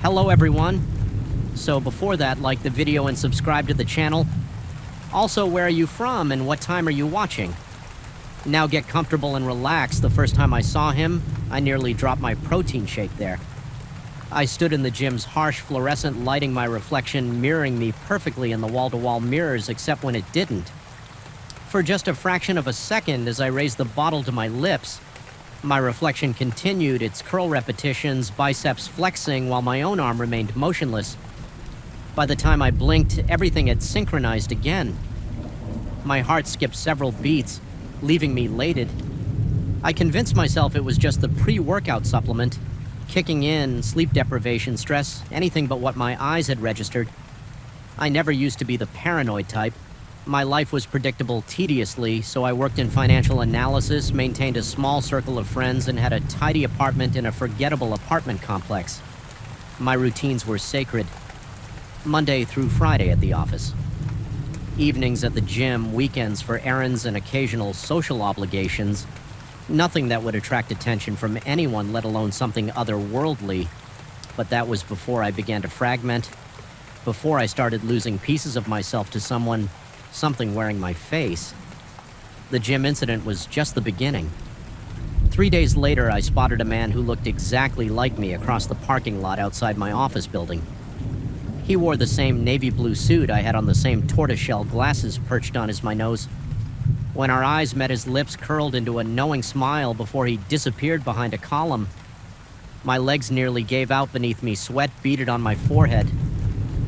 Hello everyone. So before that, like the video and subscribe to the channel. Also, where are you from and what time are you watching? Now get comfortable and relax. The first time I saw him, I nearly dropped my protein shake there. I stood in the gym's harsh fluorescent lighting, my reflection mirroring me perfectly in the wall-to-wall mirrors, except when it didn't. For just a fraction of a second, as I raised the bottle to my lips, my reflection continued its curl repetitions, biceps flexing, while my own arm remained motionless. By the time I blinked, everything had synchronized again. My heart skipped several beats, leaving me elated. I convinced myself it was just the pre-workout supplement, kicking in, sleep deprivation, stress, anything but what my eyes had registered. I never used to be the paranoid type. My life was predictable tediously, so I worked in financial analysis, maintained a small circle of friends, and had a tidy apartment in a forgettable apartment complex. My routines were sacred. Monday through Friday at the office. Evenings at the gym, weekends for errands and occasional social obligations. Nothing that would attract attention from anyone, let alone something otherworldly. But that was before I began to fragment, before I started losing pieces of myself to something wearing my face. The gym incident was just the beginning. 3 days later, I spotted a man who looked exactly like me across the parking lot outside my office building. He wore the same navy blue suit I had on, the same tortoiseshell glasses perched on my nose. When our eyes met, his lips curled into a knowing smile before he disappeared behind a column. My legs nearly gave out beneath me, sweat beaded on my forehead.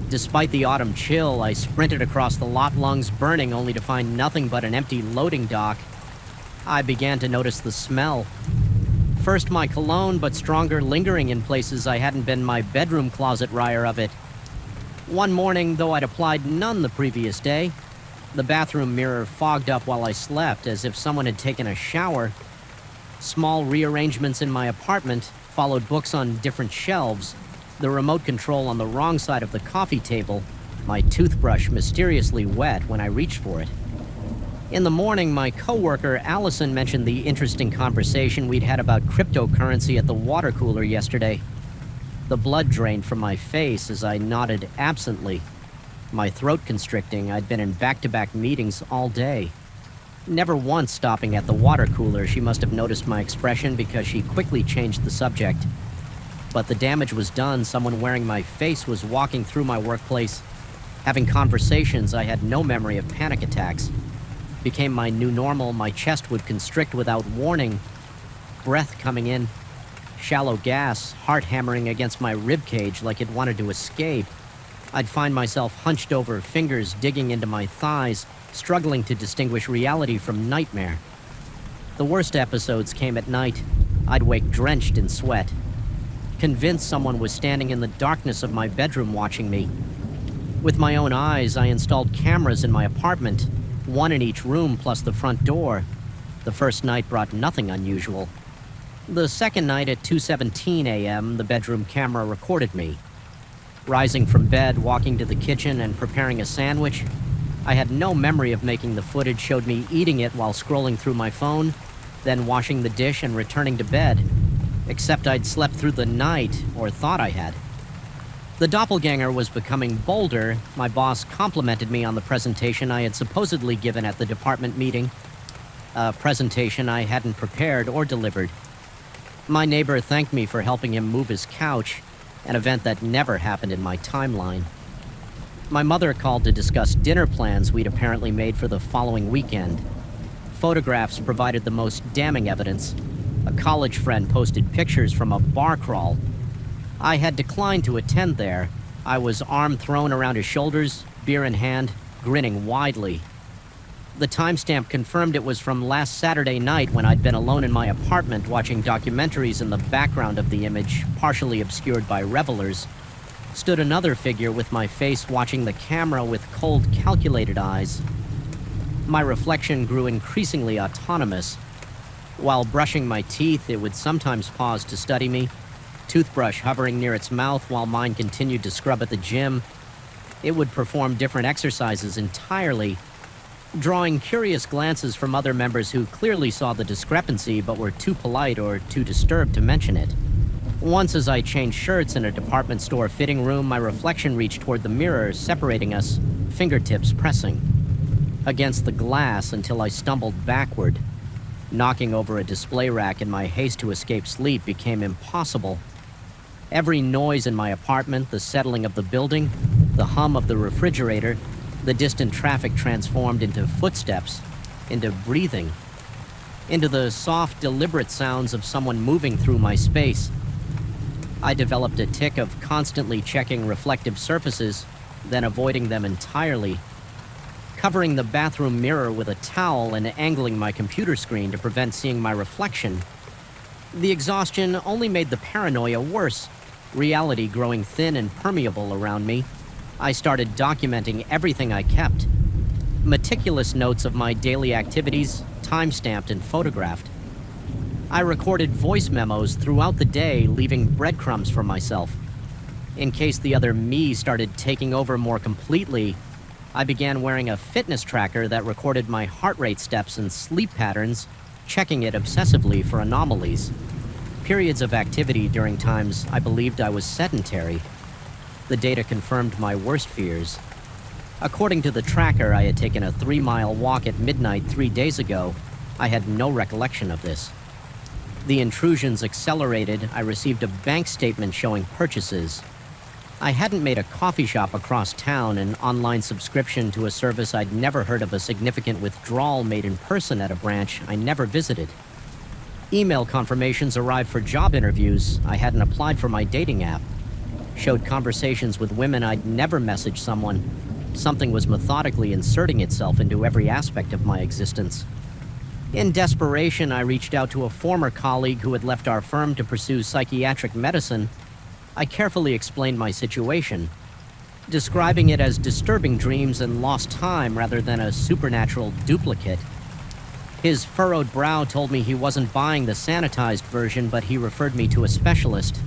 Despite the autumn chill, I sprinted across the lot, lungs burning, only to find nothing but an empty loading dock. I began to notice the smell. First my cologne, but stronger, lingering in places I hadn't been, my bedroom closet ryer of it. One morning, though I'd applied none the previous day, the bathroom mirror fogged up while I slept, as if someone had taken a shower. Small rearrangements in my apartment followed books on different shelves, the remote control on the wrong side of the coffee table, my toothbrush mysteriously wet when I reached for it. In the morning, my coworker Allison mentioned the interesting conversation we'd had about cryptocurrency at the water cooler yesterday. The blood drained from my face as I nodded absently. My throat constricting, I'd been in back-to-back meetings all day. Never once stopping at the water cooler, she must have noticed my expression because she quickly changed the subject. But the damage was done. Someone wearing my face was walking through my workplace, having conversations. I had no memory of panic attacks. Became my new normal. My chest would constrict without warning. Breath coming in. Shallow gas, heart hammering against my ribcage like it wanted to escape. I'd find myself hunched over, fingers digging into my thighs, struggling to distinguish reality from nightmare. The worst episodes came at night. I'd wake drenched in sweat. Convinced someone was standing in the darkness of my bedroom watching me. With my own eyes, I installed cameras in my apartment, one in each room plus the front door. The first night brought nothing unusual. The second night at 2:17 a.m., the bedroom camera recorded me. Rising from bed, walking to the kitchen, and preparing a sandwich. I had no memory of making the footage, showed me eating it while scrolling through my phone, then washing the dish and returning to bed. Except I'd slept through the night, or thought I had. The doppelganger was becoming bolder. My boss complimented me on the presentation I had supposedly given at the department meeting. A presentation I hadn't prepared or delivered. My neighbor thanked me for helping him move his couch, an event that never happened in my timeline. My mother called to discuss dinner plans we'd apparently made for the following weekend. Photographs provided the most damning evidence. A college friend posted pictures from a bar crawl. I had declined to attend there. I was arm thrown around his shoulders, beer in hand, grinning widely. The timestamp confirmed it was from last Saturday night when I'd been alone in my apartment watching documentaries. In the background of the image, partially obscured by revelers, stood another figure with my face watching the camera with cold, calculated eyes. My reflection grew increasingly autonomous. While brushing my teeth, it would sometimes pause to study me, toothbrush hovering near its mouth while mine continued to scrub at the gym. It would perform different exercises entirely, drawing curious glances from other members who clearly saw the discrepancy but were too polite or too disturbed to mention it. Once, as I changed shirts in a department store fitting room, my reflection reached toward the mirror, separating us, fingertips pressing against the glass until I stumbled backward. Knocking over a display rack in my haste to escape sleep became impossible. Every noise in my apartment, the settling of the building, the hum of the refrigerator, the distant traffic transformed into footsteps, into breathing, into the soft, deliberate sounds of someone moving through my space. I developed a tic of constantly checking reflective surfaces, then avoiding them entirely, covering the bathroom mirror with a towel and angling my computer screen to prevent seeing my reflection. The exhaustion only made the paranoia worse, reality growing thin and permeable around me. I started documenting everything I kept. Meticulous notes of my daily activities, time-stamped and photographed. I recorded voice memos throughout the day, leaving breadcrumbs for myself. In case the other me started taking over more completely, I began wearing a fitness tracker that recorded my heart rate steps and sleep patterns, checking it obsessively for anomalies. Periods of activity during times I believed I was sedentary. The data confirmed my worst fears. According to the tracker, I had taken a 3-mile walk at midnight 3 days ago. I had no recollection of this. The intrusions accelerated. I received a bank statement showing purchases. I hadn't made a coffee shop across town, an online subscription to a service I'd never heard of, a significant withdrawal made in person at a branch I never visited. Email confirmations arrived for job interviews I hadn't applied for my dating app. Showed conversations with women I'd never messaged someone. Something was methodically inserting itself into every aspect of my existence. In desperation, I reached out to a former colleague who had left our firm to pursue psychiatric medicine. I carefully explained my situation, describing it as disturbing dreams and lost time rather than a supernatural duplicate. His furrowed brow told me he wasn't buying the sanitized version, but he referred me to a specialist.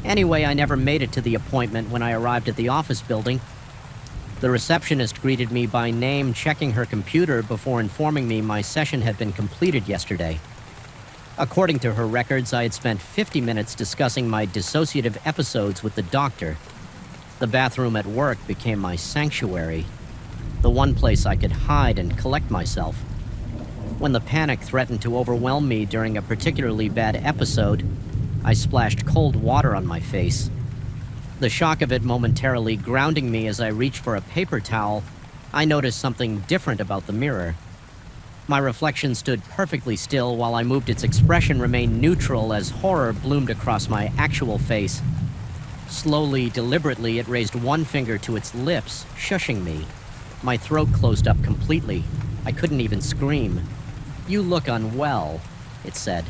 Anyway, I never made it to the appointment. When I arrived at the office building, the receptionist greeted me by name, checking her computer before informing me my session had been completed yesterday. According to her records, I had spent 50 minutes discussing my dissociative episodes with the doctor. The bathroom at work became my sanctuary, the one place I could hide and collect myself. When the panic threatened to overwhelm me during a particularly bad episode, I splashed cold water on my face. The shock of it momentarily grounding me as I reached for a paper towel, I noticed something different about the mirror. My reflection stood perfectly still while I moved. Its expression remained neutral as horror bloomed across my actual face. Slowly, deliberately, it raised one finger to its lips, shushing me. My throat closed up completely. I couldn't even scream. "You look unwell," it said.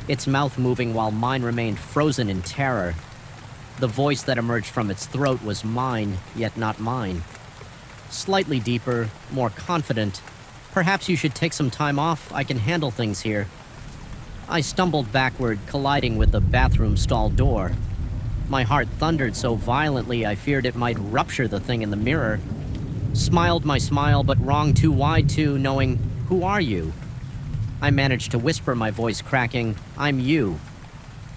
Its mouth moving while mine remained frozen in terror. The voice that emerged from its throat was mine, yet not mine. Slightly deeper, more confident. "Perhaps you should take some time off. I can handle things here." I stumbled backward, colliding with the bathroom stall door. My heart thundered so violently I feared it might rupture the thing in the mirror. Smiled my smile, but wrong too wide too, knowing, "Who are you?" I managed to whisper, my voice cracking, "I'm you."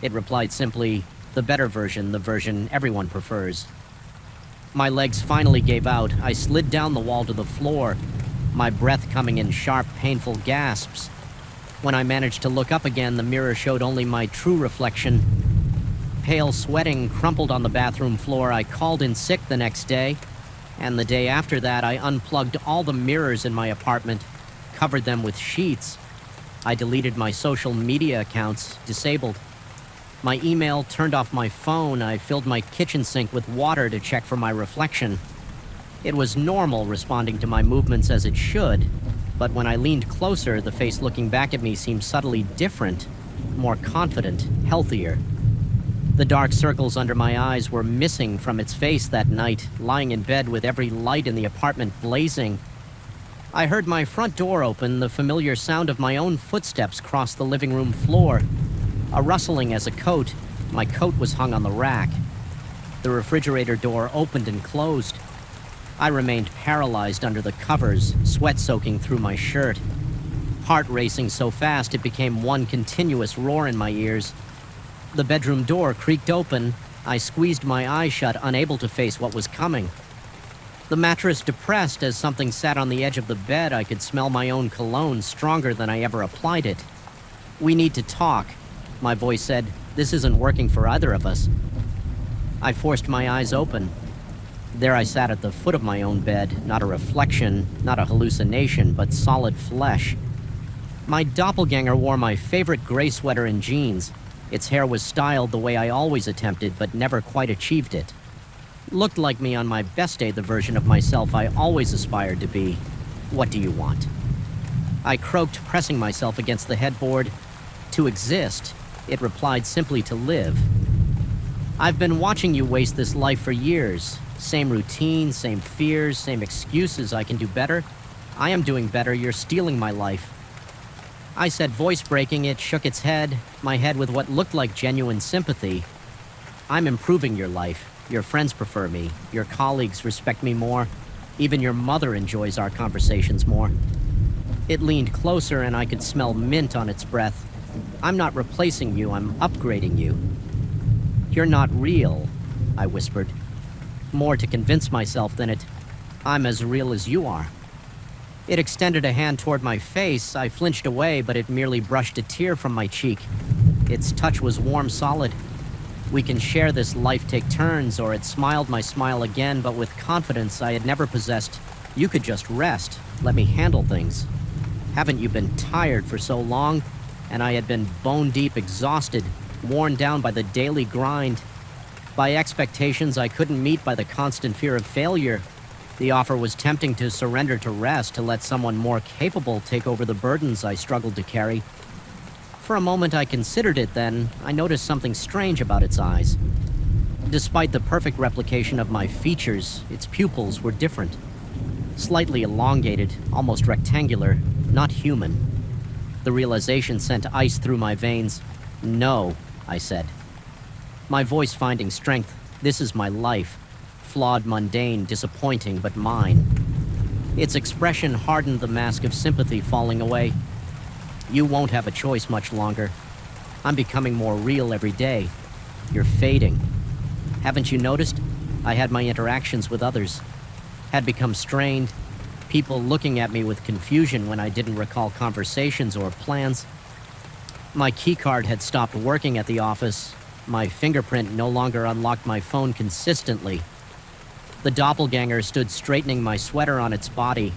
It replied simply, "The better version, the version everyone prefers." My legs finally gave out. I slid down the wall to the floor, my breath coming in sharp, painful gasps. When I managed to look up again, the mirror showed only my true reflection. Pale, sweating, crumpled on the bathroom floor. I called in sick the next day, and the day after that, I unplugged all the mirrors in my apartment, covered them with sheets. I deleted my social media accounts, disabled my email, turned off my phone. I filled my kitchen sink with water to check for my reflection. It was normal, responding to my movements as it should, but when I leaned closer, the face looking back at me seemed subtly different, more confident, healthier. The dark circles under my eyes were missing from its face that night, lying in bed with every light in the apartment blazing. I heard my front door open, the familiar sound of my own footsteps cross the living room floor. A rustling as a coat. My coat was hung on the rack. The refrigerator door opened and closed. I remained paralyzed under the covers, sweat soaking through my shirt. Heart racing so fast it became one continuous roar in my ears. The bedroom door creaked open. I squeezed my eyes shut, unable to face what was coming. The mattress depressed as something sat on the edge of the bed. I could smell my own cologne stronger than I ever applied it. "We need to talk," my voice said. "This isn't working for either of us." I forced my eyes open. There I sat at the foot of my own bed, not a reflection, not a hallucination, but solid flesh. My doppelganger wore my favorite gray sweater and jeans. Its hair was styled the way I always attempted, but never quite achieved it. Looked like me on my best day, the version of myself I always aspired to be. "What do you want?" I croaked, pressing myself against the headboard. "To exist," it replied, "simply to live." "I've been watching you waste this life for years. Same routine, same fears, same excuses. I can do better. I am doing better. You're stealing my life." I said, voice breaking. It shook its head, my head with what looked like genuine sympathy. "I'm improving your life. Your friends prefer me. Your colleagues respect me more. Even your mother enjoys our conversations more." It leaned closer and I could smell mint on its breath. "I'm not replacing you. I'm upgrading you." "You're not real," I whispered. More to convince myself than it. "I'm as real as you are." It extended a hand toward my face. I flinched away, but it merely brushed a tear from my cheek. Its touch was warm, solid. "We can share this life, take turns," or it smiled my smile again, but with confidence I had never possessed. "You could just rest. Let me handle things. Haven't you been tired for so long?" And I had been bone-deep exhausted, worn down by the daily grind, by expectations I couldn't meet, by the constant fear of failure. The offer was tempting to surrender to rest, to let someone more capable take over the burdens I struggled to carry. For a moment I considered it, then I noticed something strange about its eyes. Despite the perfect replication of my features, its pupils were different. Slightly elongated, almost rectangular, not human. The realization sent ice through my veins. "No," I said. My voice finding strength. "This is my life. Flawed, mundane, disappointing, but mine." Its expression hardened, the mask of sympathy falling away. "You won't have a choice much longer. I'm becoming more real every day. You're fading. Haven't you noticed? I had my interactions with others. Had become strained. People looking at me with confusion when I didn't recall conversations or plans. My keycard had stopped working at the office. My fingerprint no longer unlocked my phone consistently. The doppelganger stood straightening my sweater on its body.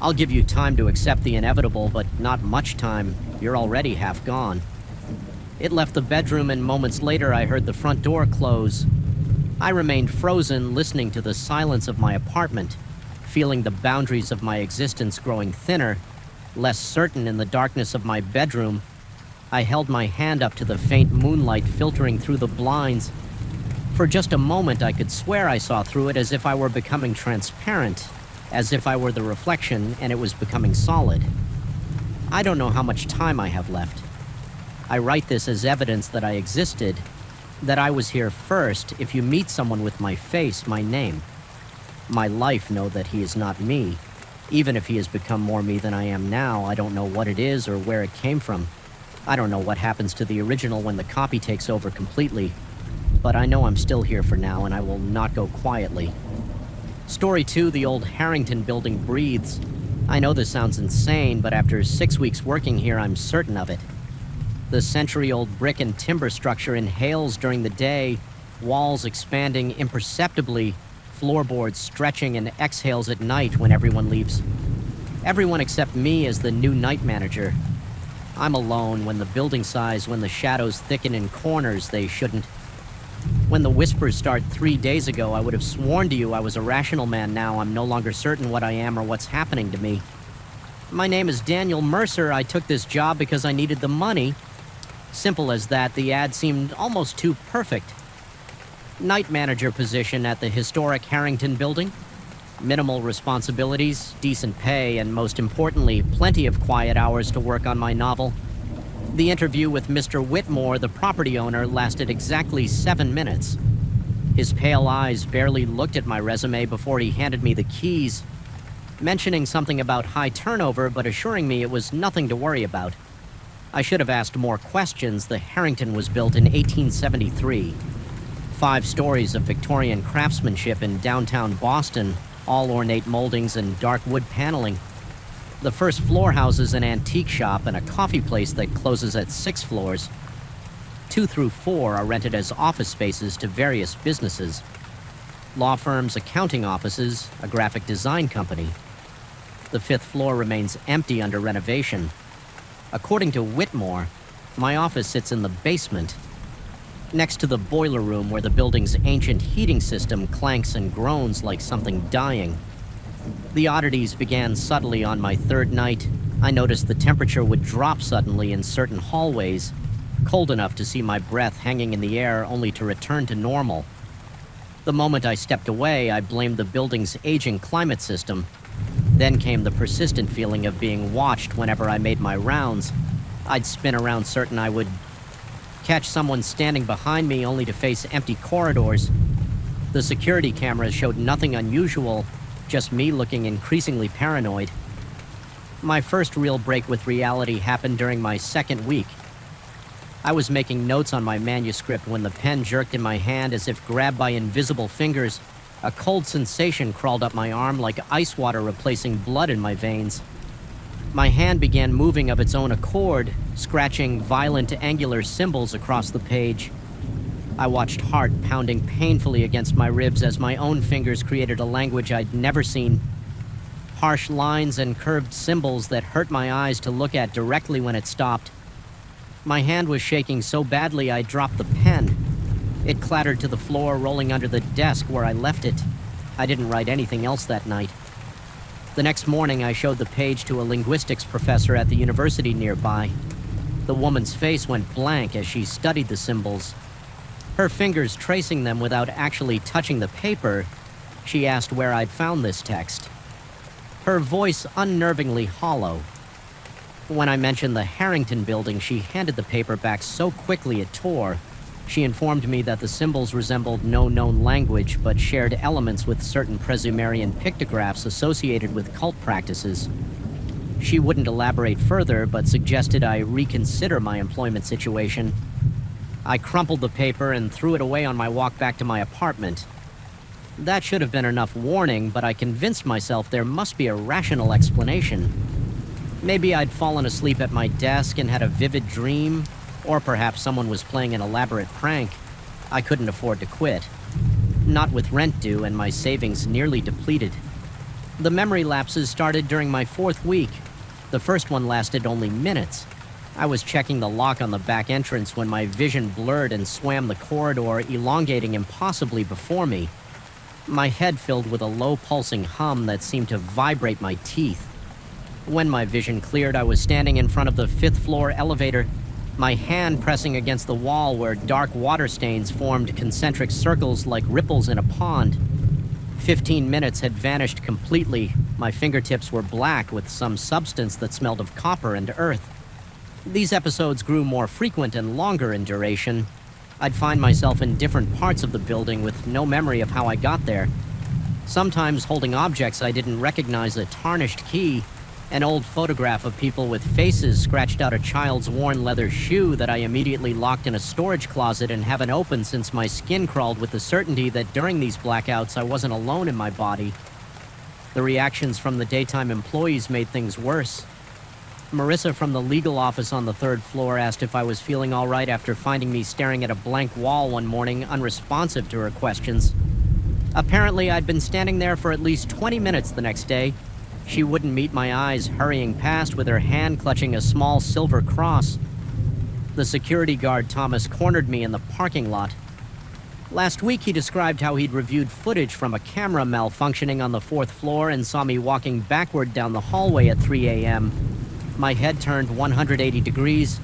"I'll give you time to accept the inevitable, but not much time. You're already half gone." It left the bedroom, and moments later I heard the front door close. I remained frozen, listening to the silence of my apartment, feeling the boundaries of my existence growing thinner, less certain in the darkness of my bedroom. I held my hand up to the faint moonlight filtering through the blinds. For just a moment I could swear I saw through it, as if I were becoming transparent, as if I were the reflection and it was becoming solid. I don't know how much time I have left. I write this as evidence that I existed, that I was here first. If you meet someone with my face, my name, my life, know that he is not me. Even if he has become more me than I am now, I don't know what it is or where it came from. I don't know what happens to the original when the copy takes over completely. But I know I'm still here for now, and I will not go quietly. Story 2, the old Harrington building breathes. I know this sounds insane, but after 6 weeks working here, I'm certain of it. The century-old brick and timber structure inhales during the day, walls expanding imperceptibly, floorboards stretching, and exhales at night when everyone leaves. Everyone except me as the new night manager. I'm alone when the building sighs, when the shadows thicken in corners they shouldn't. When the whispers start 3 days ago, I would have sworn to you I was a rational man. Now I'm no longer certain what I am or what's happening to me. My name is Daniel Mercer. I took this job because I needed the money. Simple as that. The ad seemed almost too perfect. Night manager position at the historic Harrington building. Minimal responsibilities, decent pay, and most importantly, plenty of quiet hours to work on my novel. The interview with Mr. Whitmore, the property owner, lasted exactly 7 minutes. His pale eyes barely looked at my resume before he handed me the keys, mentioning something about high turnover, but assuring me it was nothing to worry about. I should have asked more questions. The Harrington was built in 1873. 5 stories of Victorian craftsmanship in downtown Boston, all ornate moldings and dark wood paneling. The first floor houses an antique shop and a coffee place that closes at 6 floors. 2 through 4 are rented as office spaces to various businesses. Law firms, accounting offices, a graphic design company. The 5th floor remains empty under renovation. According to Whitmore, my office sits in the basement, next to the boiler room where the building's ancient heating system clanks and groans like something dying. The oddities began subtly on my 3rd night. I noticed the temperature would drop suddenly in certain hallways, cold enough to see my breath hanging in the air only to return to normal. The moment I stepped away, I blamed the building's aging climate system. Then came the persistent feeling of being watched whenever I made my rounds. I'd spin around certain I would catch someone standing behind me only to face empty corridors. The security cameras showed nothing unusual, just me looking increasingly paranoid. My first real break with reality happened during my 2nd week. I was making notes on my manuscript when the pen jerked in my hand as if grabbed by invisible fingers. A cold sensation crawled up my arm like ice water replacing blood in my veins. My hand began moving of its own accord, scratching violent angular symbols across the page. I watched heart pounding painfully against my ribs as my own fingers created a language I'd never seen. Harsh lines and curved symbols that hurt my eyes to look at directly when it stopped. My hand was shaking so badly I dropped the pen. It clattered to the floor, rolling under the desk where I left it. I didn't write anything else that night. The next morning, I showed the page to a linguistics professor at the university nearby. The woman's face went blank as she studied the symbols. Her fingers tracing them without actually touching the paper, she asked where I'd found this text. Her voice unnervingly hollow. When I mentioned the Harrington building, she handed the paper back so quickly it tore. She informed me that the symbols resembled no known language, but shared elements with certain Presumerian pictographs associated with cult practices. She wouldn't elaborate further, but suggested I reconsider my employment situation. I crumpled the paper and threw it away on my walk back to my apartment. That should have been enough warning, but I convinced myself there must be a rational explanation. Maybe I'd fallen asleep at my desk and had a vivid dream, or perhaps someone was playing an elaborate prank. I couldn't afford to quit. Not with rent due and my savings nearly depleted. The memory lapses started during my 4th week. The first one lasted only minutes. I was checking the lock on the back entrance when my vision blurred and swam the corridor, elongating impossibly before me. My head filled with a low pulsing hum that seemed to vibrate my teeth. When my vision cleared, I was standing in front of the 5th floor elevator, my hand pressing against the wall where dark water stains formed concentric circles like ripples in a pond. 15 minutes had vanished completely. My fingertips were black with some substance that smelled of copper and earth. These episodes grew more frequent and longer in duration. I'd find myself in different parts of the building with no memory of how I got there. Sometimes holding objects I didn't recognize, a tarnished key, an old photograph of people with faces scratched out a child's worn leather shoe that I immediately locked in a storage closet and haven't opened since my skin crawled with the certainty that during these blackouts I wasn't alone in my body. The reactions from the daytime employees made things worse. Marissa from the legal office on the 3rd floor asked if I was feeling all right after finding me staring at a blank wall one morning, unresponsive to her questions. Apparently, I'd been standing there for at least 20 minutes the next day. She wouldn't meet my eyes, hurrying past with her hand clutching a small silver cross. The security guard Thomas cornered me in the parking lot. Last week, he described how he'd reviewed footage from a camera malfunctioning on the 4th floor and saw me walking backward down the hallway at 3 a.m. My head turned 180 degrees,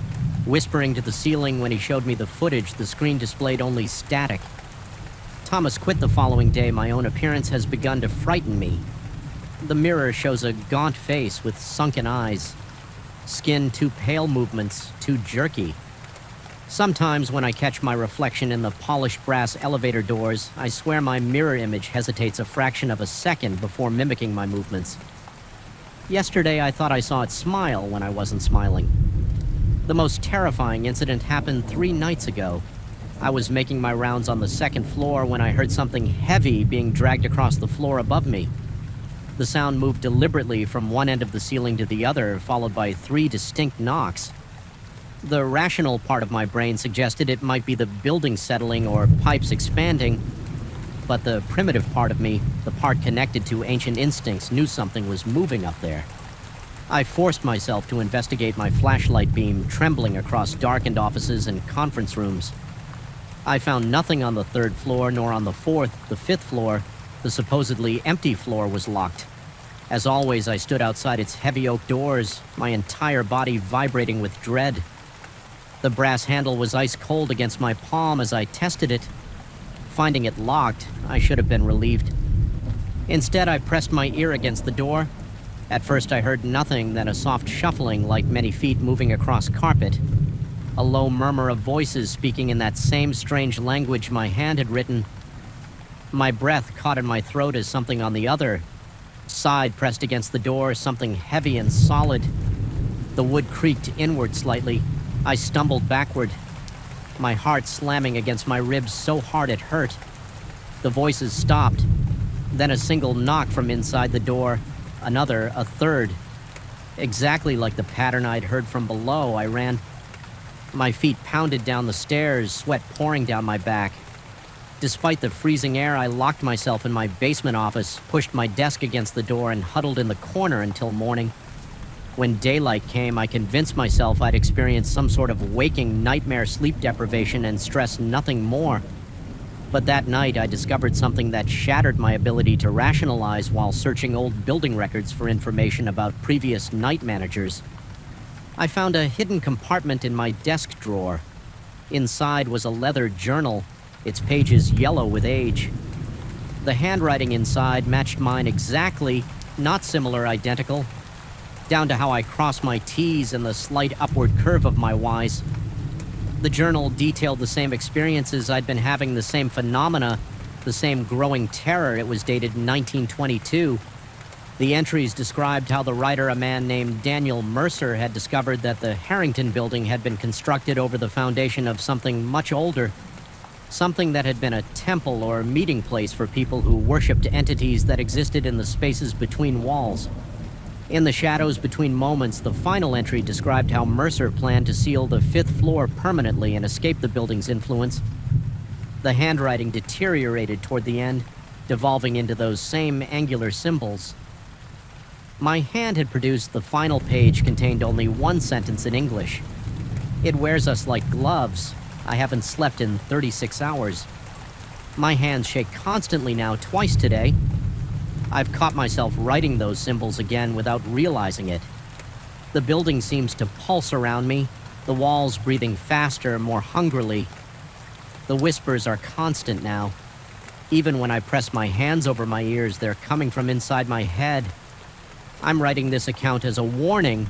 whispering to the ceiling when he showed me the footage. The screen displayed only static. Thomas quit the following day. My own appearance has begun to frighten me. The mirror shows a gaunt face with sunken eyes. Skin too pale, movements too jerky. Sometimes when I catch my reflection in the polished brass elevator doors, I swear my mirror image hesitates a fraction of a second before mimicking my movements. Yesterday, I thought I saw it smile when I wasn't smiling. The most terrifying incident happened 3 nights ago. I was making my rounds on the second floor when I heard something heavy being dragged across the floor above me. The sound moved deliberately from one end of the ceiling to the other, followed by 3 distinct knocks. The rational part of my brain suggested it might be the building settling or pipes expanding, but the primitive part of me, the part connected to ancient instincts, knew something was moving up there. I forced myself to investigate my flashlight beam trembling across darkened offices and conference rooms. I found nothing on the 3rd floor nor on the 4th, the 5th floor. The supposedly empty floor was locked. As always, I stood outside its heavy oak doors, my entire body vibrating with dread. The brass handle was ice cold against my palm as I tested it. Finding it locked, I should have been relieved. Instead, I pressed my ear against the door. At first, I heard nothing then a soft shuffling like many feet moving across carpet. A low murmur of voices speaking in that same strange language my hand had written. My breath caught in my throat as something on the other side pressed against the door, something heavy and solid. The wood creaked inward slightly. I stumbled backward, my heart slamming against my ribs so hard it hurt. The voices stopped. Then a single knock from inside the door, another, a third. Exactly like the pattern I'd heard from below, I ran. My feet pounded down the stairs, sweat pouring down my back. Despite the freezing air, I locked myself in my basement office, pushed my desk against the door, and huddled in the corner until morning. When daylight came, I convinced myself I'd experienced some sort of waking nightmare sleep deprivation and stressed nothing more. But that night, I discovered something that shattered my ability to rationalize while searching old building records for information about previous night managers. I found a hidden compartment in my desk drawer. Inside was a leather journal, its pages yellow with age. The handwriting inside matched mine exactly, not similar, identical, down to how I crossed my T's and the slight upward curve of my Y's. The journal detailed the same experiences I'd been having, the same phenomena, the same growing terror. It was dated 1922. The entries described how the writer, a man named Daniel Mercer, had discovered that the Harrington building had been constructed over the foundation of something much older. Something that had been a temple or meeting place for people who worshipped entities that existed in the spaces between walls. In the shadows between moments, the final entry described how Mercer planned to seal the 5th floor permanently and escape the building's influence. The handwriting deteriorated toward the end, devolving into those same angular symbols. My hand had produced the final page contained only one sentence in English. It wears us like gloves. I haven't slept in 36 hours. My hands shake constantly now, twice today. I've caught myself writing those symbols again without realizing it. The building seems to pulse around me, the walls breathing faster, more hungrily. The whispers are constant now. Even when I press my hands over my ears, they're coming from inside my head. I'm writing this account as a warning.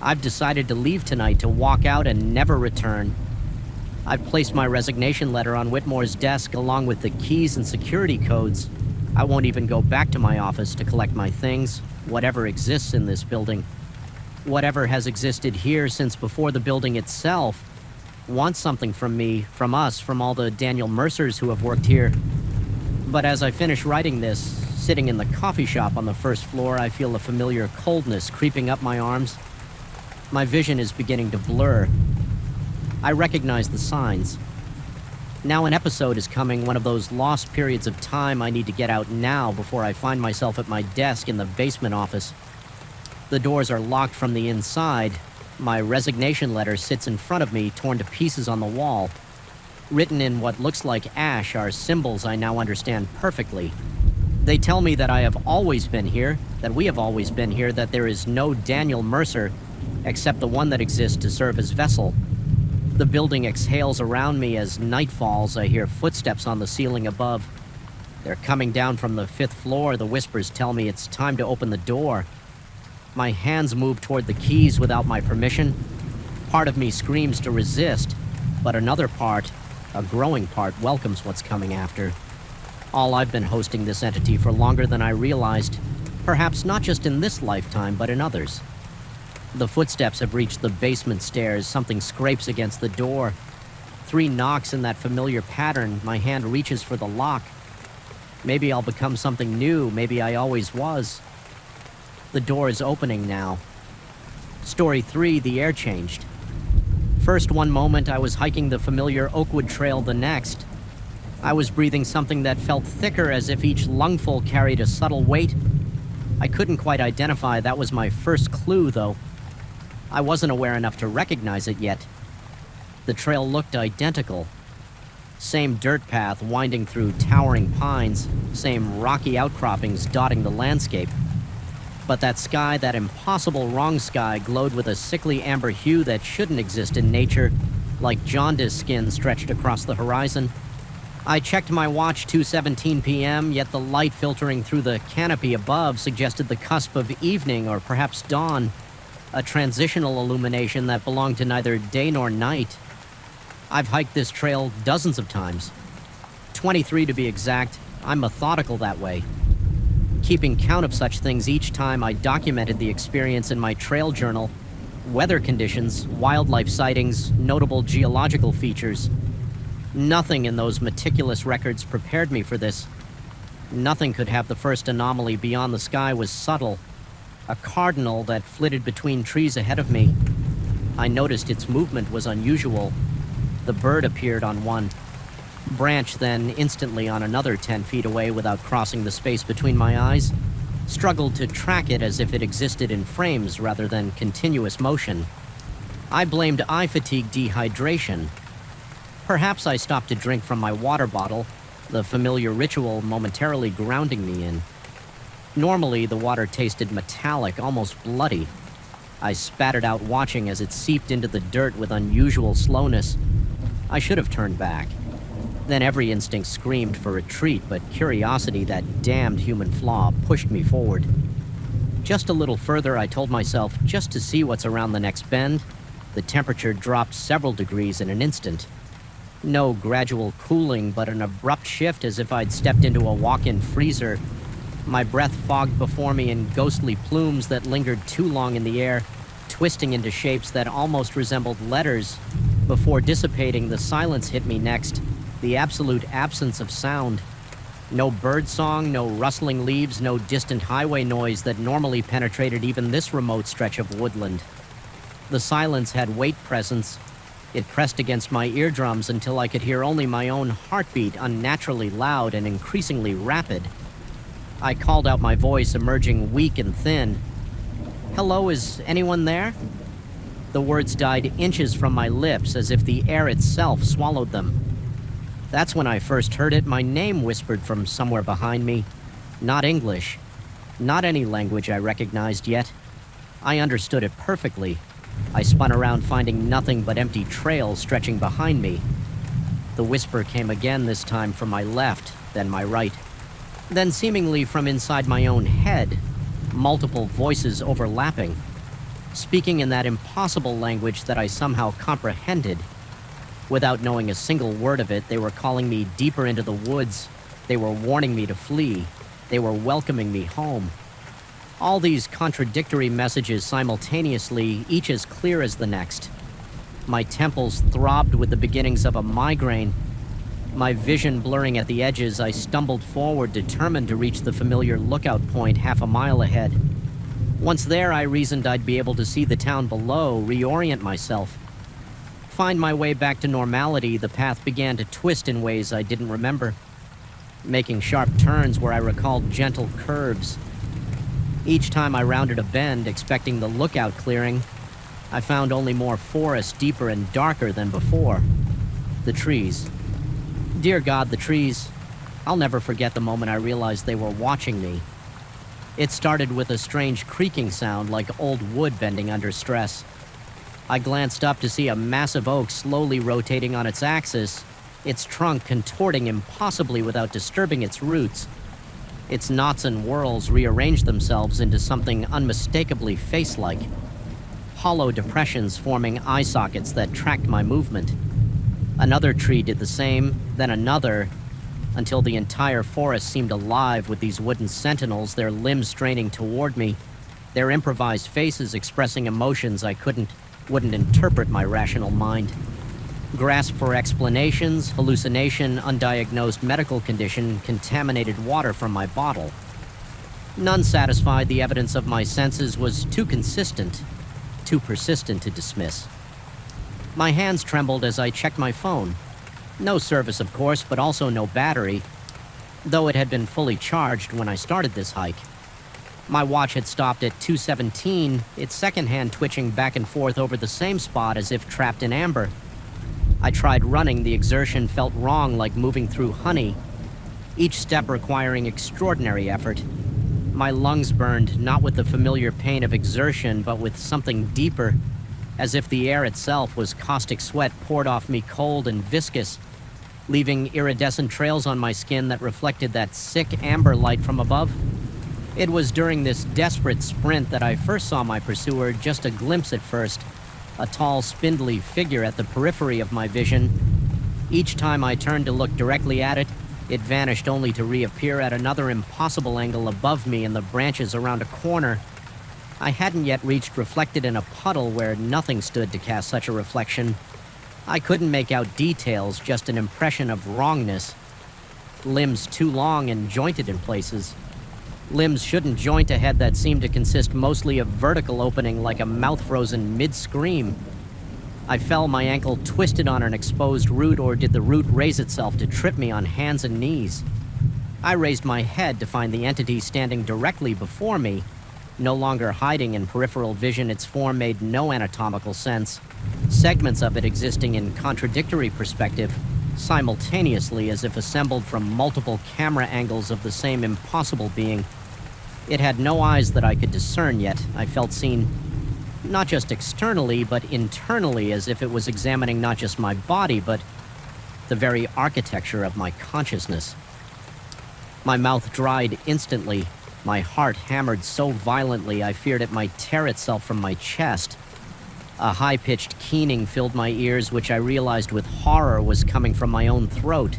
I've decided to leave tonight, to walk out and never return. I've placed my resignation letter on Whitmore's desk along with the keys and security codes. I won't even go back to my office to collect my things, whatever exists in this building. Whatever has existed here since before the building itself wants something from me, from us, from all the Daniel Mercers who have worked here. But as I finish writing this, sitting in the coffee shop on the 1st floor, I feel a familiar coldness creeping up my arms. My vision is beginning to blur. I recognize the signs. Now an episode is coming, one of those lost periods of time I need to get out now before I find myself at my desk in the basement office. The doors are locked from the inside. My resignation letter sits in front of me, torn to pieces on the wall. Written in what looks like ash are symbols I now understand perfectly. They tell me that I have always been here, that we have always been here, that there is no Daniel Mercer, except the one that exists to serve as vessel. The building exhales around me as night falls. I hear footsteps on the ceiling above. They're coming down from the 5th floor. The whispers tell me it's time to open the door. My hands move toward the keys without my permission. Part of me screams to resist, but another part, a growing part, welcomes what's coming after. I've been hosting this entity for longer than I realized, perhaps not just in this lifetime, but in others. The footsteps have reached the basement stairs. Something scrapes against the door. 3 knocks in that familiar pattern. My hand reaches for the lock. Maybe I'll become something new. Maybe I always was. The door is opening now. Story 3, the air changed. First one moment, I was hiking the familiar Oakwood Trail the next. I was breathing something that felt thicker, as if each lungful carried a subtle weight. I couldn't quite identify that was my first clue, though. I wasn't aware enough to recognize it yet. The trail looked identical. Same dirt path winding through towering pines, same rocky outcroppings dotting the landscape. But that sky, that impossible wrong sky, glowed with a sickly amber hue that shouldn't exist in nature, like jaundice skin stretched across the horizon. I checked my watch, 2:17 p.m., yet the light filtering through the canopy above suggested the cusp of evening or perhaps dawn, a transitional illumination that belonged to neither day nor night. I've hiked this trail dozens of times. 23 to be exact. I'm methodical that way. Keeping count of such things each time, I documented the experience in my trail journal. Weather conditions, wildlife sightings, notable geological features. Nothing in those meticulous records prepared me for this. Nothing could have the first anomaly beyond the sky was subtle. A cardinal that flitted between trees ahead of me. I noticed its movement was unusual. The bird appeared on one branch, then instantly on another 10 feet away without crossing the space between my eyes. Struggled to track it as if it existed in frames rather than continuous motion. I blamed eye fatigue dehydration. Perhaps I stopped to drink from my water bottle, the familiar ritual momentarily grounding me in. Normally, the water tasted metallic, almost bloody. I spat it out, watching as it seeped into the dirt with unusual slowness. I should have turned back. Then every instinct screamed for retreat, but curiosity, that damned human flaw, pushed me forward. Just a little further, I told myself, just to see what's around the next bend. The temperature dropped several degrees in an instant. No gradual cooling, but an abrupt shift, as if I'd stepped into a walk-in freezer. My breath fogged before me in ghostly plumes that lingered too long in the air, twisting into shapes that almost resembled letters. Before dissipating, the silence hit me next, the absolute absence of sound. No bird song, no rustling leaves, no distant highway noise that normally penetrated even this remote stretch of woodland. The silence had weight presence. It pressed against my eardrums until I could hear only my own heartbeat, unnaturally loud and increasingly rapid. I called out, my voice emerging weak and thin. "Hello, is anyone there?" The words died inches from my lips, as if the air itself swallowed them. That's when I first heard it, my name whispered from somewhere behind me. Not English. Not any language I recognized yet. I understood it perfectly. I spun around, finding nothing but empty trails stretching behind me. The whisper came again, this time from my left, then my right. Then seemingly from inside my own head, multiple voices overlapping, speaking in that impossible language that I somehow comprehended. Without knowing a single word of it, they were calling me deeper into the woods. They were warning me to flee. They were welcoming me home. All these contradictory messages simultaneously, each as clear as the next. My temples throbbed with the beginnings of a migraine. My vision blurring at the edges, I stumbled forward, determined to reach the familiar lookout point half a mile ahead. Once there, I reasoned I'd be able to see the town below, reorient myself. Find my way back to normality, the path began to twist in ways I didn't remember, making sharp turns where I recalled gentle curves. Each time I rounded a bend, expecting the lookout clearing, I found only more forest, deeper and darker than before. The trees. Dear God, the trees. I'll never forget the moment I realized they were watching me. It started with a strange creaking sound, like old wood bending under stress. I glanced up to see a massive oak slowly rotating on its axis, its trunk contorting impossibly without disturbing its roots. Its knots and whorls rearranged themselves into something unmistakably face-like. Hollow depressions forming eye sockets that tracked my movement. Another tree did the same, then another, until the entire forest seemed alive with these wooden sentinels, their limbs straining toward me. their improvised faces expressing emotions I wouldn't interpret my rational mind. Grasp for explanations, hallucination, undiagnosed medical condition, contaminated water from my bottle. None satisfied, the evidence of my senses was too consistent, too persistent to dismiss. My hands trembled as I checked my phone. No service, of course, but also no battery, though it had been fully charged when I started this hike. My watch had stopped at 2:17, its second hand twitching back and forth over the same spot as if trapped in amber. I tried running. The exertion felt wrong, like moving through honey, each step requiring extraordinary effort. My lungs burned, not with the familiar pain of exertion, but with something deeper, as if the air itself was caustic sweat poured off me cold and viscous, leaving iridescent trails on my skin that reflected that sick amber light from above. It was during this desperate sprint that I first saw my pursuer, just a glimpse at first, a tall, spindly figure at the periphery of my vision. Each time I turned to look directly at it, it vanished only to reappear at another impossible angle above me in the branches around a corner. I hadn't yet reached reflected in a puddle where nothing stood to cast such a reflection. I couldn't make out details, just an impression of wrongness. Limbs too long and jointed in places. Limbs shouldn't joint a head that seemed to consist mostly of vertical opening, like a mouth frozen mid-scream. I fell, my ankle twisted on an exposed root, or did the root raise itself to trip me on hands and knees? I raised my head to find the entity standing directly before me. No longer hiding in peripheral vision, its form made no anatomical sense, segments of it existing in contradictory perspective, simultaneously as if assembled from multiple camera angles of the same impossible being. It had no eyes that I could discern yet. I felt seen not just externally, but internally, as if it was examining not just my body, but the very architecture of my consciousness. My mouth dried instantly. My heart hammered so violently I feared it might tear itself from my chest. A high-pitched keening filled my ears, which I realized with horror was coming from my own throat.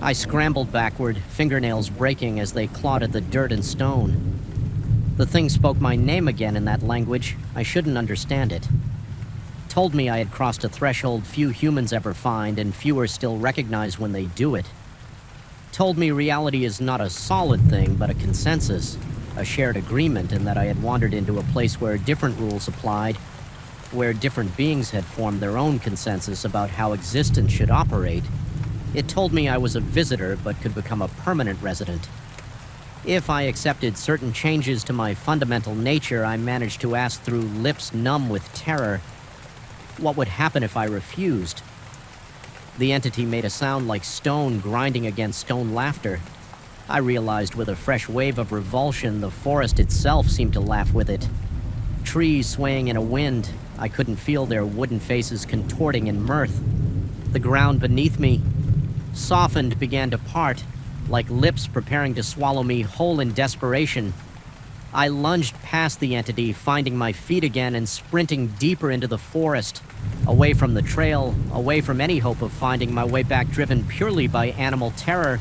I scrambled backward, fingernails breaking as they clawed at the dirt and stone. The thing spoke my name again in that language. I shouldn't understand it. Told me I had crossed a threshold few humans ever find, and fewer still recognize when they do it. Told me reality is not a solid thing, but a consensus, a shared agreement, and that I had wandered into a place where different rules applied, where different beings had formed their own consensus about how existence should operate. It told me I was a visitor, but could become a permanent resident. If I accepted certain changes to my fundamental nature, I managed to ask through lips numb with terror, what would happen if I refused? The entity made a sound like stone grinding against stone laughter. I realized with a fresh wave of revulsion, the forest itself seemed to laugh with it. Trees swaying in a wind, I couldn't feel their wooden faces contorting in mirth. The ground beneath me softened, began to part, like lips preparing to swallow me whole in desperation. I lunged past the entity, finding my feet again and sprinting deeper into the forest, away from the trail, away from any hope of finding my way back, driven purely by animal terror.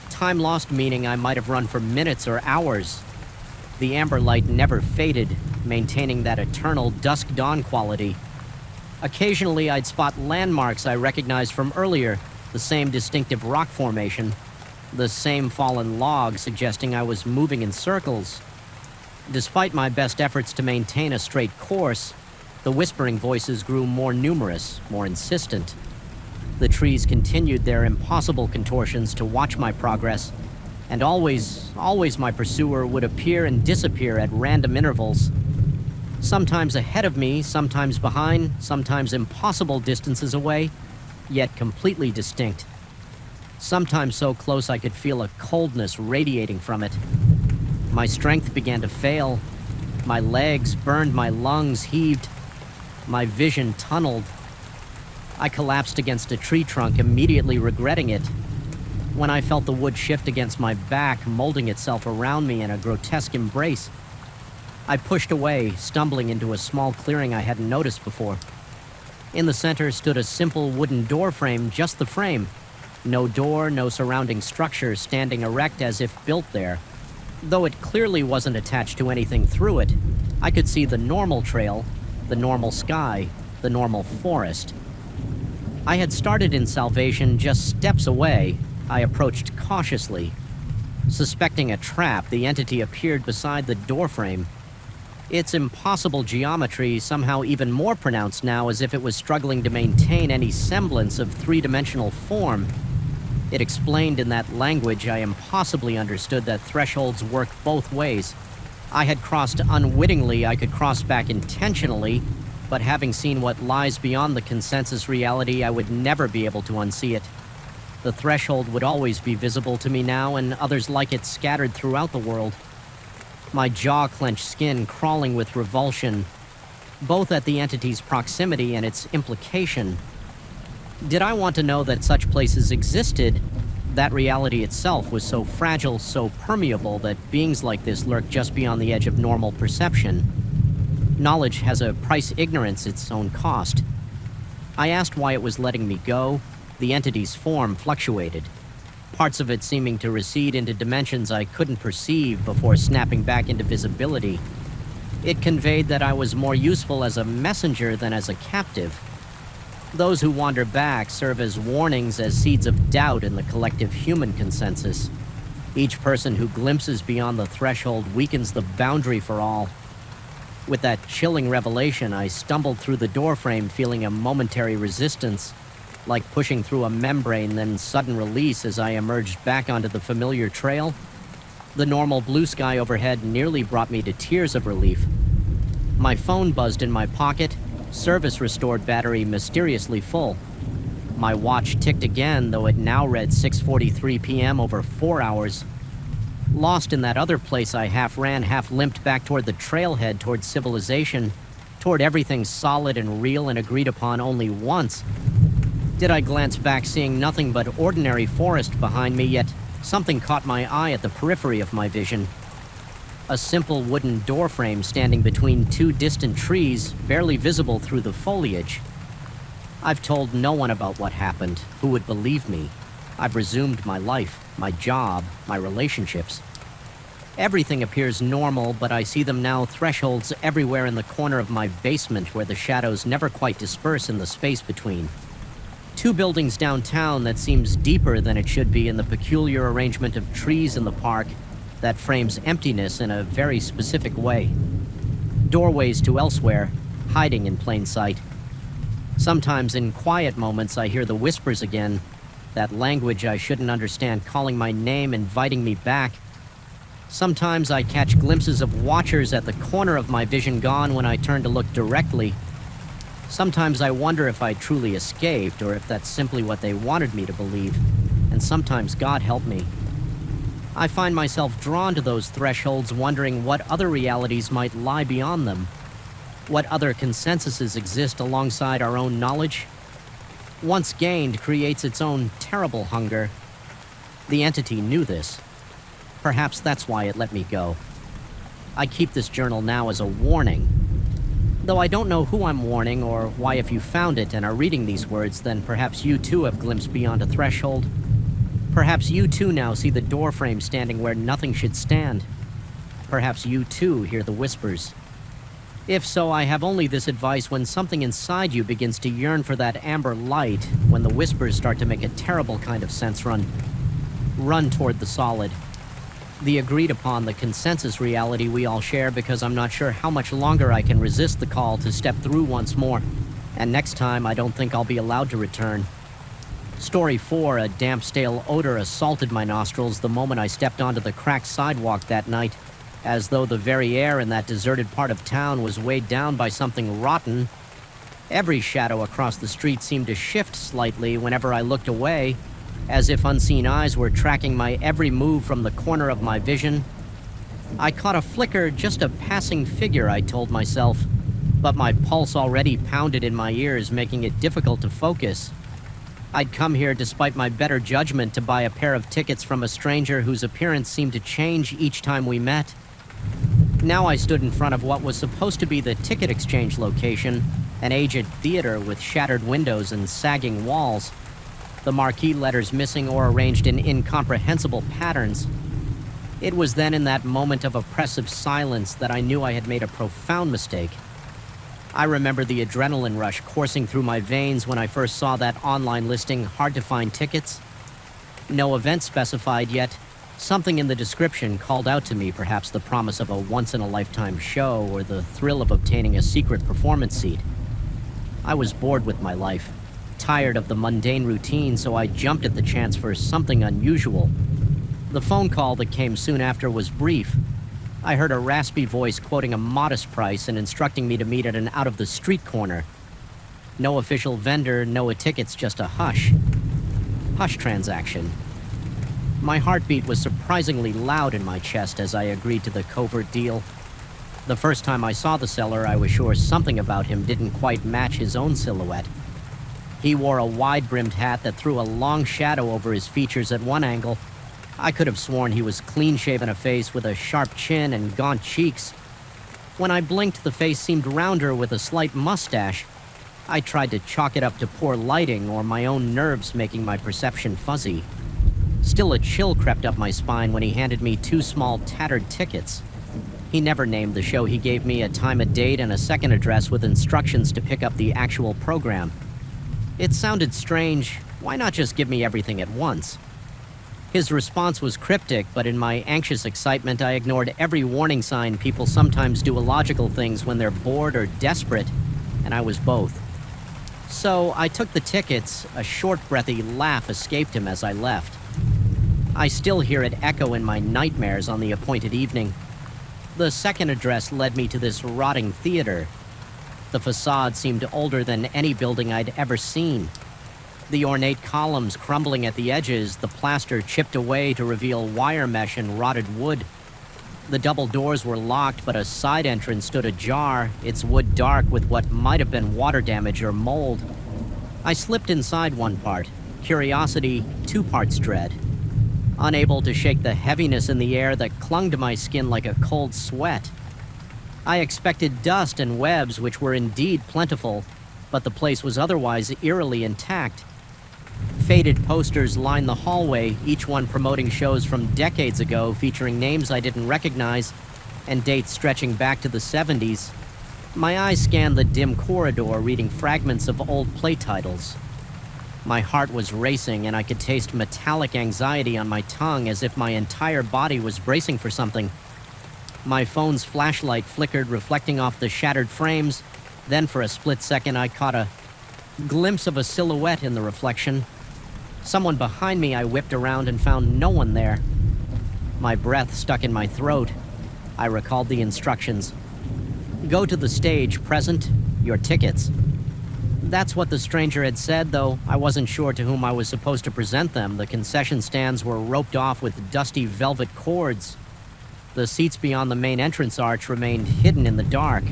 Time lost, meaning I might have run for minutes or hours. The amber light never faded, maintaining that eternal dusk-dawn quality. Occasionally, I'd spot landmarks I recognized from earlier, the same distinctive rock formation, the same fallen log suggesting I was moving in circles. Despite my best efforts to maintain a straight course, the whispering voices grew more numerous, more insistent. The trees continued their impossible contortions to watch my progress, and always my pursuer would appear and disappear at random intervals. Sometimes ahead of me, sometimes behind, sometimes impossible distances away, yet completely distinct. Sometimes so close I could feel a coldness radiating from it. My strength began to fail. My legs burned, my lungs heaved. My vision tunneled. I collapsed against a tree trunk, immediately regretting it. When I felt the wood shift against my back, molding itself around me in a grotesque embrace, I pushed away, stumbling into a small clearing I hadn't noticed before. In the center stood a simple wooden door frame, just the frame. No door, no surrounding structure, standing erect as if built there. Though it clearly wasn't attached to anything through it, I could see the normal trail, the normal sky, the normal forest. I had started in Salvation just steps away. I approached cautiously. Suspecting a trap, the entity appeared beside the doorframe. Its impossible geometry somehow even more pronounced now, as if it was struggling to maintain any semblance of three-dimensional form. It explained in that language I impossibly understood that thresholds work both ways. I had crossed unwittingly, I could cross back intentionally, but having seen what lies beyond the consensus reality, I would never be able to unsee it. The threshold would always be visible to me now, and others like it scattered throughout the world. My jaw-clenched skin crawling with revulsion, both at the entity's proximity and its implication. Did I want to know that such places existed? That reality itself was so fragile, so permeable, that beings like this lurk just beyond the edge of normal perception. Knowledge has a price ignorance its own cost. I asked why it was letting me go. The entity's form fluctuated, parts of it seeming to recede into dimensions I couldn't perceive before snapping back into visibility. It conveyed that I was more useful as a messenger than as a captive. Those who wander back serve as warnings, as seeds of doubt in the collective human consensus. Each person who glimpses beyond the threshold weakens the boundary for all. With that chilling revelation, I stumbled through the doorframe, feeling a momentary resistance, like pushing through a membrane, then sudden release as I emerged back onto the familiar trail. The normal blue sky overhead nearly brought me to tears of relief. My phone buzzed in my pocket, service restored battery mysteriously full. My watch ticked again, though it now read 6:43 p.m. over 4 hours. Lost in that other place, I half ran, half limped back toward the trailhead, toward civilization, toward everything solid and real and agreed upon only once. Did I glance back, seeing nothing but ordinary forest behind me, yet something caught my eye at the periphery of my vision. A simple wooden doorframe standing between two distant trees, barely visible through the foliage. I've told no one about what happened. Who would believe me? I've resumed my life, my job, my relationships. Everything appears normal, but I see them now, thresholds everywhere in the corner of my basement where the shadows never quite disperse in the space between. 2 buildings downtown that seems deeper than it should be in the peculiar arrangement of trees in the park that frames emptiness in a very specific way. Doorways to elsewhere, hiding in plain sight. Sometimes in quiet moments I hear the whispers again, that language I shouldn't understand calling my name, inviting me back. Sometimes I catch glimpses of watchers at the corner of my vision gone when I turn to look directly. Sometimes I wonder if I truly escaped, or if that's simply what they wanted me to believe. And sometimes, God help me, I find myself drawn to those thresholds, wondering what other realities might lie beyond them. What other consensuses exist alongside our own knowledge? Once gained creates its own terrible hunger. The entity knew this. Perhaps that's why it let me go. I keep this journal now as a warning. Though I don't know who I'm warning, or why if you found it and are reading these words, then perhaps you too have glimpsed beyond a threshold. Perhaps you too now see the doorframe standing where nothing should stand. Perhaps you too hear the whispers. If so, I have only this advice: when something inside you begins to yearn for that amber light, when the whispers start to make a terrible kind of sense, run toward the solid. The agreed upon, the consensus reality we all share, because I'm not sure how much longer I can resist the call to step through once more. And next time, I don't think I'll be allowed to return. Story 4, a damp, stale odor assaulted my nostrils the moment I stepped onto the cracked sidewalk that night, as though the very air in that deserted part of town was weighed down by something rotten. Every shadow across the street seemed to shift slightly whenever I looked away, as if unseen eyes were tracking my every move from the corner of my vision. I caught a flicker, just a passing figure, I told myself, but my pulse already pounded in my ears, making it difficult to focus. I'd come here despite my better judgment to buy a pair of tickets from a stranger whose appearance seemed to change each time we met. Now I stood in front of what was supposed to be the ticket exchange location, an aged theater with shattered windows and sagging walls, the marquee letters missing or arranged in incomprehensible patterns. It was then in that moment of oppressive silence that I knew I had made a profound mistake. I remember the adrenaline rush coursing through my veins when I first saw that online listing, hard to find tickets. No event specified, yet something in the description called out to me, perhaps the promise of a once-in-a-lifetime show or the thrill of obtaining a secret performance seat. I was bored with my life, tired of the mundane routine, so I jumped at the chance for something unusual. The phone call that came soon after was brief. I heard a raspy voice quoting a modest price and instructing me to meet at an out-of-the-street corner. No official vendor, no tickets, just a hush transaction. My heartbeat was surprisingly loud in my chest as I agreed to the covert deal. The first time I saw the seller, I was sure something about him didn't quite match his own silhouette. He wore a wide-brimmed hat that threw a long shadow over his features at one angle. I could have sworn he was clean-shaven a face with a sharp chin and gaunt cheeks. When I blinked, the face seemed rounder with a slight mustache. I tried to chalk it up to poor lighting or my own nerves making my perception fuzzy. Still, a chill crept up my spine when he handed me 2 small, tattered tickets. He never named the show. He gave me a time, a date, and a second address with instructions to pick up the actual program. It sounded strange. Why not just give me everything at once? His response was cryptic, but in my anxious excitement, I ignored every warning sign. People sometimes do illogical things when they're bored or desperate, and I was both. So I took the tickets. A short, breathy laugh escaped him as I left. I still hear it echo in my nightmares on the appointed evening. The second address led me to this rotting theater. The facade seemed older than any building I'd ever seen. The ornate columns crumbling at the edges, the plaster chipped away to reveal wire mesh and rotted wood. The double doors were locked, but a side entrance stood ajar, its wood dark with what might have been water damage or mold. I slipped inside one part, curiosity, 2 parts dread. Unable to shake the heaviness in the air that clung to my skin like a cold sweat. I expected dust and webs, which were indeed plentiful, but the place was otherwise eerily intact. Faded posters lined the hallway, each one promoting shows from decades ago featuring names I didn't recognize and dates stretching back to the 70s. My eyes scanned the dim corridor, reading fragments of old play titles. My heart was racing, and I could taste metallic anxiety on my tongue as if my entire body was bracing for something. My phone's flashlight flickered, reflecting off the shattered frames. Then for a split second, I caught a glimpse of a silhouette in the reflection. Someone behind me. I whipped around and found no one there. My breath stuck in my throat. I recalled the instructions. Go to the stage, present your tickets. That's what the stranger had said, though I wasn't sure to whom I was supposed to present them. The concession stands were roped off with dusty velvet cords. The seats beyond the main entrance arch remained hidden in the dark.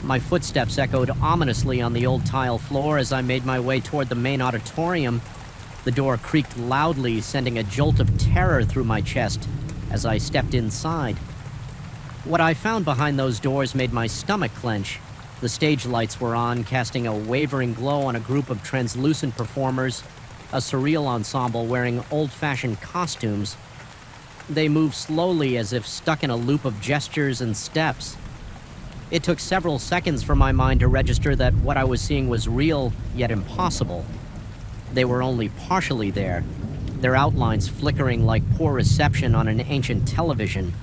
My footsteps echoed ominously on the old tile floor as I made my way toward the main auditorium. The door creaked loudly, sending a jolt of terror through my chest as I stepped inside. What I found behind those doors made my stomach clench. The stage lights were on, casting a wavering glow on a group of translucent performers, a surreal ensemble wearing old-fashioned costumes. They moved slowly as if stuck in a loop of gestures and steps. It took several seconds for my mind to register that what I was seeing was real, yet impossible. They were only partially there, their outlines flickering like poor reception on an ancient television.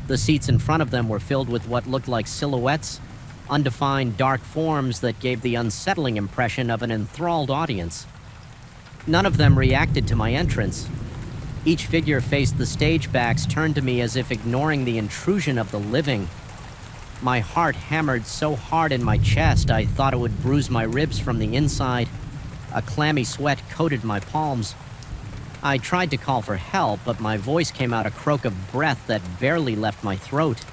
The seats in front of them were filled with what looked like silhouettes, undefined dark forms that gave the unsettling impression of an enthralled audience. None of them reacted to my entrance. Each figure faced the stage backs, turned to me as if ignoring the intrusion of the living. My heart hammered so hard in my chest I thought it would bruise my ribs from the inside. A clammy sweat coated my palms. I tried to call for help, but my voice came out a croak of breath that barely left my throat.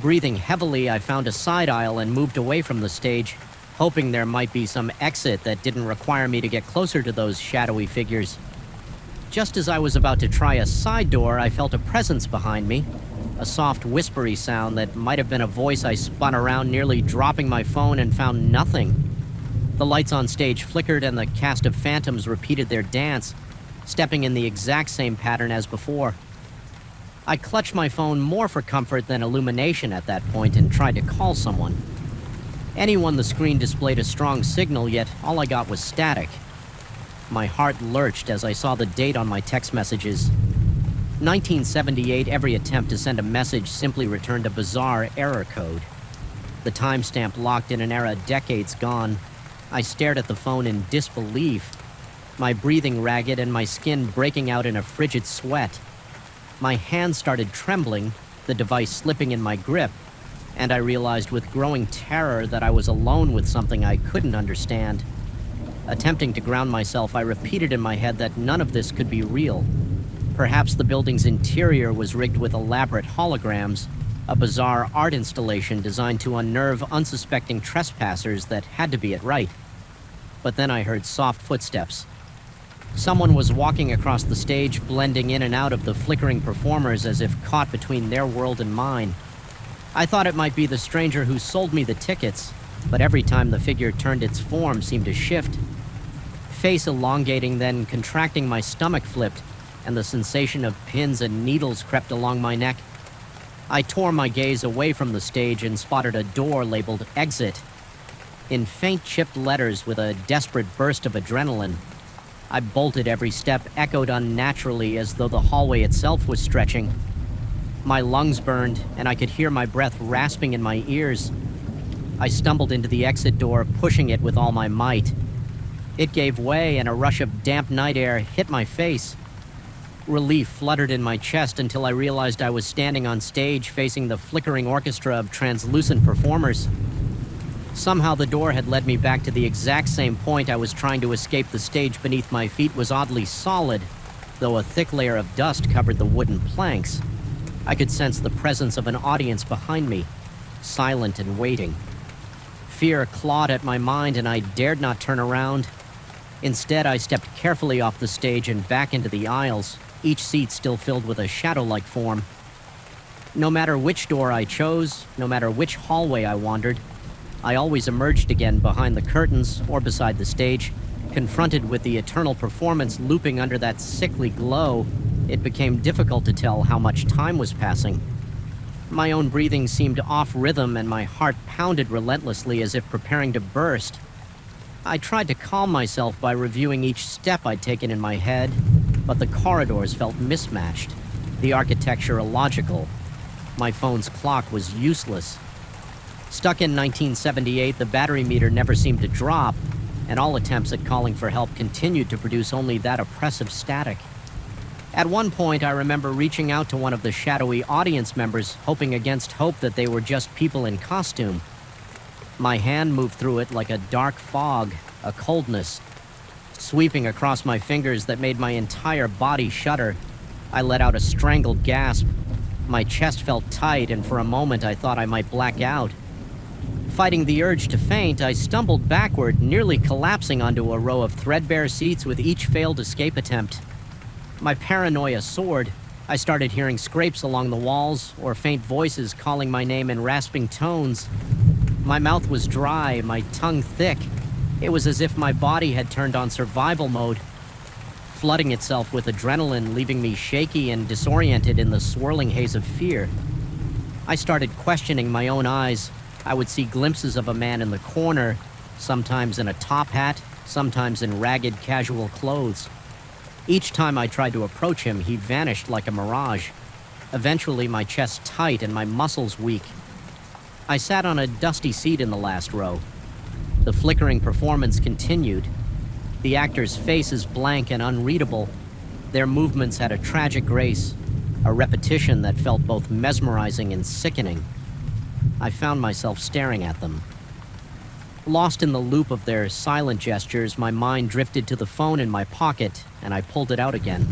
Breathing heavily, I found a side aisle and moved away from the stage, hoping there might be some exit that didn't require me to get closer to those shadowy figures. Just as I was about to try a side door, I felt a presence behind me, a soft whispery sound that might have been a voice. I spun around, nearly dropping my phone, and found nothing. The lights on stage flickered and the cast of phantoms repeated their dance, stepping in the exact same pattern as before. I clutched my phone more for comfort than illumination at that point and tried to call someone. The screen displayed a strong signal, yet all I got was static. My heart lurched as I saw the date on my text messages. 1978, every attempt to send a message simply returned a bizarre error code. The timestamp locked in an era decades gone. I stared at the phone in disbelief, my breathing ragged and my skin breaking out in a frigid sweat. My hands started trembling, the device slipping in my grip, and I realized with growing terror that I was alone with something I couldn't understand. Attempting to ground myself, I repeated in my head that none of this could be real. Perhaps the building's interior was rigged with elaborate holograms, a bizarre art installation designed to unnerve unsuspecting trespassers that had to be it right. But then I heard soft footsteps. Someone was walking across the stage, blending in and out of the flickering performers as if caught between their world and mine. I thought it might be the stranger who sold me the tickets, but every time the figure turned, its form seemed to shift. Face elongating, then contracting, my stomach flipped, and the sensation of pins and needles crept along my neck. I tore my gaze away from the stage and spotted a door labeled Exit. In faint chipped letters with a desperate burst of adrenaline, I bolted every step, echoed unnaturally as though the hallway itself was stretching. My lungs burned, and I could hear my breath rasping in my ears. I stumbled into the exit door, pushing it with all my might. It gave way, and a rush of damp night air hit my face. Relief fluttered in my chest until I realized I was standing on stage facing the flickering orchestra of translucent performers. Somehow the door had led me back to the exact same point I was trying to escape. The stage beneath my feet was oddly solid, though a thick layer of dust covered the wooden planks. I could sense the presence of an audience behind me, silent and waiting. Fear clawed at my mind, and I dared not turn around. Instead, I stepped carefully off the stage and back into the aisles, each seat still filled with a shadow-like form. No matter which door I chose, no matter which hallway I wandered, I always emerged again behind the curtains or beside the stage. Confronted with the eternal performance looping under that sickly glow, it became difficult to tell how much time was passing. My own breathing seemed off rhythm, and my heart pounded relentlessly as if preparing to burst. I tried to calm myself by reviewing each step I'd taken in my head, but the corridors felt mismatched, the architecture illogical. My phone's clock was useless. Stuck in 1978, the battery meter never seemed to drop, and all attempts at calling for help continued to produce only that oppressive static. At one point, I remember reaching out to one of the shadowy audience members, hoping against hope that they were just people in costume. My hand moved through it like a dark fog, a coldness, sweeping across my fingers that made my entire body shudder. I let out a strangled gasp. My chest felt tight, and for a moment I thought I might black out. Fighting the urge to faint, I stumbled backward, nearly collapsing onto a row of threadbare seats with each failed escape attempt. My paranoia soared. I started hearing scrapes along the walls, or faint voices calling my name in rasping tones. My mouth was dry, my tongue thick. It was as if my body had turned on survival mode, flooding itself with adrenaline, leaving me shaky and disoriented in the swirling haze of fear. I started questioning my own eyes. I would see glimpses of a man in the corner, sometimes in a top hat, sometimes in ragged, casual clothes. Each time I tried to approach him, he vanished like a mirage. Eventually, my chest tight and my muscles weak. I sat on a dusty seat in the last row. The flickering performance continued. The actors' faces blank and unreadable. Their movements had a tragic grace, a repetition that felt both mesmerizing and sickening. I found myself staring at them. Lost in the loop of their silent gestures, my mind drifted to the phone in my pocket, and I pulled it out again.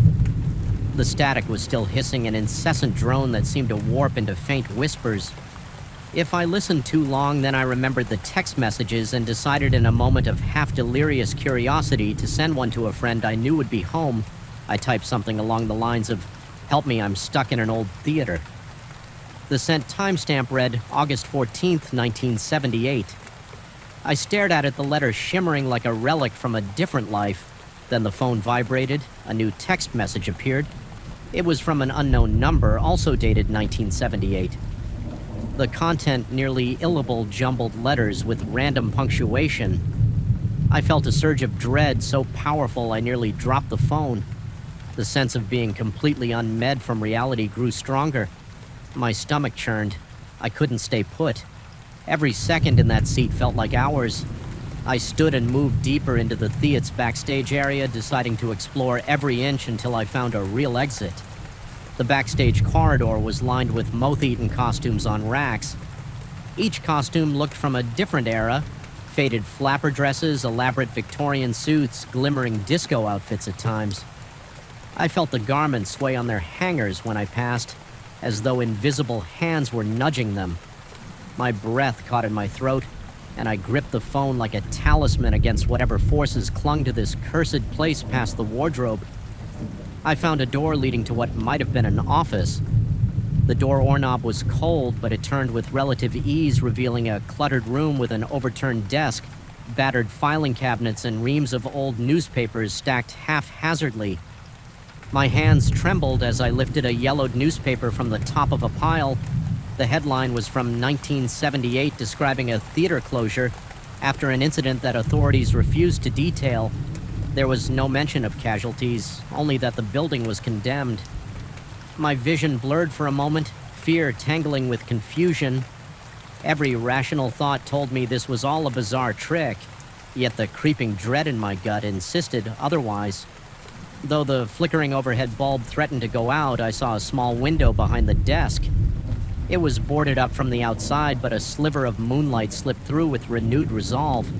The static was still hissing, an incessant drone that seemed to warp into faint whispers. If I listened too long, then I remembered the text messages and decided in a moment of half-delirious curiosity to send one to a friend I knew would be home. I typed something along the lines of, "Help me, I'm stuck in an old theater." The sent timestamp read August 14th, 1978. I stared at it, the letter shimmering like a relic from a different life. Then the phone vibrated, a new text message appeared. It was from an unknown number, also dated 1978. The content nearly illegible jumbled letters with random punctuation. I felt a surge of dread so powerful I nearly dropped the phone. The sense of being completely unmed from reality grew stronger. My stomach churned. I couldn't stay put. Every second in that seat felt like hours. I stood and moved deeper into the theater's backstage area, deciding to explore every inch until I found a real exit. The backstage corridor was lined with moth-eaten costumes on racks. Each costume looked from a different era: faded flapper dresses, elaborate Victorian suits, glimmering disco outfits at times. I felt the garments sway on their hangers when I passed, as though invisible hands were nudging them. My breath caught in my throat, and I gripped the phone like a talisman against whatever forces clung to this cursed place past the wardrobe. I found a door leading to what might have been an office. The door doorknob was cold, but it turned with relative ease, revealing a cluttered room with an overturned desk, battered filing cabinets, and reams of old newspapers stacked haphazardly. My hands trembled as I lifted a yellowed newspaper from the top of a pile. The headline was from 1978, describing a theater closure after an incident that authorities refused to detail. There was no mention of casualties, only that the building was condemned. My vision blurred for a moment, fear tangling with confusion. Every rational thought told me this was all a bizarre trick, yet the creeping dread in my gut insisted otherwise. Though the flickering overhead bulb threatened to go out, I saw a small window behind the desk. It was boarded up from the outside, but a sliver of moonlight slipped through with renewed resolve.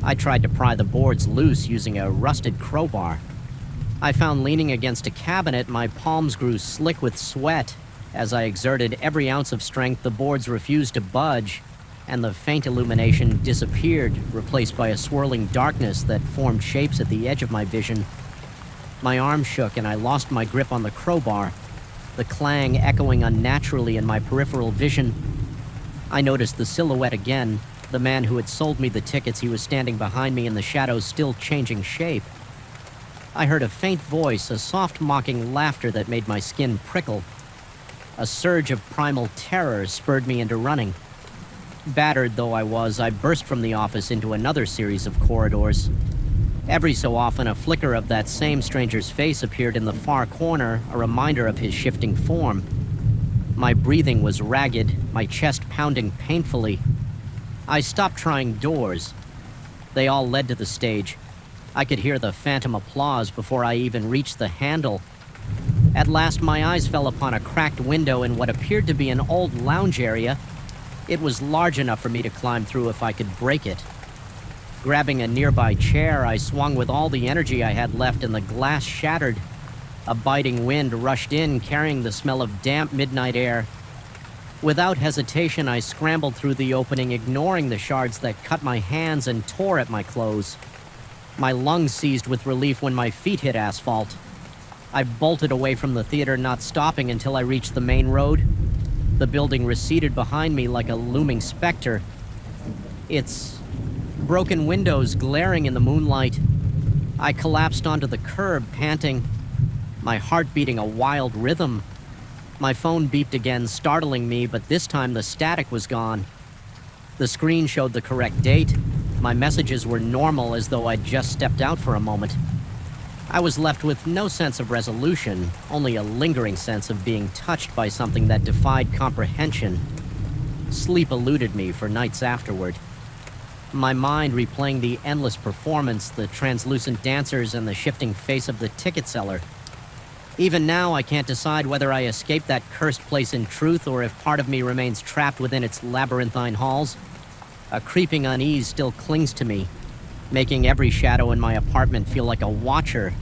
I tried to pry the boards loose using a rusted crowbar. I found leaning against a cabinet, my palms grew slick with sweat. As I exerted every ounce of strength, the boards refused to budge, and the faint illumination disappeared, replaced by a swirling darkness that formed shapes at the edge of my vision. My arm shook and I lost my grip on the crowbar, the clang echoing unnaturally in my peripheral vision. I noticed the silhouette again. The man who had sold me the tickets, he was standing behind me in the shadows, still changing shape. I heard a faint voice, a soft mocking laughter that made my skin prickle. A surge of primal terror spurred me into running. Battered though I was, I burst from the office into another series of corridors. Every so often, a flicker of that same stranger's face appeared in the far corner, a reminder of his shifting form. My breathing was ragged, my chest pounding painfully. I stopped trying doors. They all led to the stage. I could hear the phantom applause before I even reached the handle. At last, my eyes fell upon a cracked window in what appeared to be an old lounge area. It was large enough for me to climb through if I could break it. Grabbing a nearby chair, I swung with all the energy I had left and the glass shattered. A biting wind rushed in, carrying the smell of damp midnight air. Without hesitation, I scrambled through the opening, ignoring the shards that cut my hands and tore at my clothes. My lungs seized with relief when my feet hit asphalt. I bolted away from the theater, not stopping until I reached the main road. The building receded behind me like a looming specter. Its broken windows glaring in the moonlight. I collapsed onto the curb, panting, my heart beating a wild rhythm. My phone beeped again, startling me, but this time the static was gone. The screen showed the correct date. My messages were normal, as though I'd just stepped out for a moment. I was left with no sense of resolution, only a lingering sense of being touched by something that defied comprehension. Sleep eluded me for nights afterward. My mind replaying the endless performance, the translucent dancers, and the shifting face of the ticket seller. Even now, I can't decide whether I escaped that cursed place in truth or if part of me remains trapped within its labyrinthine halls. A creeping unease still clings to me, making every shadow in my apartment feel like a watcher,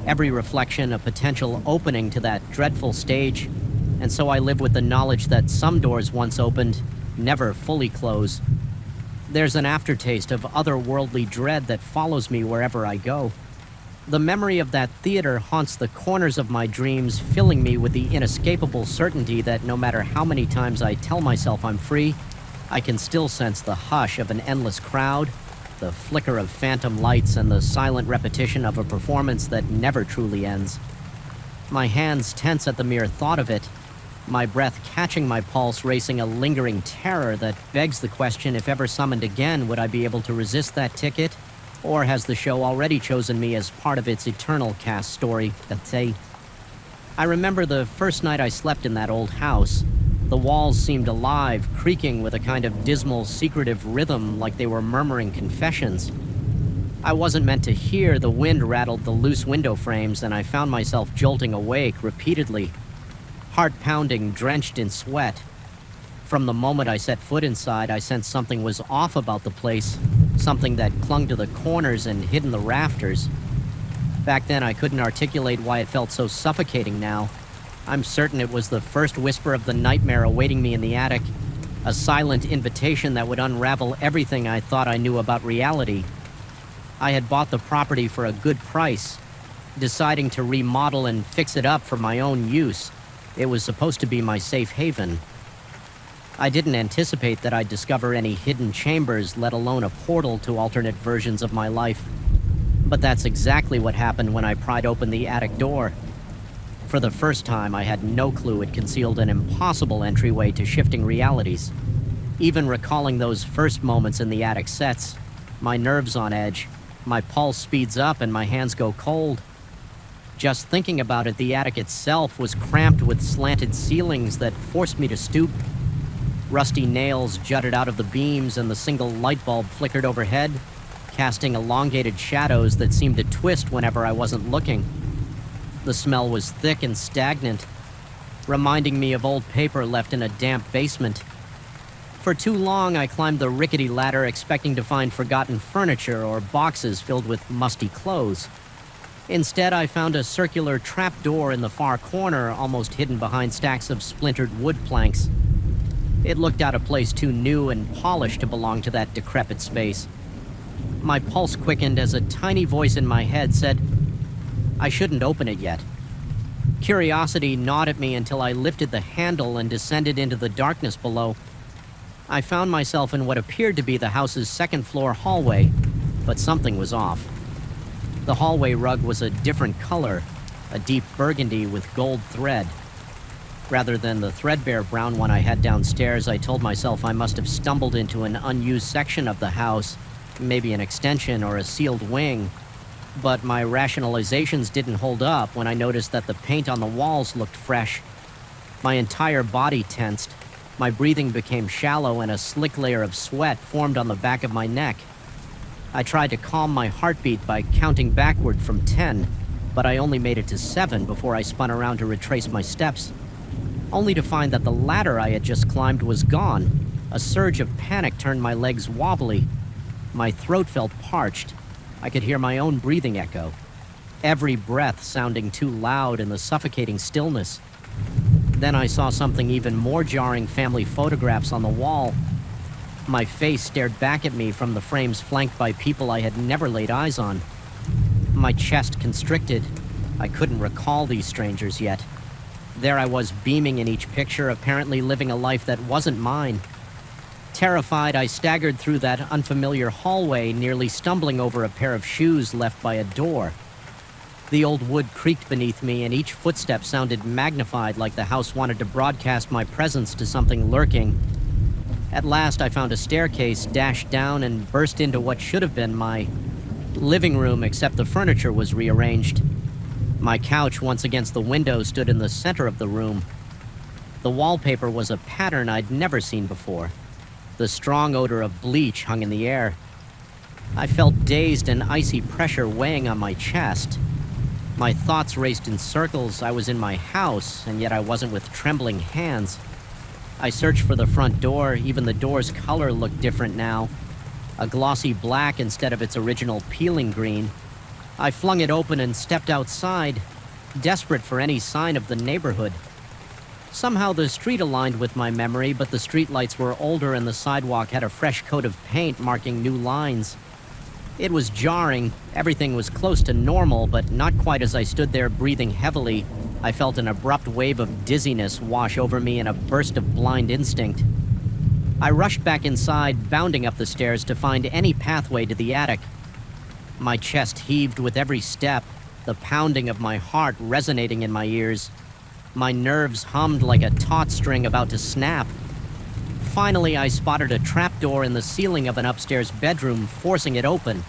every reflection a potential opening to that dreadful stage, and so I live with the knowledge that some doors once opened never fully close. There's an aftertaste of otherworldly dread that follows me wherever I go. The memory of that theater haunts the corners of my dreams, filling me with the inescapable certainty that no matter how many times I tell myself I'm free, I can still sense the hush of an endless crowd, the flicker of phantom lights, and the silent repetition of a performance that never truly ends. My hands tense at the mere thought of it, my breath catching my pulse, racing a lingering terror that begs the question, if ever summoned again, would I be able to resist that ticket? Or has the show already chosen me as part of its eternal cast story? I remember the first night I slept in that old house. The walls seemed alive, creaking with a kind of dismal, secretive rhythm like they were murmuring confessions. I wasn't meant to hear. The wind rattled the loose window frames, and I found myself jolting awake repeatedly, heart pounding, drenched in sweat. From the moment I set foot inside, I sensed something was off about the place, something that clung to the corners and hid in the rafters. Back then, I couldn't articulate why it felt so suffocating now. I'm certain it was the first whisper of the nightmare awaiting me in the attic, a silent invitation that would unravel everything I thought I knew about reality. I had bought the property for a good price, deciding to remodel and fix it up for my own use. It was supposed to be my safe haven. I didn't anticipate that I'd discover any hidden chambers, let alone a portal to alternate versions of my life. But that's exactly what happened when I pried open the attic door. For the first time, I had no clue it concealed an impossible entryway to shifting realities. Even recalling those first moments in the attic sets, my nerves on edge, my pulse speeds up and my hands go cold. Just thinking about it, the attic itself was cramped with slanted ceilings that forced me to stoop. Rusty nails jutted out of the beams and the single light bulb flickered overhead, casting elongated shadows that seemed to twist whenever I wasn't looking. The smell was thick and stagnant, reminding me of old paper left in a damp basement. For too long, I climbed the rickety ladder expecting to find forgotten furniture or boxes filled with musty clothes. Instead, I found a circular trapdoor in the far corner, almost hidden behind stacks of splintered wood planks. It looked out of place, too new and polished to belong to that decrepit space. My pulse quickened as a tiny voice in my head said, I shouldn't open it yet. Curiosity gnawed at me until I lifted the handle and descended into the darkness below. I found myself in what appeared to be the house's second-floor hallway, but something was off. The hallway rug was a different color, a deep burgundy with gold thread. Rather than the threadbare brown one I had downstairs, I told myself I must have stumbled into an unused section of the house, maybe an extension or a sealed wing. But my rationalizations didn't hold up when I noticed that the paint on the walls looked fresh. My entire body tensed. My breathing became shallow and a slick layer of sweat formed on the back of my neck. I tried to calm my heartbeat by counting backward from 10, but I only made it to 7 before I spun around to retrace my steps, only to find that the ladder I had just climbed was gone. A surge of panic turned my legs wobbly. My throat felt parched. I could hear my own breathing echo, every breath sounding too loud in the suffocating stillness. Then I saw something even more jarring, family photographs on the wall. My face stared back at me from the frames flanked by people I had never laid eyes on. My chest constricted. I couldn't recall these strangers yet. There I was, beaming in each picture, apparently living a life that wasn't mine. Terrified, I staggered through that unfamiliar hallway, nearly stumbling over a pair of shoes left by a door. The old wood creaked beneath me, and each footstep sounded magnified, like the house wanted to broadcast my presence to something lurking. At last, I found a staircase, dashed down, and burst into what should have been my living room, except the furniture was rearranged. My couch, once against the window, stood in the center of the room. The wallpaper was a pattern I'd never seen before. The strong odor of bleach hung in the air. I felt dazed and icy pressure weighing on my chest. My thoughts raced in circles. I was in my house, and yet I wasn't with trembling hands. I searched for the front door. Even the door's color looked different now. A glossy black instead of its original peeling green. I flung it open and stepped outside, desperate for any sign of the neighborhood. Somehow the street aligned with my memory, but the streetlights were older and the sidewalk had a fresh coat of paint marking new lines. It was jarring. Everything was close to normal, but not quite. As I stood there breathing heavily, I felt an abrupt wave of dizziness wash over me in a burst of blind instinct. I rushed back inside, bounding up the stairs to find any pathway to the attic. My chest heaved with every step. the pounding of my heart resonating in my ears. My nerves hummed like a taut string about to snap. Finally, I spotted a trapdoor in the ceiling of an upstairs bedroom, forcing it open.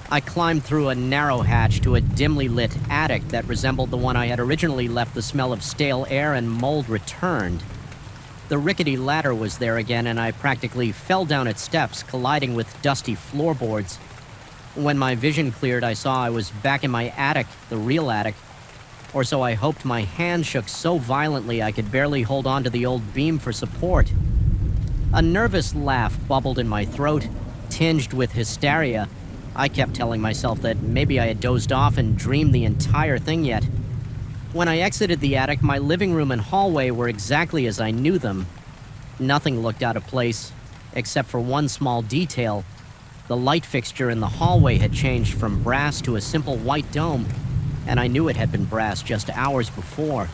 I climbed through a narrow hatch to a dimly lit attic that resembled the one I had originally left. The smell of stale air and mold returned. The rickety ladder was there again, and I practically fell down its steps, colliding with dusty floorboards. When my vision cleared, I saw I was back in my attic, the real attic. Or so I hoped. My hand shook so violently I could barely hold on to the old beam for support. A nervous laugh bubbled in my throat, tinged with hysteria. I kept telling myself that maybe I had dozed off and dreamed the entire thing yet. When I exited the attic, my living room and hallway were exactly as I knew them. Nothing looked out of place, except for one small detail. The light fixture in the hallway had changed from brass to a simple white dome, and I knew it had been brass just hours before.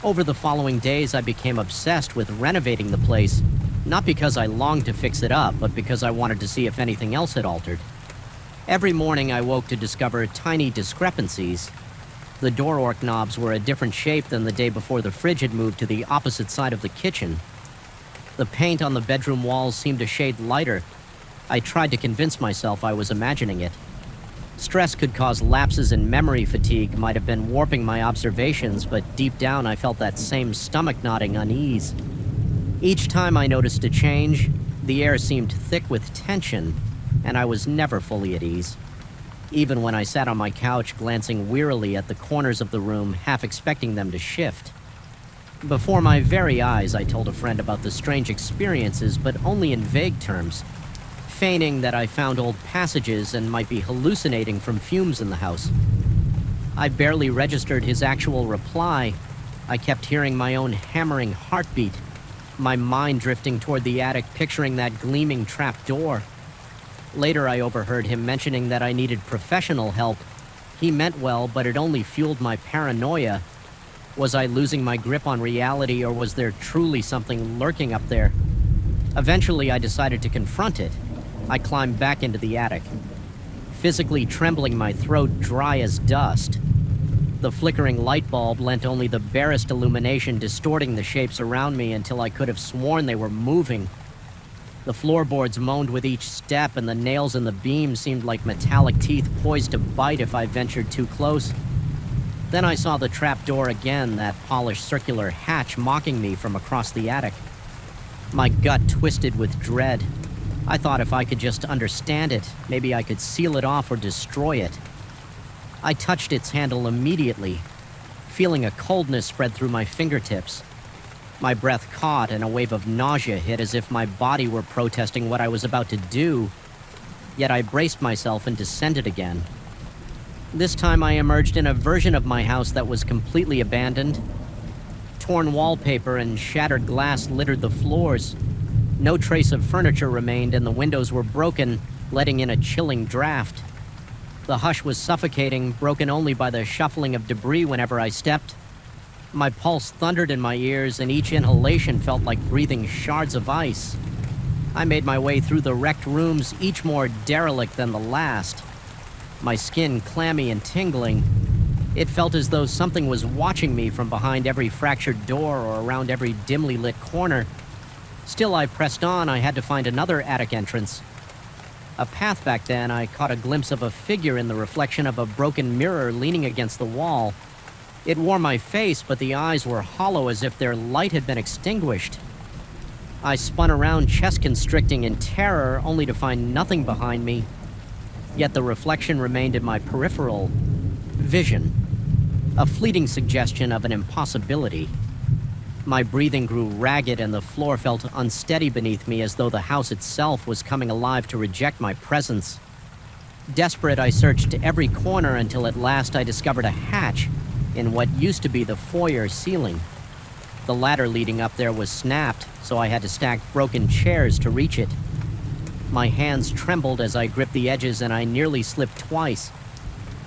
Over the following days, I became obsessed with renovating the place, not because I longed to fix it up, but because I wanted to see if anything else had altered. Every morning, I woke to discover tiny discrepancies. The door orc knobs were a different shape than the day before the fridge had moved to the opposite side of the kitchen. The paint on the bedroom walls seemed a shade lighter. I tried to convince myself I was imagining it. Stress could cause lapses in memory fatigue, might have been warping my observations, but deep down I felt that same stomach-knotting unease. Each time I noticed a change, the air seemed thick with tension, and I was never fully at ease. Even when I sat on my couch, glancing wearily at the corners of the room, half expecting them to shift. Before my very eyes, I told a friend about the strange experiences, but only in vague terms, feigning that I found old passages and might be hallucinating from fumes in the house. I barely registered his actual reply. I kept hearing my own hammering heartbeat, my mind drifting toward the attic, picturing that gleaming trap door. Later, I overheard him mentioning that I needed professional help. He meant well, but it only fueled my paranoia. Was I losing my grip on reality, or was there truly something lurking up there? Eventually, I decided to confront it. I climbed back into the attic, physically trembling, my throat dry as dust. The flickering light bulb lent only the barest illumination, distorting the shapes around me until I could have sworn they were moving. The floorboards moaned with each step, and the nails in the beam seemed like metallic teeth poised to bite if I ventured too close. Then I saw the trap door again, that polished circular hatch mocking me from across the attic. My gut twisted with dread. I thought if I could just understand it, maybe I could seal it off or destroy it. I touched its handle immediately, feeling a coldness spread through my fingertips. My breath caught and a wave of nausea hit, as if my body were protesting what I was about to do. Yet I braced myself and descended again. This time I emerged in a version of my house that was completely abandoned. Torn wallpaper and shattered glass littered the floors. No trace of furniture remained, and the windows were broken, letting in a chilling draft. The hush was suffocating, broken only by the shuffling of debris whenever I stepped. My pulse thundered in my ears, and each inhalation felt like breathing shards of ice. I made my way through the wrecked rooms, each more derelict than the last. My skin clammy and tingling. It felt as though something was watching me from behind every fractured door or around every dimly lit corner. Still, I pressed on. I had to find another attic entrance. A path back then, I caught a glimpse of a figure in the reflection of a broken mirror leaning against the wall. It wore my face, but the eyes were hollow, as if their light had been extinguished. I spun around, chest constricting in terror, only to find nothing behind me. Yet the reflection remained in my peripheral vision, a fleeting suggestion of an impossibility. My breathing grew ragged, and the floor felt unsteady beneath me, as though the house itself was coming alive to reject my presence. Desperate, I searched every corner until at last I discovered a hatch in what used to be the foyer ceiling. The ladder leading up there was snapped, so I had to stack broken chairs to reach it. My hands trembled as I gripped the edges, and I nearly slipped twice.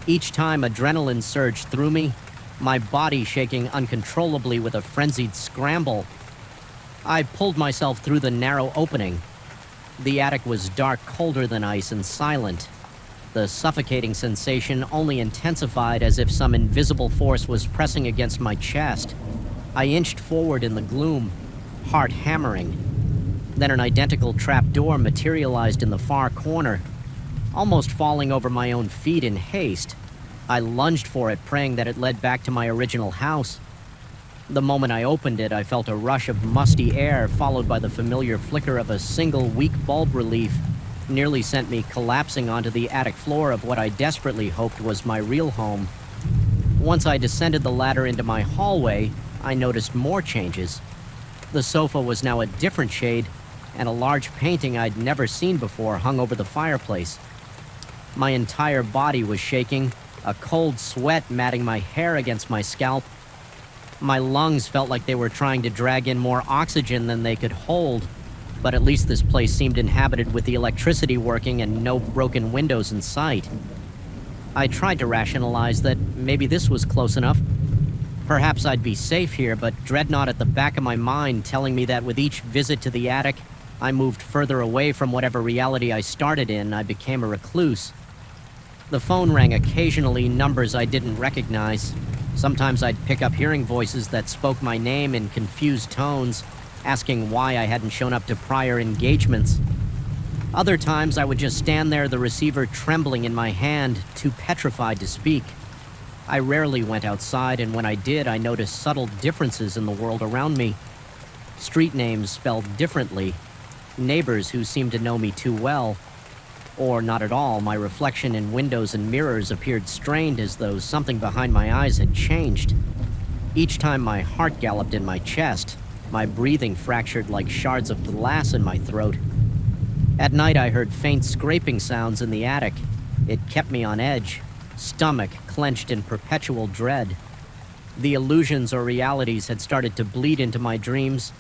Each time adrenaline surged through me, my body shaking uncontrollably with a frenzied scramble. I pulled myself through the narrow opening. The attic was dark, colder than ice, and silent. The suffocating sensation only intensified as if some invisible force was pressing against my chest. I inched forward in the gloom, heart hammering. Then an identical trapdoor materialized in the far corner. Almost falling over my own feet in haste, I lunged for it, praying that it led back to my original house. The moment I opened it, I felt a rush of musty air, followed by the familiar flicker of a single weak bulb relief. Nearly sent me collapsing onto the attic floor of what I desperately hoped was my real home. Once I descended the ladder into my hallway, I noticed more changes. The sofa was now a different shade, and a large painting I'd never seen before hung over the fireplace. My entire body was shaking, a cold sweat matting my hair against my scalp. My lungs felt like they were trying to drag in more oxygen than they could hold, but at least this place seemed inhabited with the electricity working and no broken windows in sight. I tried to rationalize that maybe this was close enough. Perhaps I'd be safe here, but dreadnought at the back of my mind telling me that with each visit to the attic, I moved further away from whatever reality I started in. I became a recluse. The phone rang occasionally, numbers I didn't recognize. Sometimes I'd pick up hearing voices that spoke my name in confused tones, asking why I hadn't shown up to prior engagements. Other times I would just stand there, the receiver trembling in my hand, too petrified to speak. I rarely went outside, and when I did, I noticed subtle differences in the world around me. Street names spelled differently, neighbors who seemed to know me too well. Or not at all, my reflection in windows and mirrors appeared strained, as though something behind my eyes had changed. Each time my heart galloped in my chest, my breathing fractured like shards of glass in my throat. At night I heard faint scraping sounds in the attic. It kept me on edge, stomach clenched in perpetual dread. The illusions or realities had started to bleed into my dreams.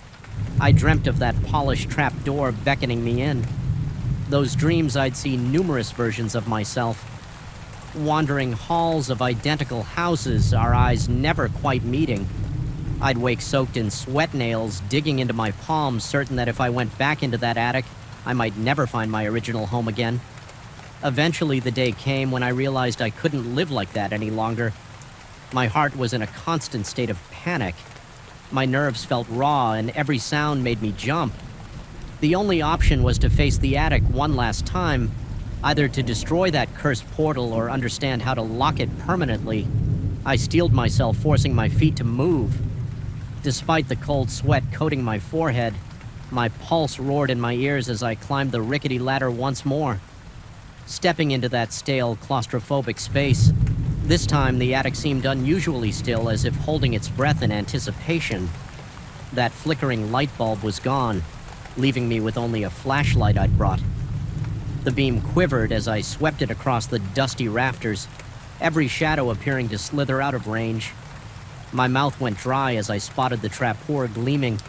I dreamt of that polished trap door beckoning me in. Those dreams I'd see numerous versions of myself. Wandering halls of identical houses, our eyes never quite meeting. I'd wake soaked in sweat nails, digging into my palms, certain that if I went back into that attic, I might never find my original home again. Eventually, the day came when I realized I couldn't live like that any longer. My heart was in a constant state of panic. My nerves felt raw, and every sound made me jump. The only option was to face the attic one last time, either to destroy that cursed portal or understand how to lock it permanently. I steeled myself, forcing my feet to move. Despite the cold sweat coating my forehead, my pulse roared in my ears as I climbed the rickety ladder once more. Stepping into that stale, claustrophobic space, this time the attic seemed unusually still, as if holding its breath in anticipation. That flickering light bulb was gone, leaving me with only a flashlight I'd brought. The beam quivered as I swept it across the dusty rafters, every shadow appearing to slither out of range. My mouth went dry as I spotted the trapdoor gleaming.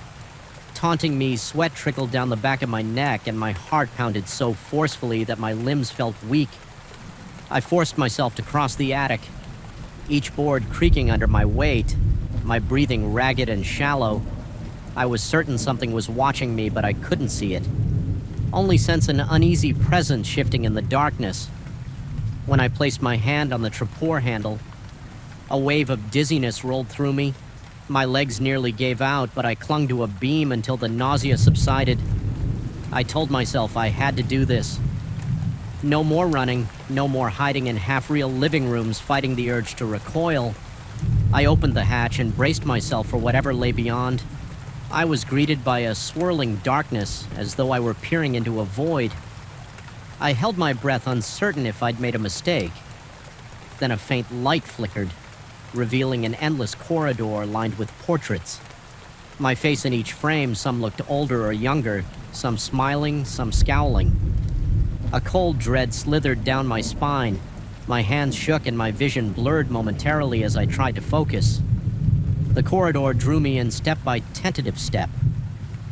Taunting me, sweat trickled down the back of my neck, and my heart pounded so forcefully that my limbs felt weak. I forced myself to cross the attic, each board creaking under my weight, my breathing ragged and shallow. I was certain something was watching me, but I couldn't see it. Only sense an uneasy presence shifting in the darkness. When I placed my hand on the trapdoor handle, a wave of dizziness rolled through me. My legs nearly gave out, but I clung to a beam until the nausea subsided. I told myself I had to do this. No more running, no more hiding in half-real living rooms fighting the urge to recoil. I opened the hatch and braced myself for whatever lay beyond. I was greeted by a swirling darkness, as though I were peering into a void. I held my breath, uncertain if I'd made a mistake. Then a faint light flickered, revealing an endless corridor lined with portraits. My face in each frame, some looked older or younger, some smiling, some scowling. A cold dread slithered down my spine. My hands shook and my vision blurred momentarily as I tried to focus. The corridor drew me in step by tentative step.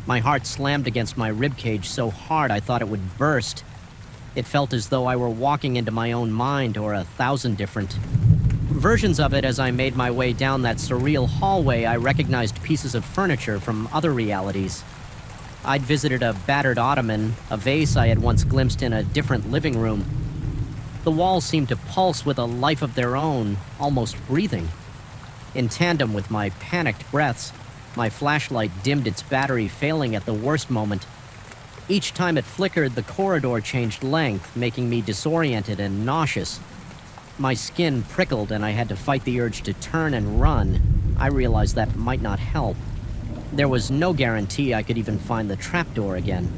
My heart slammed against my ribcage so hard I thought it would burst. It felt as though I were walking into my own mind, or 1,000 different versions of it. As I made my way down that surreal hallway, I recognized pieces of furniture from other realities. I'd visited a battered ottoman, a vase I had once glimpsed in a different living room. The walls seemed to pulse with a life of their own, almost breathing. In tandem with my panicked breaths, my flashlight dimmed its battery, failing at the worst moment. Each time it flickered, the corridor changed length, making me disoriented and nauseous. My skin prickled and I had to fight the urge to turn and run. I realized that might not help. There was no guarantee I could even find the trapdoor again.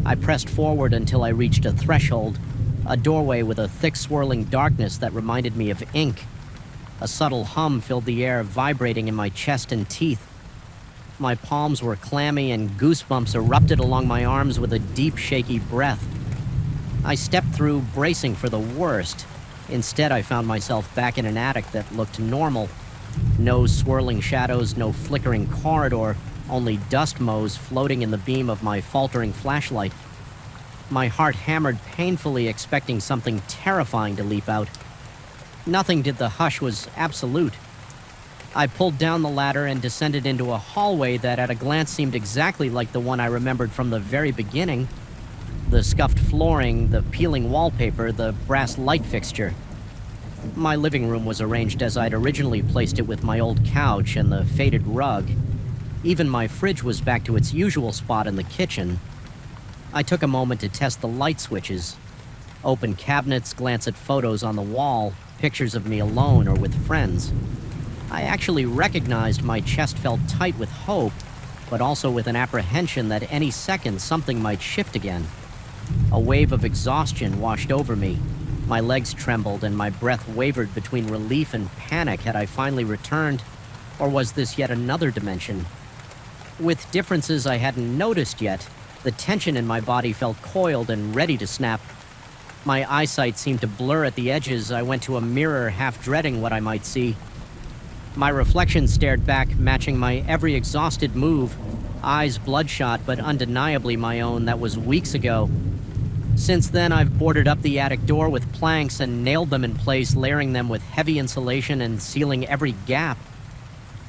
I pressed forward until I reached a threshold, a doorway with a thick swirling darkness that reminded me of ink. A subtle hum filled the air, vibrating in my chest and teeth. My palms were clammy and goosebumps erupted along my arms with a deep, shaky breath. I stepped through, bracing for the worst. Instead, I found myself back in an attic that looked normal. No swirling shadows, no flickering corridor, only dust motes floating in the beam of my faltering flashlight. My heart hammered painfully, expecting something terrifying to leap out. Nothing did. The hush was absolute. I pulled down the ladder and descended into a hallway that at a glance seemed exactly like the one I remembered from the very beginning. The scuffed flooring, the peeling wallpaper, the brass light fixture. My living room was arranged as I'd originally placed it, with my old couch and the faded rug. Even my fridge was back to its usual spot in the kitchen. I took a moment to test the light switches. Open cabinets, glance at photos on the wall, pictures of me alone or with friends. I actually recognized my chest felt tight with hope, but also with an apprehension that any second something might shift again. A wave of exhaustion washed over me. My legs trembled and my breath wavered between relief and panic. Had I finally returned, or was this yet another dimension? With differences I hadn't noticed yet, the tension in my body felt coiled and ready to snap. My eyesight seemed to blur at the edges. I went to a mirror, half dreading what I might see. My reflection stared back, matching my every exhausted move, eyes bloodshot but undeniably my own. That was weeks ago. Since then, I've boarded up the attic door with planks and nailed them in place, layering them with heavy insulation and sealing every gap.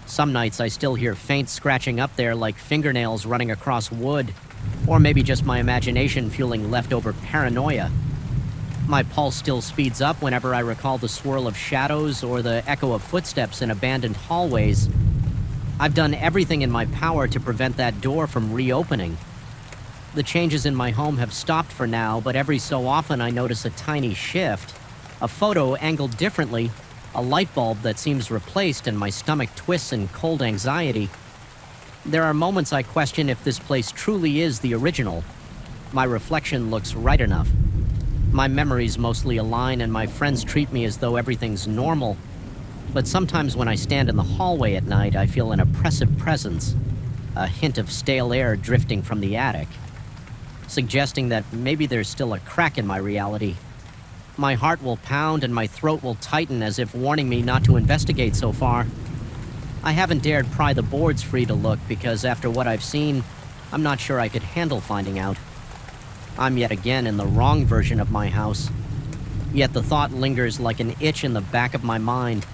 Some nights I still hear faint scratching up there, like fingernails running across wood, or maybe just my imagination fueling leftover paranoia. My pulse still speeds up whenever I recall the swirl of shadows or the echo of footsteps in abandoned hallways. I've done everything in my power to prevent that door from reopening. The changes in my home have stopped for now, but every so often I notice a tiny shift. A photo angled differently, a light bulb that seems replaced, and my stomach twists in cold anxiety. There are moments I question if this place truly is the original. My reflection looks right enough. My memories mostly align, and my friends treat me as though everything's normal. But sometimes when I stand in the hallway at night, I feel an oppressive presence, a hint of stale air drifting from the attic, suggesting that maybe there's still a crack in my reality. My heart will pound and my throat will tighten, as if warning me not to investigate so far. I haven't dared pry the boards free to look because after what I've seen, I'm not sure I could handle finding out. I'm yet again in the wrong version of my house. Yet the thought lingers like an itch in the back of my mind.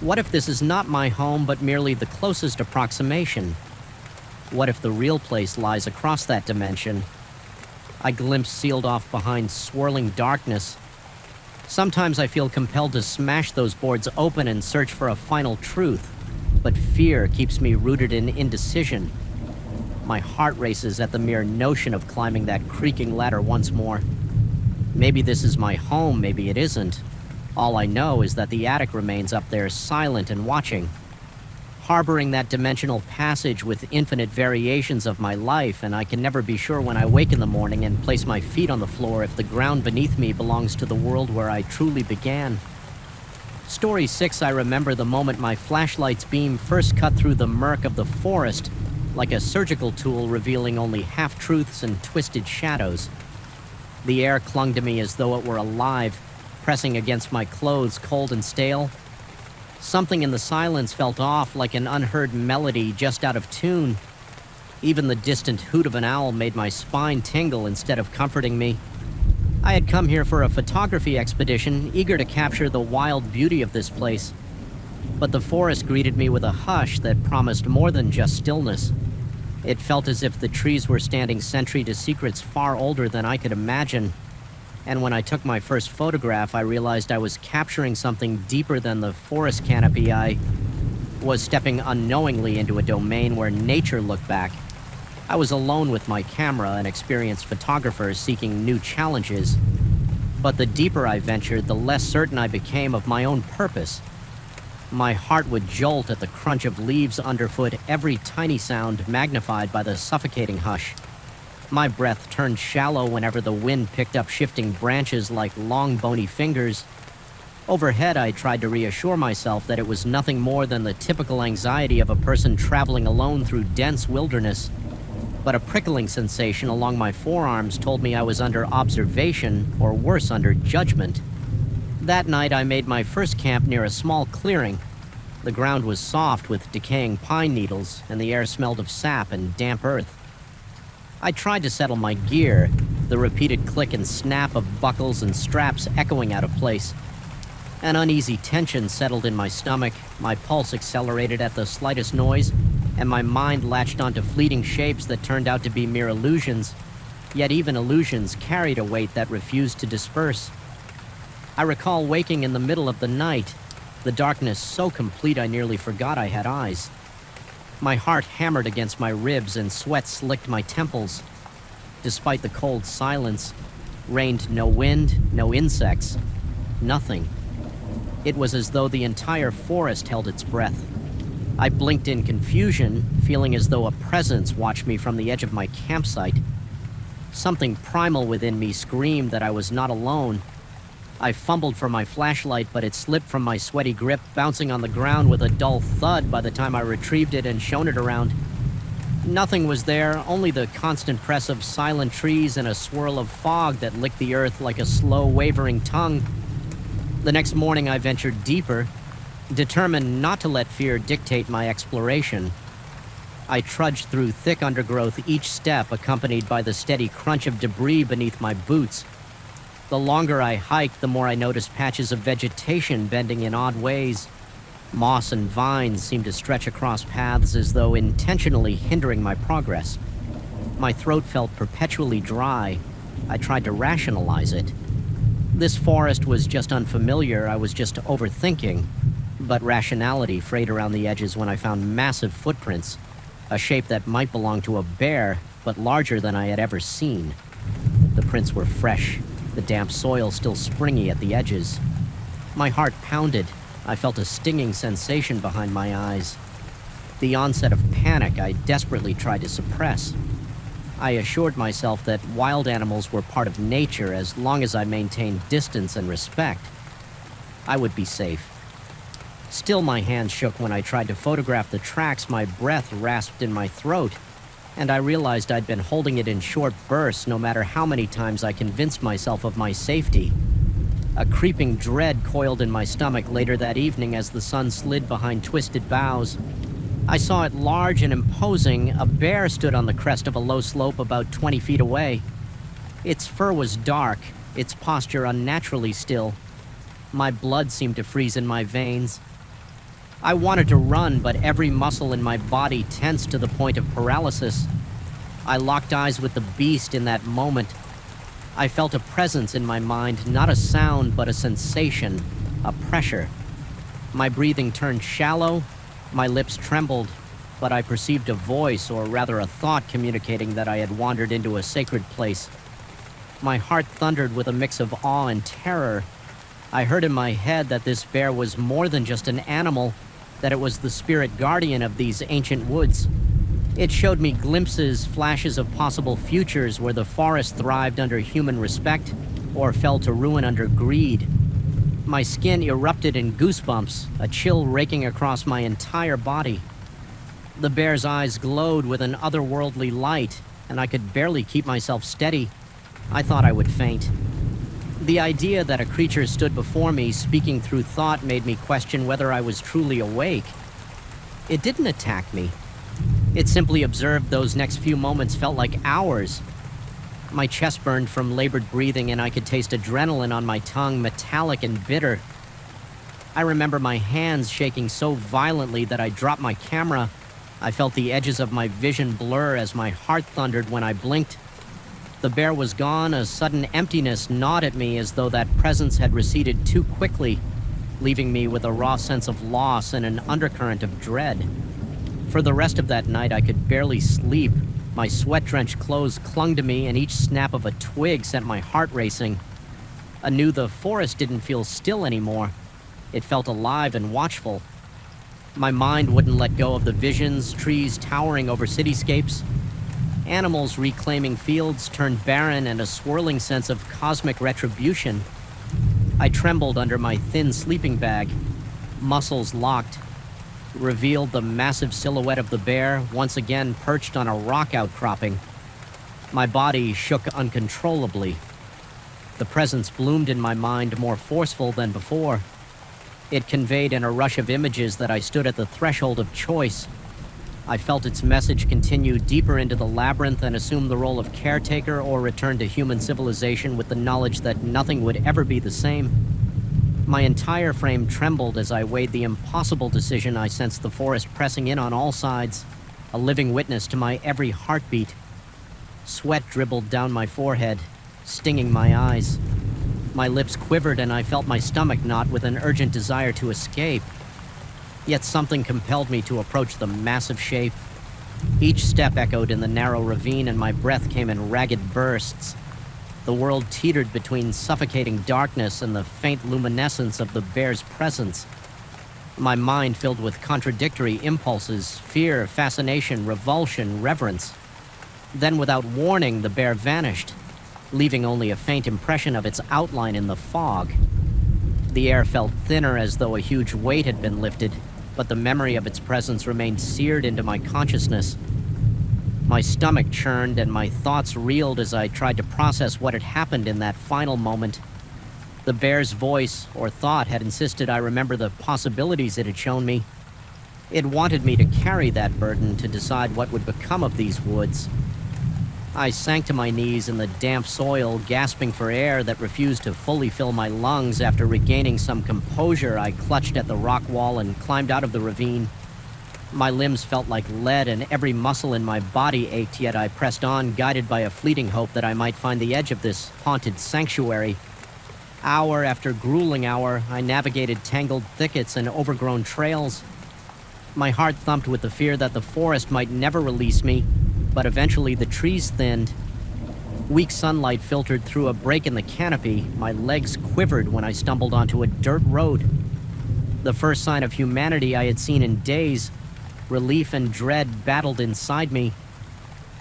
What if this is not my home, but merely the closest approximation? What if the real place lies across that dimension? I glimpse sealed off behind swirling darkness. Sometimes I feel compelled to smash those boards open and search for a final truth, but fear keeps me rooted in indecision. My heart races at the mere notion of climbing that creaking ladder once more. Maybe this is my home, maybe it isn't. All I know is that the attic remains up there, silent and watching, harboring that dimensional passage with infinite variations of my life, and I can never be sure when I wake in the morning and place my feet on the floor if the ground beneath me belongs to the world where I truly began. Story 6, I remember the moment my flashlight's beam first cut through the murk of the forest, like a surgical tool revealing only half-truths and twisted shadows. The air clung to me as though it were alive, pressing against my clothes, cold and stale. Something in the silence felt off, like an unheard melody just out of tune. Even the distant hoot of an owl made my spine tingle instead of comforting me. I had come here for a photography expedition, eager to capture the wild beauty of this place. But the forest greeted me with a hush that promised more than just stillness. It felt as if the trees were standing sentry to secrets far older than I could imagine. And when I took my first photograph, I realized I was capturing something deeper than the forest canopy. I was stepping unknowingly into a domain where nature looked back. I was alone with my camera, an experienced photographer seeking new challenges. But the deeper I ventured, the less certain I became of my own purpose. My heart would jolt at the crunch of leaves underfoot, every tiny sound magnified by the suffocating hush. My breath turned shallow whenever the wind picked up shifting branches like long, bony fingers. Overhead, I tried to reassure myself that it was nothing more than the typical anxiety of a person traveling alone through dense wilderness. But a prickling sensation along my forearms told me I was under observation, or worse, under judgment. That night, I made my first camp near a small clearing. The ground was soft with decaying pine needles, and the air smelled of sap and damp earth. I tried to settle my gear, the repeated click and snap of buckles and straps echoing out of place. An uneasy tension settled in my stomach, my pulse accelerated at the slightest noise, and my mind latched onto fleeting shapes that turned out to be mere illusions. Yet even illusions carried a weight that refused to disperse. I recall waking in the middle of the night, the darkness so complete I nearly forgot I had eyes. My heart hammered against my ribs and sweat slicked my temples. Despite the cold silence, reigned no wind, no insects, nothing. It was as though the entire forest held its breath. I blinked in confusion, feeling as though a presence watched me from the edge of my campsite. Something primal within me screamed that I was not alone. I fumbled for my flashlight, but it slipped from my sweaty grip, bouncing on the ground with a dull thud by the time I retrieved it and shone it around. Nothing was there, only the constant press of silent trees and a swirl of fog that licked the earth like a slow, wavering tongue. The next morning I ventured deeper, determined not to let fear dictate my exploration. I trudged through thick undergrowth, each step accompanied by the steady crunch of debris beneath my boots. The longer I hiked, the more I noticed patches of vegetation bending in odd ways. Moss and vines seemed to stretch across paths as though intentionally hindering my progress. My throat felt perpetually dry. I tried to rationalize it. This forest was just unfamiliar, I was just overthinking. But rationality frayed around the edges when I found massive footprints, a shape that might belong to a bear, but larger than I had ever seen. The prints were fresh, the damp soil still springy at the edges. My heart pounded. I felt a stinging sensation behind my eyes. The onset of panic I desperately tried to suppress. I assured myself that wild animals were part of nature as long as I maintained distance and respect. I would be safe. Still, my hands shook when I tried to photograph the tracks. My breath rasped in my throat, and I realized I'd been holding it in short bursts no matter how many times I convinced myself of my safety. A creeping dread coiled in my stomach later that evening as the sun slid behind twisted boughs. I saw it large and imposing. A bear stood on the crest of a low slope about 20 feet away. Its fur was dark, its posture unnaturally still. My blood seemed to freeze in my veins. I wanted to run, but every muscle in my body tensed to the point of paralysis. I locked eyes with the beast in that moment. I felt a presence in my mind, not a sound, but a sensation, a pressure. My breathing turned shallow, my lips trembled, but I perceived a voice, or rather a thought, communicating that I had wandered into a sacred place. My heart thundered with a mix of awe and terror. I heard in my head that this bear was more than just an animal, that it was the spirit guardian of these ancient woods. It showed me glimpses, flashes of possible futures where the forest thrived under human respect or fell to ruin under greed. My skin erupted in goosebumps, a chill raking across my entire body. The bear's eyes glowed with an otherworldly light, and I could barely keep myself steady. I thought I would faint. The idea that a creature stood before me, speaking through thought, made me question whether I was truly awake. It didn't attack me. It simply observed. Those next few moments felt like hours. My chest burned from labored breathing, and I could taste adrenaline on my tongue, metallic and bitter. I remember my hands shaking so violently that I dropped my camera. I felt the edges of my vision blur as my heart thundered when I blinked. The bear was gone, a sudden emptiness gnawed at me as though that presence had receded too quickly, leaving me with a raw sense of loss and an undercurrent of dread. For the rest of that night, I could barely sleep. My sweat-drenched clothes clung to me, and each snap of a twig sent my heart racing. Anew, the forest didn't feel still anymore. It felt alive and watchful. My mind wouldn't let go of the visions, trees towering over cityscapes, animals reclaiming fields turned barren, and a swirling sense of cosmic retribution. I trembled under my thin sleeping bag, muscles locked, revealed the massive silhouette of the bear, once again perched on a rock outcropping. My body shook uncontrollably. The presence bloomed in my mind, more forceful than before. It conveyed in a rush of images that I stood at the threshold of choice. I felt its message continue deeper into the labyrinth and assume the role of caretaker or return to human civilization with the knowledge that nothing would ever be the same. My entire frame trembled as I weighed the impossible decision. I sensed the forest pressing in on all sides, a living witness to my every heartbeat. Sweat dribbled down my forehead, stinging my eyes. My lips quivered and I felt my stomach knot with an urgent desire to escape. Yet something compelled me to approach the massive shape. Each step echoed in the narrow ravine and my breath came in ragged bursts. The world teetered between suffocating darkness and the faint luminescence of the bear's presence. My mind filled with contradictory impulses, fear, fascination, revulsion, reverence. Then without warning, the bear vanished, leaving only a faint impression of its outline in the fog. The air felt thinner as though a huge weight had been lifted, but the memory of its presence remained seared into my consciousness. My stomach churned and my thoughts reeled as I tried to process what had happened in that final moment. The bear's voice, or thought, had insisted I remember the possibilities it had shown me. It wanted me to carry that burden, to decide what would become of these woods. I sank to my knees in the damp soil, gasping for air that refused to fully fill my lungs. After regaining some composure, I clutched at the rock wall and climbed out of the ravine. My limbs felt like lead and every muscle in my body ached, yet I pressed on, guided by a fleeting hope that I might find the edge of this haunted sanctuary. Hour after grueling hour, I navigated tangled thickets and overgrown trails. My heart thumped with the fear that the forest might never release me, but eventually the trees thinned. Weak sunlight filtered through a break in the canopy. My legs quivered when I stumbled onto a dirt road. The first sign of humanity I had seen in days. Relief and dread battled inside me.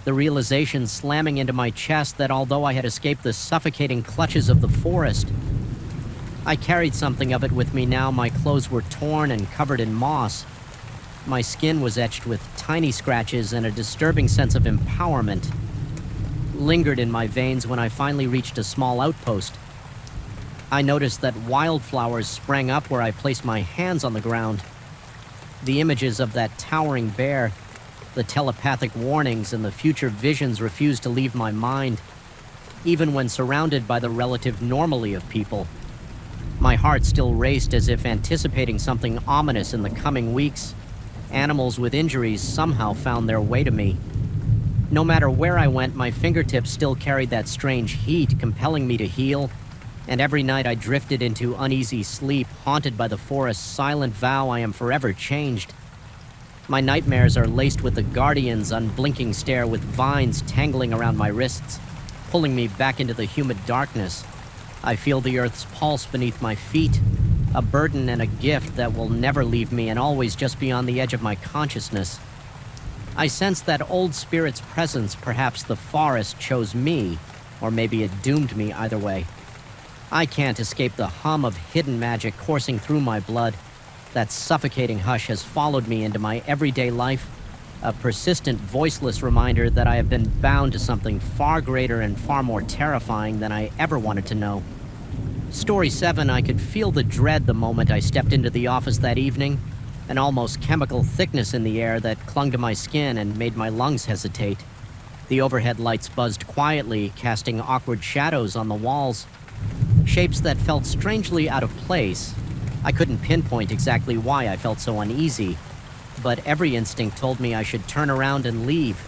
The realization slamming into my chest that although I had escaped the suffocating clutches of the forest, I carried something of it with me now. My clothes were torn and covered in moss. My skin was etched with tiny scratches, and a disturbing sense of empowerment lingered in my veins when I finally reached a small outpost. I noticed that wildflowers sprang up where I placed my hands on the ground. The images of that towering bear, the telepathic warnings, and the future visions refused to leave my mind, even when surrounded by the relative normalcy of people. My heart still raced as if anticipating something ominous in the coming weeks. Animals with injuries somehow found their way to me. No matter where I went, my fingertips still carried that strange heat, compelling me to heal. And every night I drifted into uneasy sleep, haunted by the forest's silent vow I am forever changed. My nightmares are laced with the Guardian's unblinking stare, with vines tangling around my wrists, pulling me back into the humid darkness. I feel the earth's pulse beneath my feet, a burden and a gift that will never leave me and always just be on the edge of my consciousness. I sense that old spirit's presence. Perhaps the forest chose me, or maybe it doomed me. Either way, I can't escape the hum of hidden magic coursing through my blood. That suffocating hush has followed me into my everyday life, a persistent, voiceless reminder that I have been bound to something far greater and far more terrifying than I ever wanted to know. Story 7, I could feel the dread the moment I stepped into the office that evening, an almost chemical thickness in the air that clung to my skin and made my lungs hesitate. The overhead lights buzzed quietly, casting awkward shadows on the walls, shapes that felt strangely out of place. I couldn't pinpoint exactly why I felt so uneasy, but every instinct told me I should turn around and leave.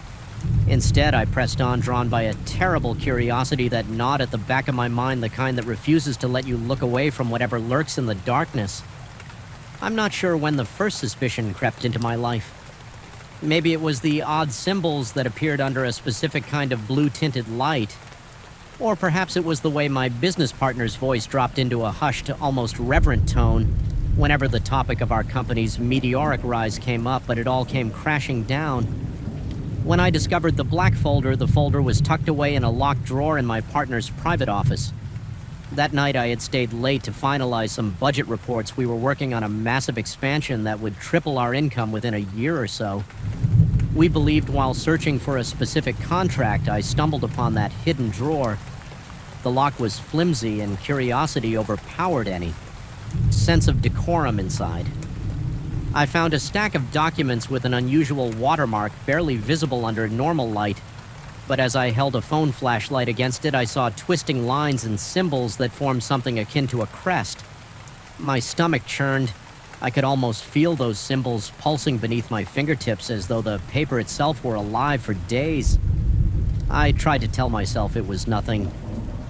Instead, I pressed on, drawn by a terrible curiosity that gnawed at the back of my mind, the kind that refuses to let you look away from whatever lurks in the darkness. I'm not sure when the first suspicion crept into my life. Maybe it was the odd symbols that appeared under a specific kind of blue-tinted light. Or perhaps it was the way my business partner's voice dropped into a hushed, almost reverent tone whenever the topic of our company's meteoric rise came up, but it all came crashing down. When I discovered the black folder, the folder was tucked away in a locked drawer in my partner's private office. That night I had stayed late to finalize some budget reports. We were working on a massive expansion that would triple our income within a year or so. We believed while searching for a specific contract, I stumbled upon that hidden drawer. The lock was flimsy and curiosity overpowered any sense of decorum inside. I found a stack of documents with an unusual watermark barely visible under normal light, but as I held a phone flashlight against it, I saw twisting lines and symbols that formed something akin to a crest. My stomach churned. I could almost feel those symbols pulsing beneath my fingertips as though the paper itself were alive for days. I tried to tell myself it was nothing.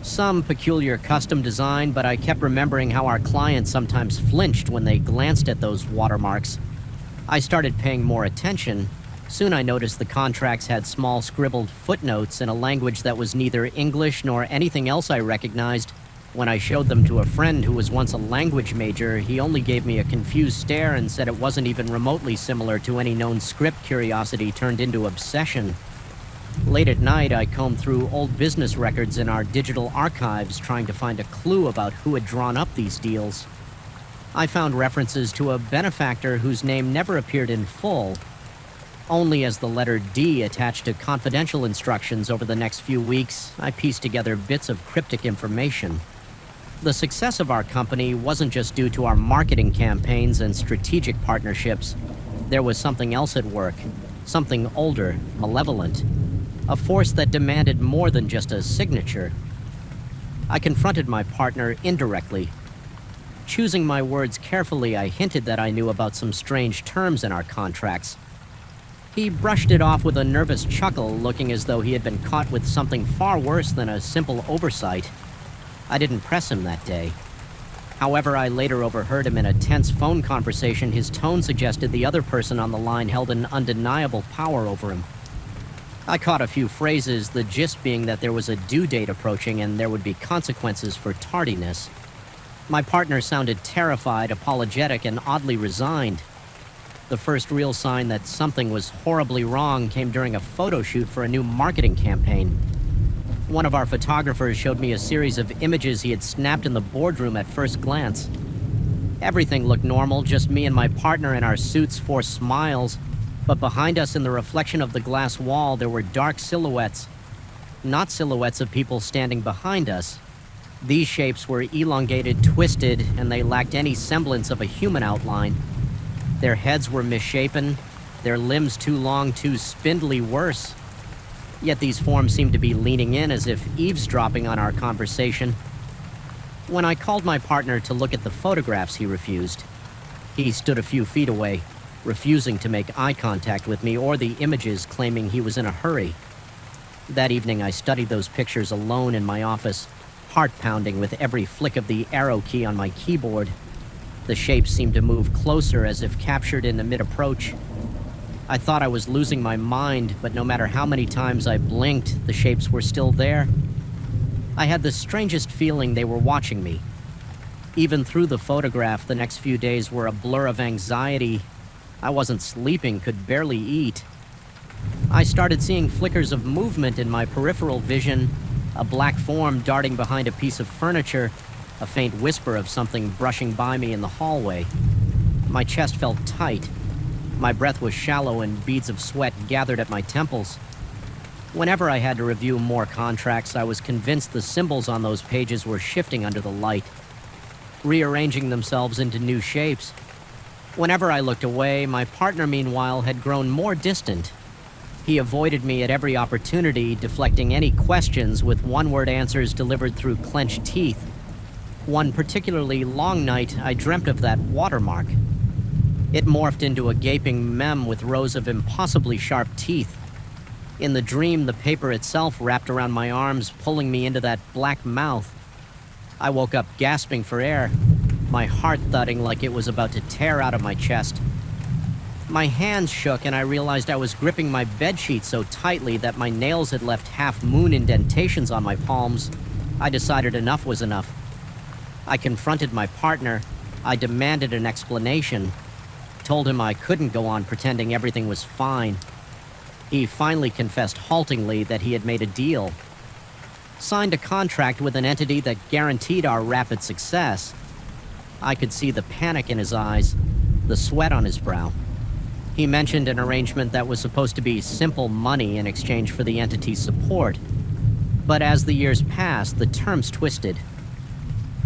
Some peculiar custom design, but I kept remembering how our clients sometimes flinched when they glanced at those watermarks. I started paying more attention. Soon I noticed the contracts had small scribbled footnotes in a language that was neither English nor anything else I recognized. When I showed them to a friend who was once a language major, he only gave me a confused stare and said it wasn't even remotely similar to any known script curiosity turned into obsession. Late at night, I combed through old business records in our digital archives trying to find a clue about who had drawn up these deals. I found references to a benefactor whose name never appeared in full, only as the letter D attached to confidential instructions. Over the next few weeks, I pieced together bits of cryptic information. The success of our company wasn't just due to our marketing campaigns and strategic partnerships. There was something else at work, something older, malevolent. A force that demanded more than just a signature. I confronted my partner indirectly. Choosing my words carefully, I hinted that I knew about some strange terms in our contracts. He brushed it off with a nervous chuckle, looking as though he had been caught with something far worse than a simple oversight. I didn't press him that day. However, I later overheard him in a tense phone conversation. His tone suggested the other person on the line held an undeniable power over him. I caught a few phrases, the gist being that there was a due date approaching and there would be consequences for tardiness. My partner sounded terrified, apologetic, and oddly resigned. The first real sign that something was horribly wrong came during a photo shoot for a new marketing campaign. One of our photographers showed me a series of images he had snapped in the boardroom at first glance. Everything looked normal, just me and my partner in our suits forced smiles. But behind us in the reflection of the glass wall, there were dark silhouettes. Not silhouettes of people standing behind us. These shapes were elongated, twisted, and they lacked any semblance of a human outline. Their heads were misshapen, their limbs too long, too spindly worse. Yet these forms seemed to be leaning in as if eavesdropping on our conversation. When I called my partner to look at the photographs, he refused. He stood a few feet away, refusing to make eye contact with me or the images, claiming he was in a hurry. That evening, I studied those pictures alone in my office, heart pounding with every flick of the arrow key on my keyboard. The shapes seemed to move closer as if captured in a mid-approach. I thought I was losing my mind, but no matter how many times I blinked, the shapes were still there. I had the strangest feeling they were watching me. Even through the photograph, the next few days were a blur of anxiety. I wasn't sleeping, could barely eat. I started seeing flickers of movement in my peripheral vision, a black form darting behind a piece of furniture, a faint whisper of something brushing by me in the hallway. My chest felt tight. My breath was shallow and beads of sweat gathered at my temples. Whenever I had to review more contracts, I was convinced the symbols on those pages were shifting under the light, rearranging themselves into new shapes. Whenever I looked away, my partner, meanwhile, had grown more distant. He avoided me at every opportunity, deflecting any questions with one-word answers delivered through clenched teeth. One particularly long night, I dreamt of that watermark. It morphed into a gaping mem with rows of impossibly sharp teeth. In the dream, the paper itself wrapped around my arms, pulling me into that black mouth. I woke up gasping for air, my heart thudding like it was about to tear out of my chest. My hands shook and I realized I was gripping my bedsheet so tightly that my nails had left half-moon indentations on my palms. I decided enough was enough. I confronted my partner. I demanded an explanation. Told him I couldn't go on pretending everything was fine. He finally confessed haltingly that he had made a deal. Signed a contract with an entity that guaranteed our rapid success. I could see the panic in his eyes, the sweat on his brow. He mentioned an arrangement that was supposed to be simple money in exchange for the entity's support. But as the years passed, the terms twisted.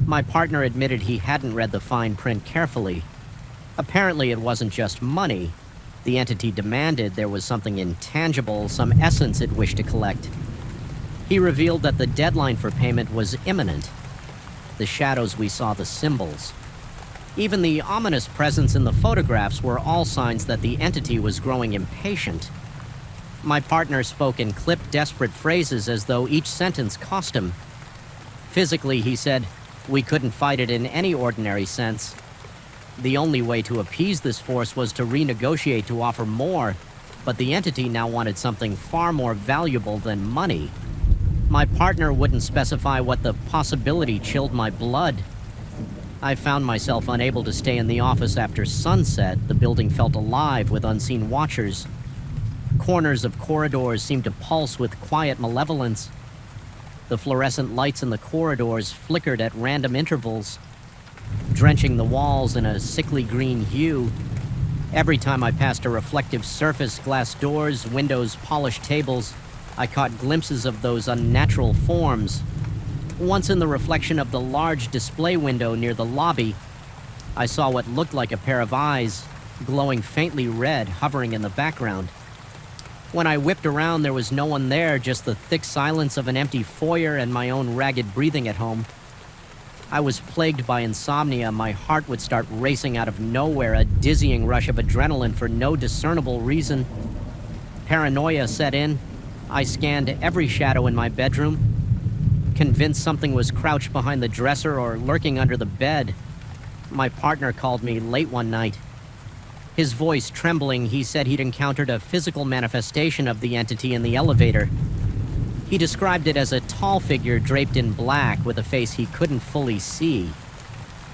My partner admitted he hadn't read the fine print carefully. Apparently it wasn't just money. The entity demanded there was something intangible, some essence it wished to collect. He revealed that the deadline for payment was imminent. The shadows we saw, the symbols. Even the ominous presence in the photographs were all signs that the entity was growing impatient. My partner spoke in clipped, desperate phrases as though each sentence cost him. Physically, he said, we couldn't fight it in any ordinary sense. The only way to appease this force was to renegotiate to offer more, but the entity now wanted something far more valuable than money. My partner wouldn't specify what the possibility chilled my blood. I found myself unable to stay in the office after sunset. The building felt alive with unseen watchers. Corners of corridors seemed to pulse with quiet malevolence. The fluorescent lights in the corridors flickered at random intervals, drenching the walls in a sickly green hue. Every time I passed a reflective surface, glass doors, windows, polished tables, I caught glimpses of those unnatural forms. Once in the reflection of the large display window near the lobby, I saw what looked like a pair of eyes, glowing faintly red, hovering in the background. When I whipped around, there was no one there, just the thick silence of an empty foyer and my own ragged breathing at home. I was plagued by insomnia. My heart would start racing out of nowhere, a dizzying rush of adrenaline for no discernible reason. Paranoia set in. I scanned every shadow in my bedroom, convinced something was crouched behind the dresser or lurking under the bed. My partner called me late one night. His voice trembling, he said he'd encountered a physical manifestation of the entity in the elevator. He described it as a tall figure draped in black with a face he couldn't fully see.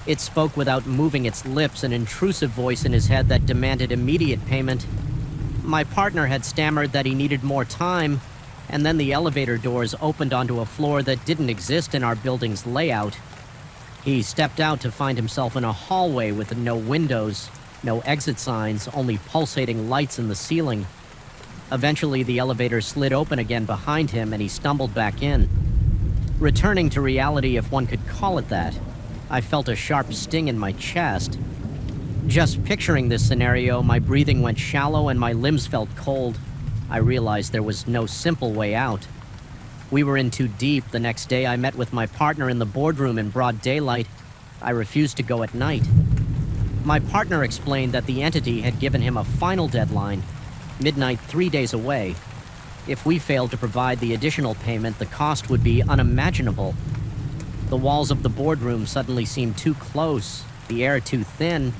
It spoke without moving its lips, an intrusive voice in his head that demanded immediate payment. My partner had stammered that he needed more time, and then the elevator doors opened onto a floor that didn't exist in our building's layout. He stepped out to find himself in a hallway with no windows, no exit signs, only pulsating lights in the ceiling. Eventually, the elevator slid open again behind him and he stumbled back in. Returning to reality, if one could call it that, I felt a sharp sting in my chest. Just picturing this scenario, my breathing went shallow and my limbs felt cold. I realized there was no simple way out. We were in too deep. The next day, I met with my partner in the boardroom in broad daylight. I refused to go at night. My partner explained that the entity had given him a final deadline, midnight 3 days away. If we failed to provide the additional payment, the cost would be unimaginable. The walls of the boardroom suddenly seemed too close, the air too thin.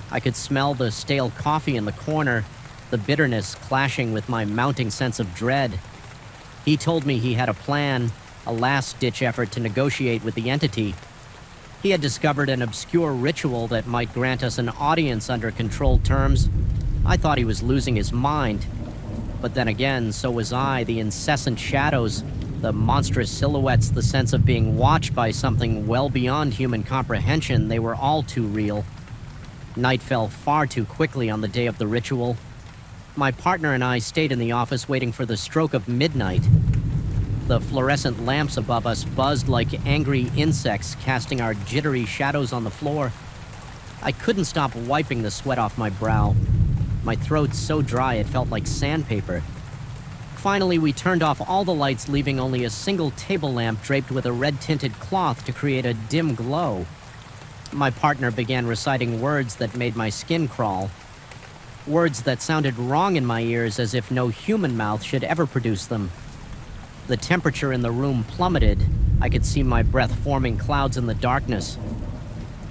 I could smell the stale coffee in the corner, the bitterness clashing with my mounting sense of dread. He told me he had a plan, a last-ditch effort to negotiate with the entity. He had discovered an obscure ritual that might grant us an audience under controlled terms. I thought he was losing his mind. But then again, so was I. The incessant shadows, the monstrous silhouettes, the sense of being watched by something well beyond human comprehension, they were all too real. Night fell far too quickly on the day of the ritual. My partner and I stayed in the office waiting for the stroke of midnight. The fluorescent lamps above us buzzed like angry insects, casting our jittery shadows on the floor. I couldn't stop wiping the sweat off my brow. My throat so dry it felt like sandpaper. Finally, we turned off all the lights, leaving only a single table lamp draped with a red-tinted cloth to create a dim glow. My partner began reciting words that made my skin crawl. Words that sounded wrong in my ears as if no human mouth should ever produce them. The temperature in the room plummeted. I could see my breath forming clouds in the darkness.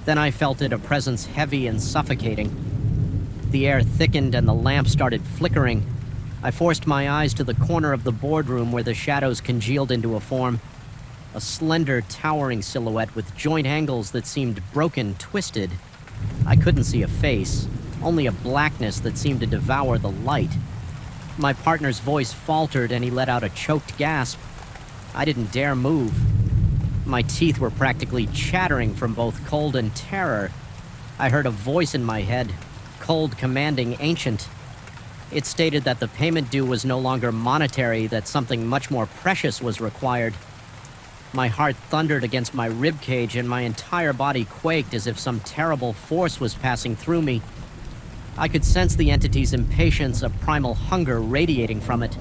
Then I felt it, a presence heavy and suffocating. The air thickened and the lamp started flickering. I forced my eyes to the corner of the boardroom where the shadows congealed into a form. A slender, towering silhouette with joint angles that seemed broken, twisted. I couldn't see a face, only a blackness that seemed to devour the light. My partner's voice faltered and he let out a choked gasp. I didn't dare move. My teeth were practically chattering from both cold and terror. I heard a voice in my head, cold, commanding, ancient. It stated that the payment due was no longer monetary, that something much more precious was required. My heart thundered against my ribcage and my entire body quaked as if some terrible force was passing through me. I could sense the entity's impatience, a primal hunger radiating from it.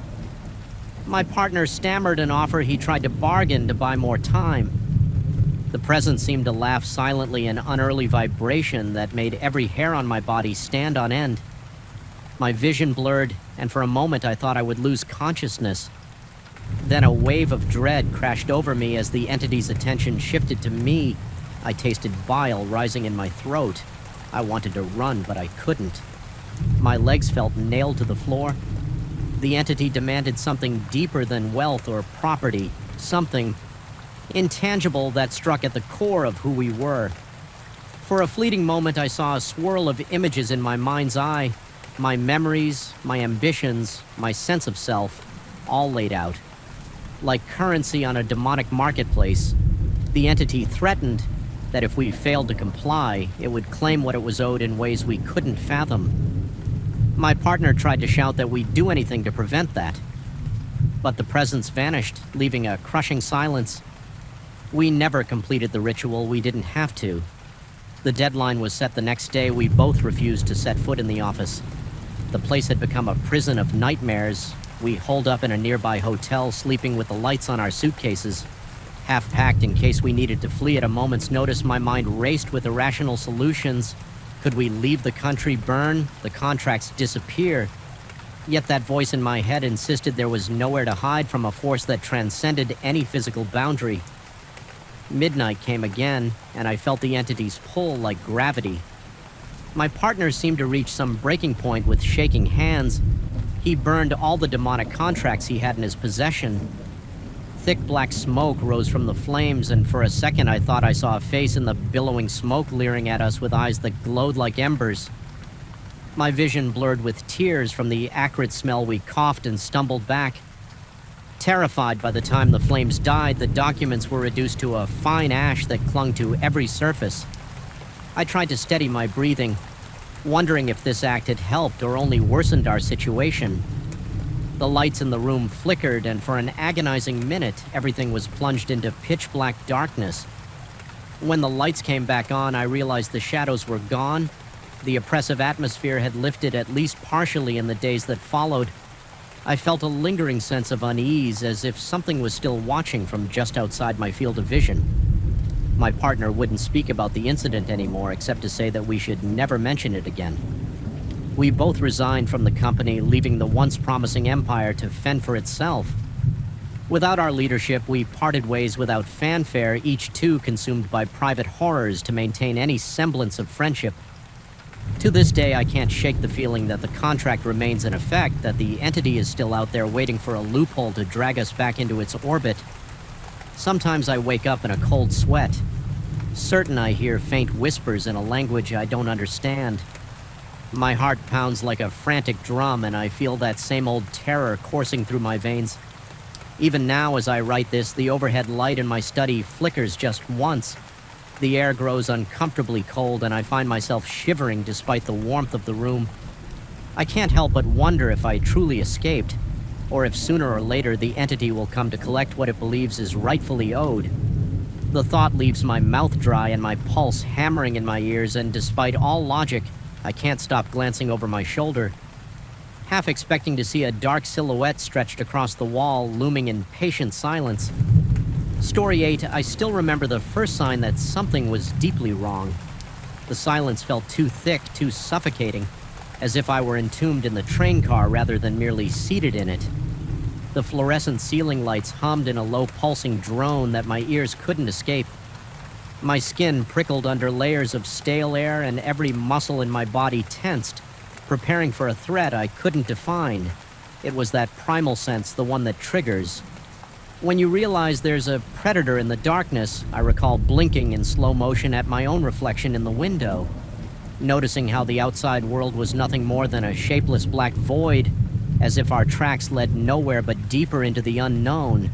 My partner stammered an offer he tried to bargain to buy more time. The presence seemed to laugh silently, an unearthly vibration that made every hair on my body stand on end. My vision blurred, and for a moment I thought I would lose consciousness. Then a wave of dread crashed over me as the entity's attention shifted to me. I tasted bile rising in my throat. I wanted to run, but I couldn't. My legs felt nailed to the floor. The entity demanded something deeper than wealth or property, something intangible that struck at the core of who we were. For a fleeting moment, I saw a swirl of images in my mind's eye. My memories, my ambitions, my sense of self, all laid out. Like currency on a demonic marketplace, the entity threatened that if we failed to comply, it would claim what it was owed in ways we couldn't fathom. My partner tried to shout that we'd do anything to prevent that. But the presence vanished, leaving a crushing silence. We never completed the ritual. We didn't have to. The deadline was set the next day. We both refused to set foot in the office. The place had become a prison of nightmares. We holed up in a nearby hotel, sleeping with the lights on our suitcases. Half-packed in case we needed to flee at a moment's notice, my mind raced with irrational solutions. Could we leave the country, burn, the contracts disappear? Yet that voice in my head insisted there was nowhere to hide from a force that transcended any physical boundary. Midnight came again, and I felt the entity's pull like gravity. My partner seemed to reach some breaking point with shaking hands. He burned all the demonic contracts he had in his possession. Thick black smoke rose from the flames, and for a second I thought I saw a face in the billowing smoke leering at us with eyes that glowed like embers. My vision blurred with tears from the acrid smell. We coughed and stumbled back. Terrified by the time the flames died, the documents were reduced to a fine ash that clung to every surface. I tried to steady my breathing, wondering if this act had helped or only worsened our situation. The lights in the room flickered, and for an agonizing minute, everything was plunged into pitch-black darkness. When the lights came back on, I realized the shadows were gone. The oppressive atmosphere had lifted at least partially in the days that followed. I felt a lingering sense of unease, as if something was still watching from just outside my field of vision. My partner wouldn't speak about the incident anymore, except to say that we should never mention it again. We both resigned from the company, leaving the once promising empire to fend for itself. Without our leadership, we parted ways without fanfare, each two consumed by private horrors to maintain any semblance of friendship. To this day, I can't shake the feeling that the contract remains in effect, that the entity is still out there waiting for a loophole to drag us back into its orbit. Sometimes I wake up in a cold sweat, certain I hear faint whispers in a language I don't understand. My heart pounds like a frantic drum, and I feel that same old terror coursing through my veins. Even now, as I write this, the overhead light in my study flickers just once. The air grows uncomfortably cold, and I find myself shivering despite the warmth of the room. I can't help but wonder if I truly escaped, or if sooner or later the entity will come to collect what it believes is rightfully owed. The thought leaves my mouth dry and my pulse hammering in my ears, and despite all logic, I can't stop glancing over my shoulder, half expecting to see a dark silhouette stretched across the wall, looming in patient silence. Story 8, I still remember the first sign that something was deeply wrong. The silence felt too thick, too suffocating. as if I were entombed in the train car rather than merely seated in it. The fluorescent ceiling lights hummed in a low pulsing drone that my ears couldn't escape. My skin prickled under layers of stale air and every muscle in my body tensed, preparing for a threat I couldn't define. It was that primal sense, the one that triggers. When you realize there's a predator in the darkness, I recall blinking in slow motion at my own reflection in the window, noticing how the outside world was nothing more than a shapeless black void, as if our tracks led nowhere but deeper into the unknown.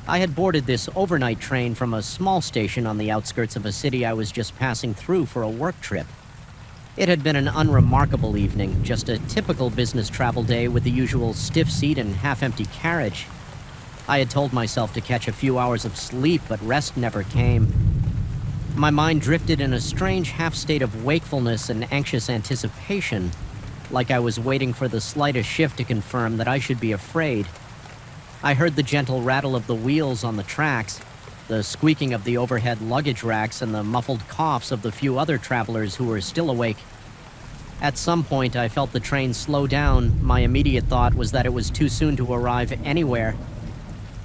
I had boarded this overnight train from a small station on the outskirts of a city I was just passing through for a work trip. It had been an unremarkable evening, just a typical business travel day with the usual stiff seat and half-empty carriage. I had told myself to catch a few hours of sleep, but rest never came. My mind drifted in a strange half-state of wakefulness and anxious anticipation, like I was waiting for the slightest shift to confirm that I should be afraid. I heard the gentle rattle of the wheels on the tracks, the squeaking of the overhead luggage racks, and the muffled coughs of the few other travelers who were still awake. At some point, I felt the train slow down. My immediate thought was that it was too soon to arrive anywhere.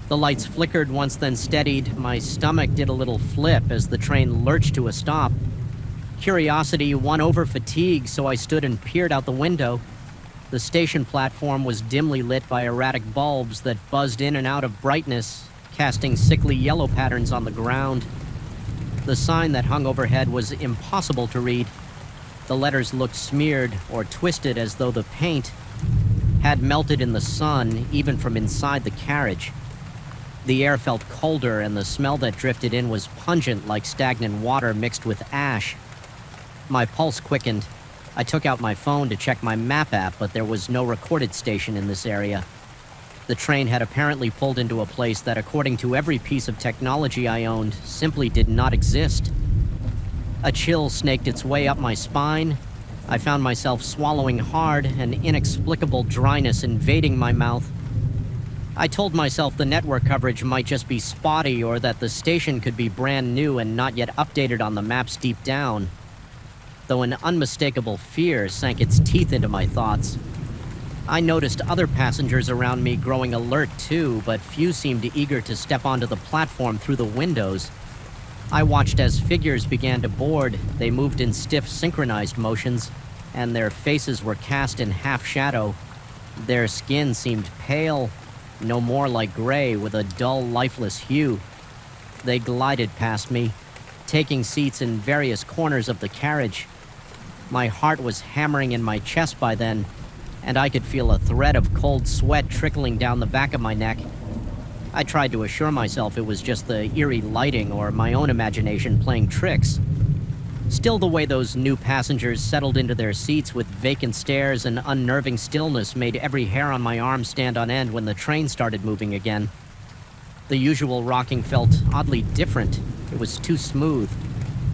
The lights flickered once, then steadied. My stomach did a little flip as the train lurched to a stop. Curiosity won over fatigue, so I stood and peered out the window. The station platform was dimly lit by erratic bulbs that buzzed in and out of brightness, casting sickly yellow patterns on the ground. The sign that hung overhead was impossible to read. The letters looked smeared or twisted as though the paint had melted in the sun, even from inside the carriage. The air felt colder, and the smell that drifted in was pungent like stagnant water mixed with ash. My pulse quickened. I took out my phone to check my map app, but there was no recorded station in this area. The train had apparently pulled into a place that, according to every piece of technology I owned, simply did not exist. A chill snaked its way up my spine. I found myself swallowing hard, an inexplicable dryness invading my mouth. I told myself the network coverage might just be spotty, or that the station could be brand new and not yet updated on the maps deep down, though an unmistakable fear sank its teeth into my thoughts. I noticed other passengers around me growing alert too, but few seemed eager to step onto the platform through the windows. I watched as figures began to board. They moved in stiff, synchronized motions, and their faces were cast in half-shadow. Their skin seemed pale, no more like gray, with a dull, lifeless hue. They glided past me, taking seats in various corners of the carriage. My heart was hammering in my chest by then, and I could feel a thread of cold sweat trickling down the back of my neck. I tried to assure myself it was just the eerie lighting or my own imagination playing tricks. Still, the way those new passengers settled into their seats with vacant stares and unnerving stillness made every hair on my arm stand on end when the train started moving again. The usual rocking felt oddly different. It was too smooth,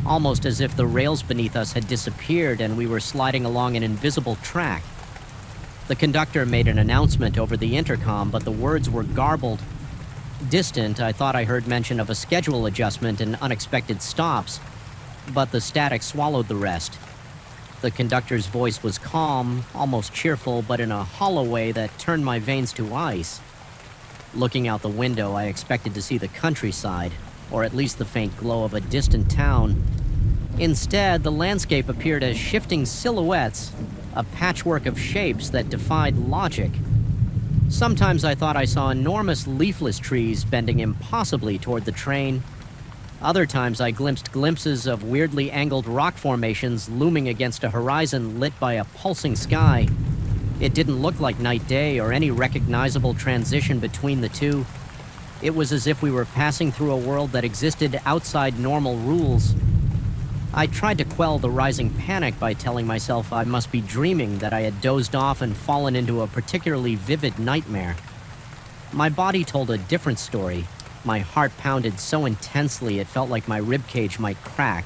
almost as if the rails beneath us had disappeared and we were sliding along an invisible track. The conductor made an announcement over the intercom, but the words were garbled. Distant, I thought I heard mention of a schedule adjustment and unexpected stops, but the static swallowed the rest. The conductor's voice was calm, almost cheerful, but in a hollow way that turned my veins to ice. Looking out the window, I expected to see the countryside, or at least the faint glow of a distant town. Instead, the landscape appeared as shifting silhouettes, a patchwork of shapes that defied logic. Sometimes I thought I saw enormous leafless trees bending impossibly toward the train. Other times I glimpsed glimpses of weirdly angled rock formations looming against a horizon lit by a pulsing sky. It didn't look like night-day or any recognizable transition between the two. It was as if we were passing through a world that existed outside normal rules. I tried to quell the rising panic by telling myself I must be dreaming, that I had dozed off and fallen into a particularly vivid nightmare. My body told a different story. My heart pounded so intensely it felt like my ribcage might crack,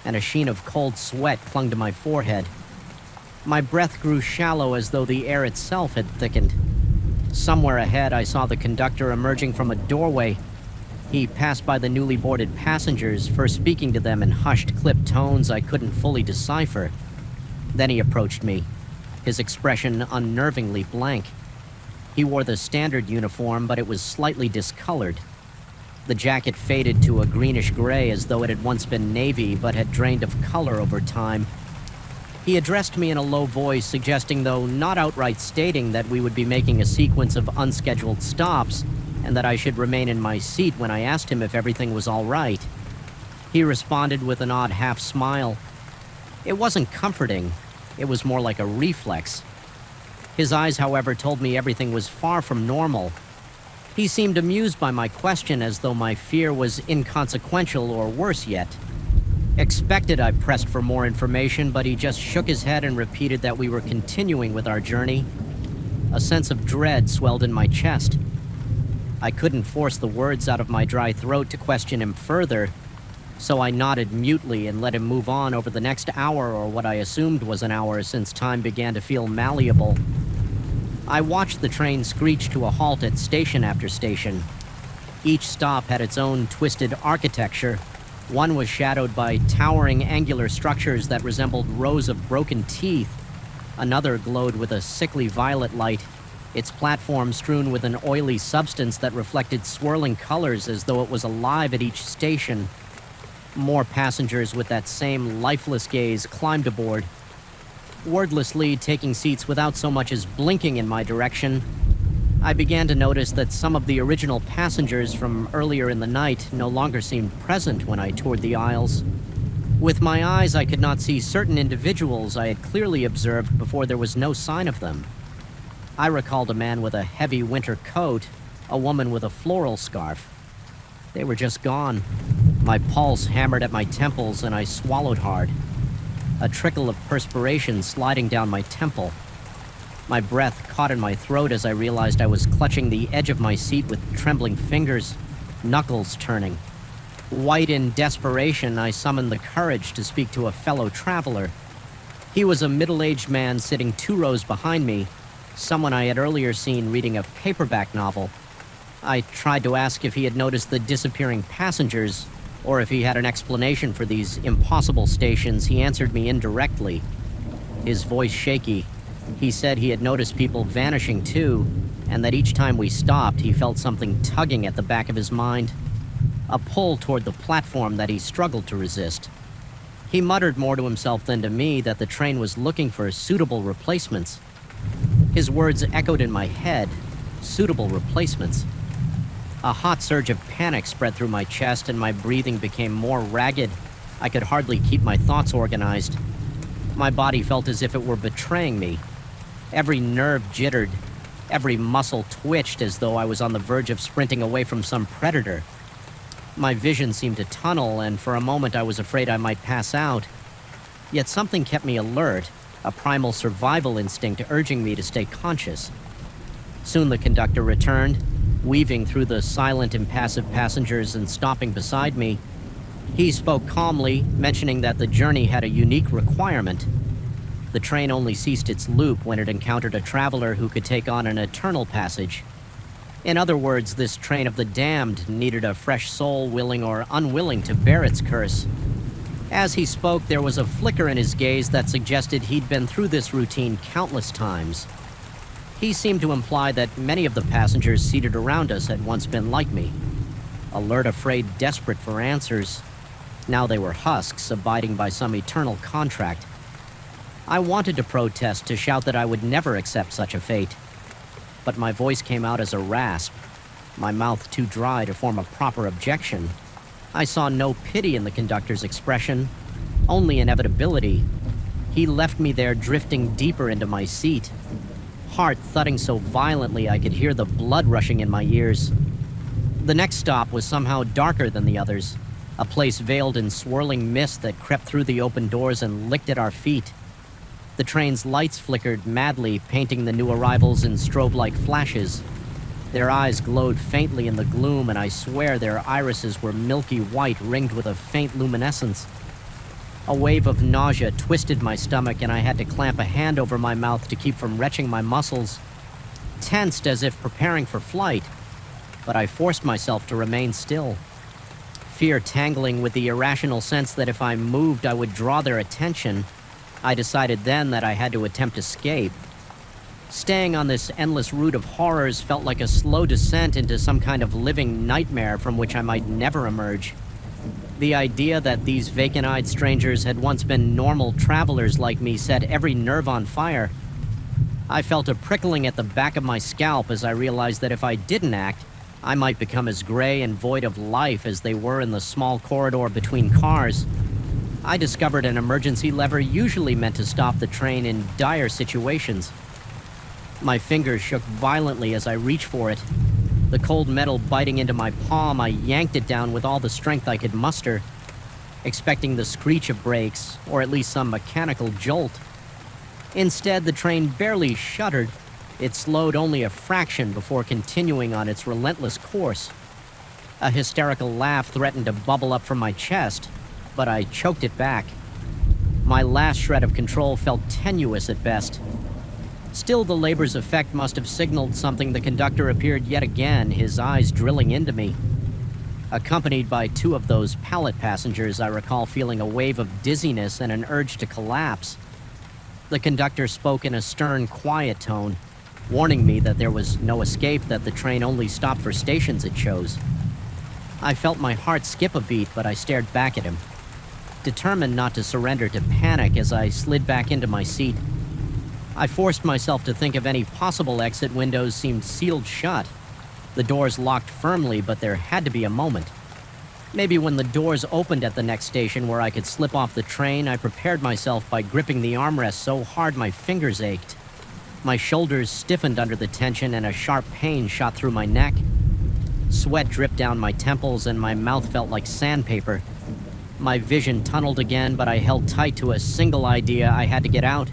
and a sheen of cold sweat clung to my forehead. My breath grew shallow as though the air itself had thickened. Somewhere ahead, I saw the conductor emerging from a doorway. He passed by the newly boarded passengers, first speaking to them in hushed, clipped tones I couldn't fully decipher. Then he approached me. his expression unnervingly blank. He wore the standard uniform, but it was slightly discolored. The jacket faded to a greenish gray as though it had once been navy but had drained of color over time. He addressed me in a low voice, suggesting, though not outright stating, that we would be making a sequence of unscheduled stops and that I should remain in my seat when I asked him if everything was all right. He responded with an odd half smile. It wasn't comforting. It was more like a reflex. His eyes, however, told me everything was far from normal. He seemed amused by my question, as though my fear was inconsequential or worse yet. Expected I pressed for more information, but he just shook his head and repeated that we were continuing with our journey. A sense of dread swelled in my chest. I couldn't force the words out of my dry throat to question him further, so I nodded mutely and let him move on over the next hour, or what I assumed was an hour, since time began to feel malleable. I watched the train screech to a halt at station after station. Each stop had its own twisted architecture. One was shadowed by towering angular structures that resembled rows of broken teeth. Another glowed with a sickly violet light, its platform strewn with an oily substance that reflected swirling colors as though it was alive at each station. More passengers with that same lifeless gaze climbed aboard. Wordlessly taking seats without so much as blinking in my direction, I began to notice that some of the original passengers from earlier in the night no longer seemed present when I toured the aisles. With my eyes, I could not see certain individuals I had clearly observed before there was no sign of them. I recalled a man with a heavy winter coat, a woman with a floral scarf. They were just gone. My pulse hammered at my temples and I swallowed hard. A trickle of perspiration sliding down my temple. My breath caught in my throat as I realized I was clutching the edge of my seat with trembling fingers, knuckles turning. White in desperation, I summoned the courage to speak to a fellow traveler. He was a middle-aged man sitting 2 rows behind me, someone I had earlier seen reading a paperback novel. I tried to ask if he had noticed the disappearing passengers, or if he had an explanation for these impossible stations. He answered me indirectly. His voice shaky. He said he had noticed people vanishing too, and that each time we stopped, he felt something tugging at the back of his mind. A pull toward the platform that he struggled to resist. He muttered more to himself than to me that the train was looking for suitable replacements. His words echoed in my head. Suitable replacements. A hot surge of panic spread through my chest and my breathing became more ragged. I could hardly keep my thoughts organized. My body felt as if it were betraying me. Every nerve jittered. Every muscle twitched as though I was on the verge of sprinting away from some predator. My vision seemed to tunnel, and for a moment I was afraid I might pass out. Yet something kept me alert, a primal survival instinct urging me to stay conscious. Soon the conductor returned, weaving through the silent, impassive passengers and stopping beside me. He spoke calmly, mentioning that the journey had a unique requirement. The train only ceased its loop when it encountered a traveler who could take on an eternal passage. In other words, this train of the damned needed a fresh soul willing or unwilling to bear its curse. As he spoke, there was a flicker in his gaze that suggested he'd been through this routine countless times. He seemed to imply that many of the passengers seated around us had once been like me. Alert, afraid, desperate for answers. Now they were husks, abiding by some eternal contract. I wanted to protest, to shout that I would never accept such a fate. But my voice came out as a rasp, my mouth too dry to form a proper objection. I saw no pity in the conductor's expression, only inevitability. He left me there drifting deeper into my seat, heart thudding so violently I could hear the blood rushing in my ears. The next stop was somehow darker than the others, a place veiled in swirling mist that crept through the open doors and licked at our feet. The train's lights flickered madly, painting the new arrivals in strobe-like flashes. Their eyes glowed faintly in the gloom, and I swear their irises were milky white, ringed with a faint luminescence. A wave of nausea twisted my stomach, and I had to clamp a hand over my mouth to keep from retching my muscles. Tensed as if preparing for flight, but I forced myself to remain still. Fear tangling with the irrational sense that if I moved, I would draw their attention. I decided then that I had to attempt escape. Staying on this endless route of horrors felt like a slow descent into some kind of living nightmare from which I might never emerge. The idea that these vacant-eyed strangers had once been normal travelers like me set every nerve on fire. I felt a prickling at the back of my scalp as I realized that if I didn't act, I might become as gray and void of life as they were in the small corridor between cars. I discovered an emergency lever usually meant to stop the train in dire situations. My fingers shook violently as I reached for it. The cold metal biting into my palm, I yanked it down with all the strength I could muster, expecting the screech of brakes, or at least some mechanical jolt. Instead, the train barely shuddered. It slowed only a fraction before continuing on its relentless course. A hysterical laugh threatened to bubble up from my chest, but I choked it back. My last shred of control felt tenuous at best. Still, the labor's effect must have signaled something. The conductor appeared yet again, his eyes drilling into me. Accompanied by two of those pallet passengers, I recall feeling a wave of dizziness and an urge to collapse. The conductor spoke in a stern, quiet tone, warning me that there was no escape, that the train only stopped for stations it chose. I felt my heart skip a beat, but I stared back at him, determined not to surrender to panic as I slid back into my seat. I forced myself to think of any possible exit. Windows seemed sealed shut. The doors locked firmly, but there had to be a moment. Maybe when the doors opened at the next station where I could slip off the train, I prepared myself by gripping the armrest so hard my fingers ached. My shoulders stiffened under the tension and a sharp pain shot through my neck. Sweat dripped down my temples and my mouth felt like sandpaper. My vision tunneled again, but I held tight to a single idea: I had to get out.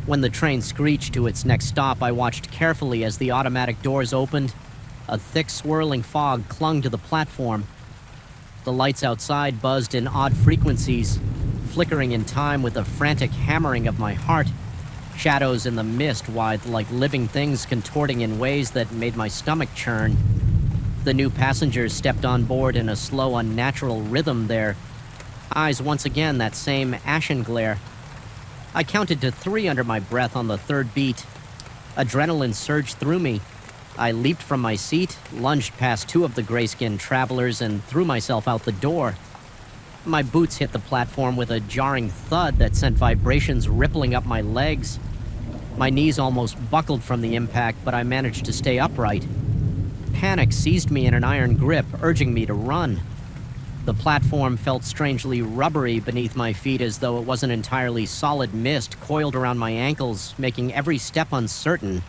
When the train screeched to its next stop, I watched carefully as the automatic doors opened. A thick, swirling fog clung to the platform. The lights outside buzzed in odd frequencies, flickering in time with the frantic hammering of my heart. Shadows in the mist writhed like living things, contorting in ways that made my stomach churn. The new passengers stepped on board in a slow, unnatural rhythm, their eyes once again that same ashen glare. I counted to 3 under my breath on the third beat. Adrenaline surged through me. I leaped from my seat, lunged past 2 of the gray-skinned travelers, and threw myself out the door. My boots hit the platform with a jarring thud that sent vibrations rippling up my legs. My knees almost buckled from the impact, but I managed to stay upright. Panic seized me in an iron grip, urging me to run. The platform felt strangely rubbery beneath my feet, as though it was an entirely solid mist coiled around my ankles, making every step uncertain.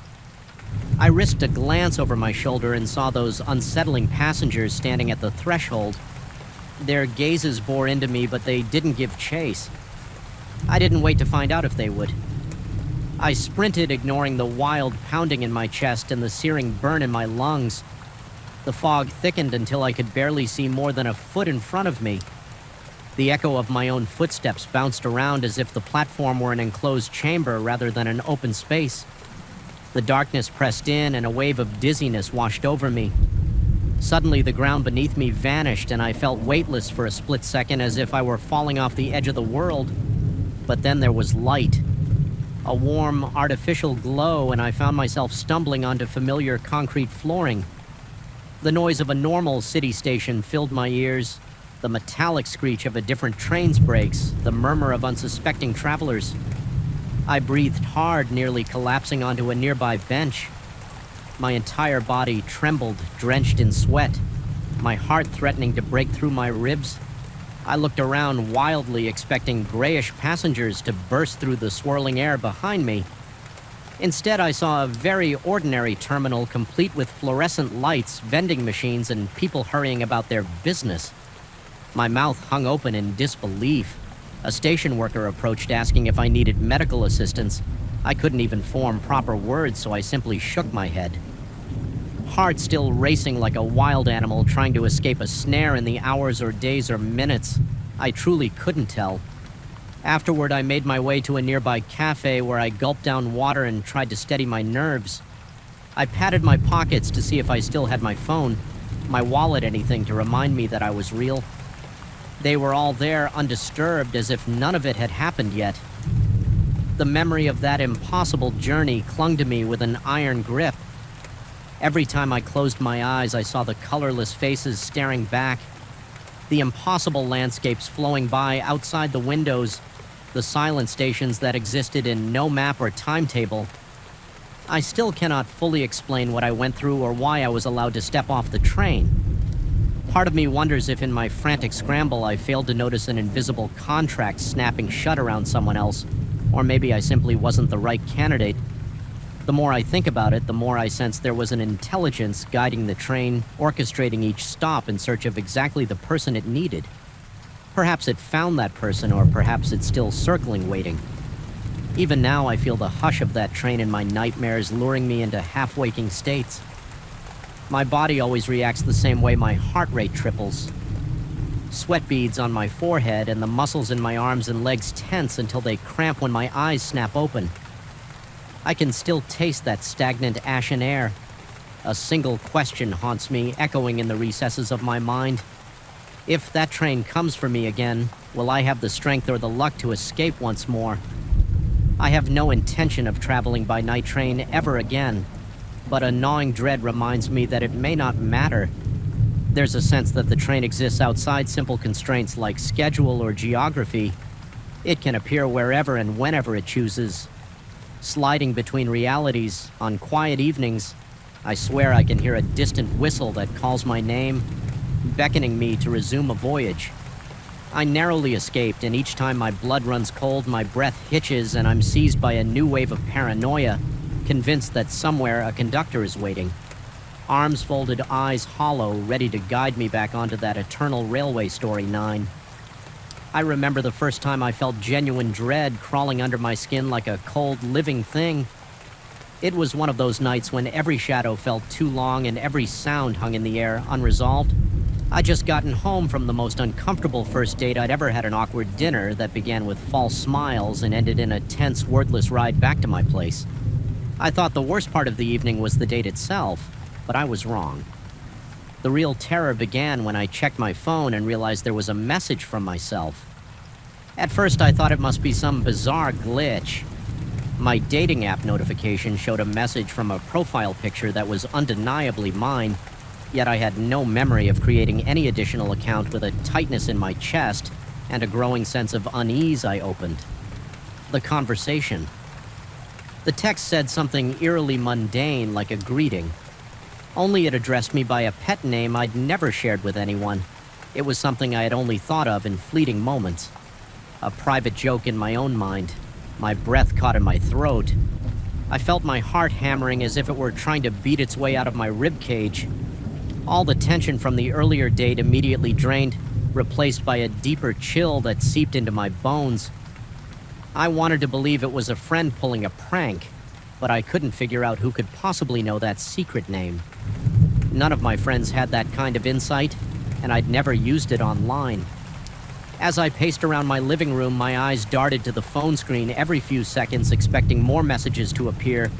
I risked a glance over my shoulder and saw those unsettling passengers standing at the threshold. Their gazes bore into me, but they didn't give chase. I didn't wait to find out if they would. I sprinted, ignoring the wild pounding in my chest and the searing burn in my lungs. The fog thickened until I could barely see more than a foot in front of me. The echo of my own footsteps bounced around as if the platform were an enclosed chamber rather than an open space. The darkness pressed in and a wave of dizziness washed over me. Suddenly, the ground beneath me vanished and I felt weightless for a split second, as if I were falling off the edge of the world. But then there was light. A warm, artificial glow, and I found myself stumbling onto familiar concrete flooring. The noise of a normal city station filled my ears, the metallic screech of a different train's brakes, the murmur of unsuspecting travelers. I breathed hard, nearly collapsing onto a nearby bench. My entire body trembled, drenched in sweat, my heart threatening to break through my ribs. I looked around wildly, expecting grayish passengers to burst through the swirling air behind me. Instead, I saw a very ordinary terminal complete with fluorescent lights, vending machines, and people hurrying about their business. My mouth hung open in disbelief. A station worker approached, asking if I needed medical assistance. I couldn't even form proper words, so I simply shook my head. Heart still racing like a wild animal trying to escape a snare in the hours or days or minutes. I truly couldn't tell. Afterward, I made my way to a nearby cafe where I gulped down water and tried to steady my nerves. I patted my pockets to see if I still had my phone, my wallet, anything to remind me that I was real. They were all there, undisturbed, as if none of it had happened yet. The memory of that impossible journey clung to me with an iron grip. Every time I closed my eyes, I saw the colorless faces staring back, the impossible landscapes flowing by outside the windows, the silent stations that existed in no map or timetable. I still cannot fully explain what I went through or why I was allowed to step off the train. Part of me wonders if in my frantic scramble I failed to notice an invisible contract snapping shut around someone else, or maybe I simply wasn't the right candidate. The more I think about it, the more I sense there was an intelligence guiding the train, orchestrating each stop in search of exactly the person it needed. Perhaps it found that person, or perhaps it's still circling, waiting. Even now, I feel the hush of that train in my nightmares, luring me into half-waking states. My body always reacts the same way my heart rate triples. Sweat beads on my forehead, and the muscles in my arms and legs tense until they cramp when my eyes snap open. I can still taste that stagnant ashen air. A single question haunts me, echoing in the recesses of my mind. If that train comes for me again, will I have the strength or the luck to escape once more? I have no intention of traveling by night train ever again, but a gnawing dread reminds me that it may not matter. There's a sense that the train exists outside simple constraints like schedule or geography. It can appear wherever and whenever it chooses. Sliding between realities, on quiet evenings, I swear I can hear a distant whistle that calls my name, beckoning me to resume a voyage. I narrowly escaped, and each time my blood runs cold, my breath hitches, and I'm seized by a new wave of paranoia, convinced that somewhere a conductor is waiting. Arms folded, eyes hollow, ready to guide me back onto that eternal railway story 9. I remember the first time I felt genuine dread crawling under my skin like a cold, living thing. It was one of those nights when every shadow felt too long and every sound hung in the air, unresolved. I'd just gotten home from the most uncomfortable first date I'd ever had, an awkward dinner that began with false smiles and ended in a tense, wordless ride back to my place. I thought the worst part of the evening was the date itself, but I was wrong. The real terror began when I checked my phone and realized there was a message from myself. At first, I thought it must be some bizarre glitch. My dating app notification showed a message from a profile picture that was undeniably mine, yet I had no memory of creating any additional account. With a tightness in my chest and a growing sense of unease, I opened the conversation. The text said something eerily mundane, like a greeting. Only it addressed me by a pet name I'd never shared with anyone. It was something I had only thought of in fleeting moments. A private joke in my own mind. My breath caught in my throat. I felt my heart hammering as if it were trying to beat its way out of my ribcage. All the tension from the earlier date immediately drained, replaced by a deeper chill that seeped into my bones. I wanted to believe it was a friend pulling a prank, but I couldn't figure out who could possibly know that secret name. None of my friends had that kind of insight, and I'd never used it online. As I paced around my living room, my eyes darted to the phone screen every few seconds, expecting more messages to appear.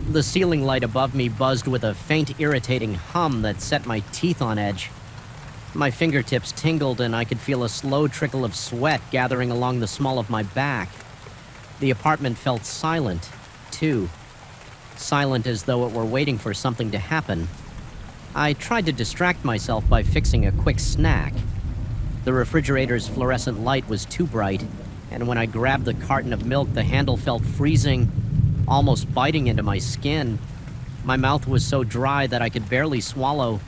The ceiling light above me buzzed with a faint, irritating hum that set my teeth on edge. My fingertips tingled, and I could feel a slow trickle of sweat gathering along the small of my back. The apartment felt silent, too. Silent as though it were waiting for something to happen. I tried to distract myself by fixing a quick snack. The refrigerator's fluorescent light was too bright, and when I grabbed the carton of milk, the handle felt freezing, almost biting into my skin. My mouth was so dry that I could barely swallow.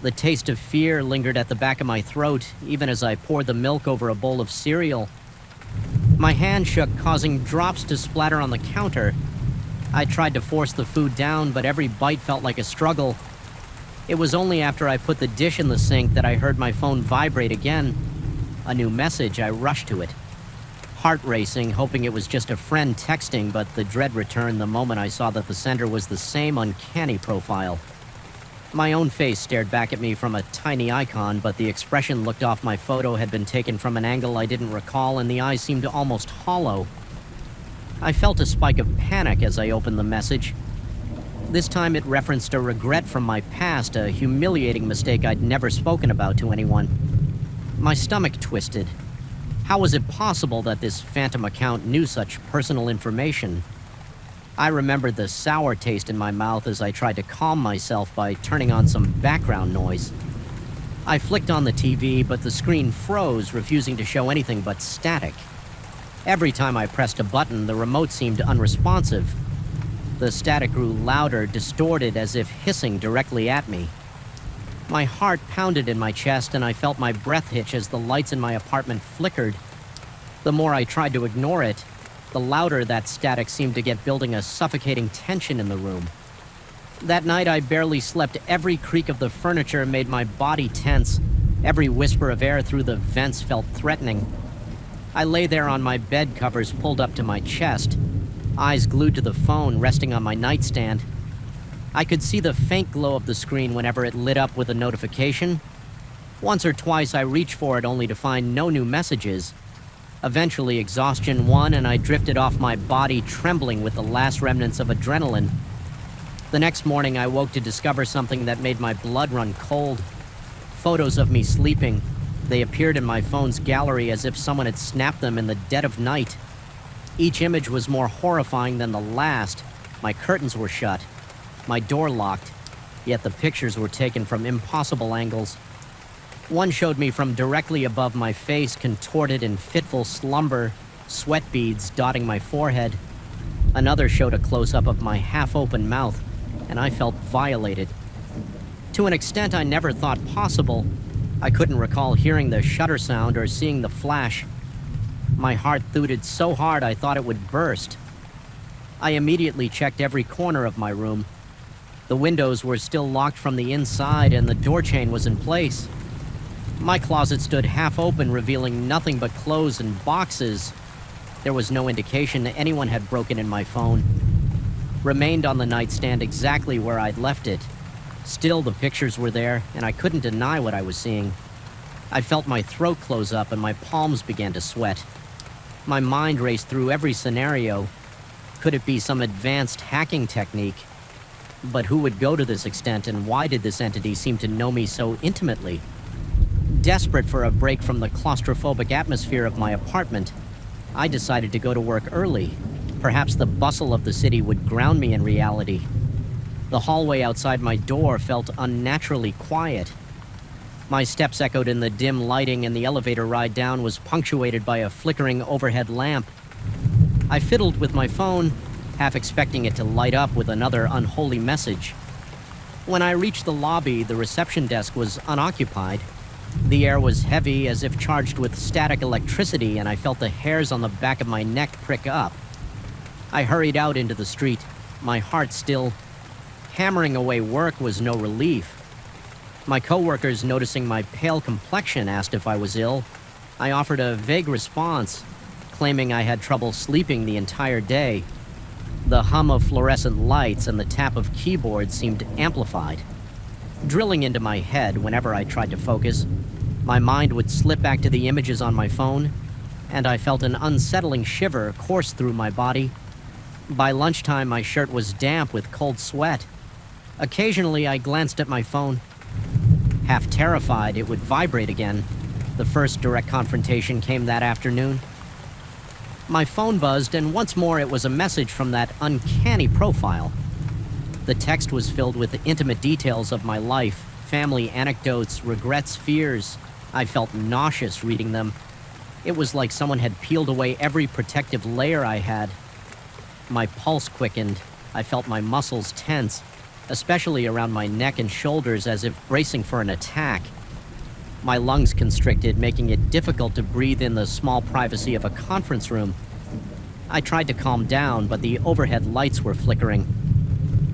The taste of fear lingered at the back of my throat, even as I poured the milk over a bowl of cereal. My hand shook, causing drops to splatter on the counter. I tried to force the food down, but every bite felt like a struggle. It was only after I put the dish in the sink that I heard my phone vibrate again. A new message. I rushed to it. Heart racing, hoping it was just a friend texting, but the dread returned the moment I saw that the sender was the same uncanny profile. My own face stared back at me from a tiny icon, but the expression looked off my photo had been taken from an angle I didn't recall, and the eyes seemed almost hollow. I felt a spike of panic as I opened the message. This time it referenced a regret from my past, a humiliating mistake I'd never spoken about to anyone. My stomach twisted. How was it possible that this phantom account knew such personal information? I remembered the sour taste in my mouth as I tried to calm myself by turning on some background noise. I flicked on the TV, but the screen froze, refusing to show anything but static. Every time I pressed a button, the remote seemed unresponsive. The static grew louder, distorted, as if hissing directly at me. My heart pounded in my chest, and I felt my breath hitch as the lights in my apartment flickered. The more I tried to ignore it, the louder that static seemed to get, building a suffocating tension in the room. That night, I barely slept. Every creak of the furniture made my body tense. Every whisper of air through the vents felt threatening. I lay there on my bed covers pulled up to my chest, eyes glued to the phone resting on my nightstand. I could see the faint glow of the screen whenever it lit up with a notification. Once or twice I reached for it only to find no new messages. Eventually exhaustion won and I drifted off, my body trembling with the last remnants of adrenaline. The next morning I woke to discover something that made my blood run cold. Photos of me sleeping. They appeared in my phone's gallery as if someone had snapped them in the dead of night. Each image was more horrifying than the last. My curtains were shut, my door locked, yet the pictures were taken from impossible angles. One showed me from directly above my face, contorted in fitful slumber, sweat beads dotting my forehead. Another showed a close-up of my half-open mouth, and I felt violated. To an extent I never thought possible. I couldn't recall hearing the shutter sound or seeing the flash. My heart thudded so hard I thought it would burst. I immediately checked every corner of my room. The windows were still locked from the inside and the door chain was in place. My closet stood half open, revealing nothing but clothes and boxes. There was no indication that anyone had broken in my phone. Remained on the nightstand exactly where I'd left it. Still, the pictures were there, and I couldn't deny what I was seeing. I felt my throat close up and my palms began to sweat. My mind raced through every scenario. Could it be some advanced hacking technique? But who would go to this extent, and why did this entity seem to know me so intimately? Desperate for a break from the claustrophobic atmosphere of my apartment, I decided to go to work early. Perhaps the bustle of the city would ground me in reality. The hallway outside my door felt unnaturally quiet. My steps echoed in the dim lighting, and the elevator ride down was punctuated by a flickering overhead lamp. I fiddled with my phone, half expecting it to light up with another unholy message. When I reached the lobby, the reception desk was unoccupied. The air was heavy, as if charged with static electricity, and I felt the hairs on the back of my neck prick up. I hurried out into the street, my heart still. Hammering away work was no relief. My coworkers, noticing my pale complexion, asked if I was ill. I offered a vague response, claiming I had trouble sleeping the entire day. The hum of fluorescent lights and the tap of keyboards seemed amplified. Drilling into my head whenever I tried to focus, my mind would slip back to the images on my phone, and I felt an unsettling shiver course through my body. By lunchtime, my shirt was damp with cold sweat. Occasionally, I glanced at my phone. Half terrified it would vibrate again. The first direct confrontation came that afternoon. My phone buzzed, and once more it was a message from that uncanny profile. The text was filled with intimate details of my life, family anecdotes, regrets, fears. I felt nauseous reading them. It was like someone had peeled away every protective layer I had. My pulse quickened. I felt my muscles tense, especially around my neck and shoulders, as if bracing for an attack. My lungs constricted, making it difficult to breathe in the small privacy of a conference room. I tried to calm down, but the overhead lights were flickering.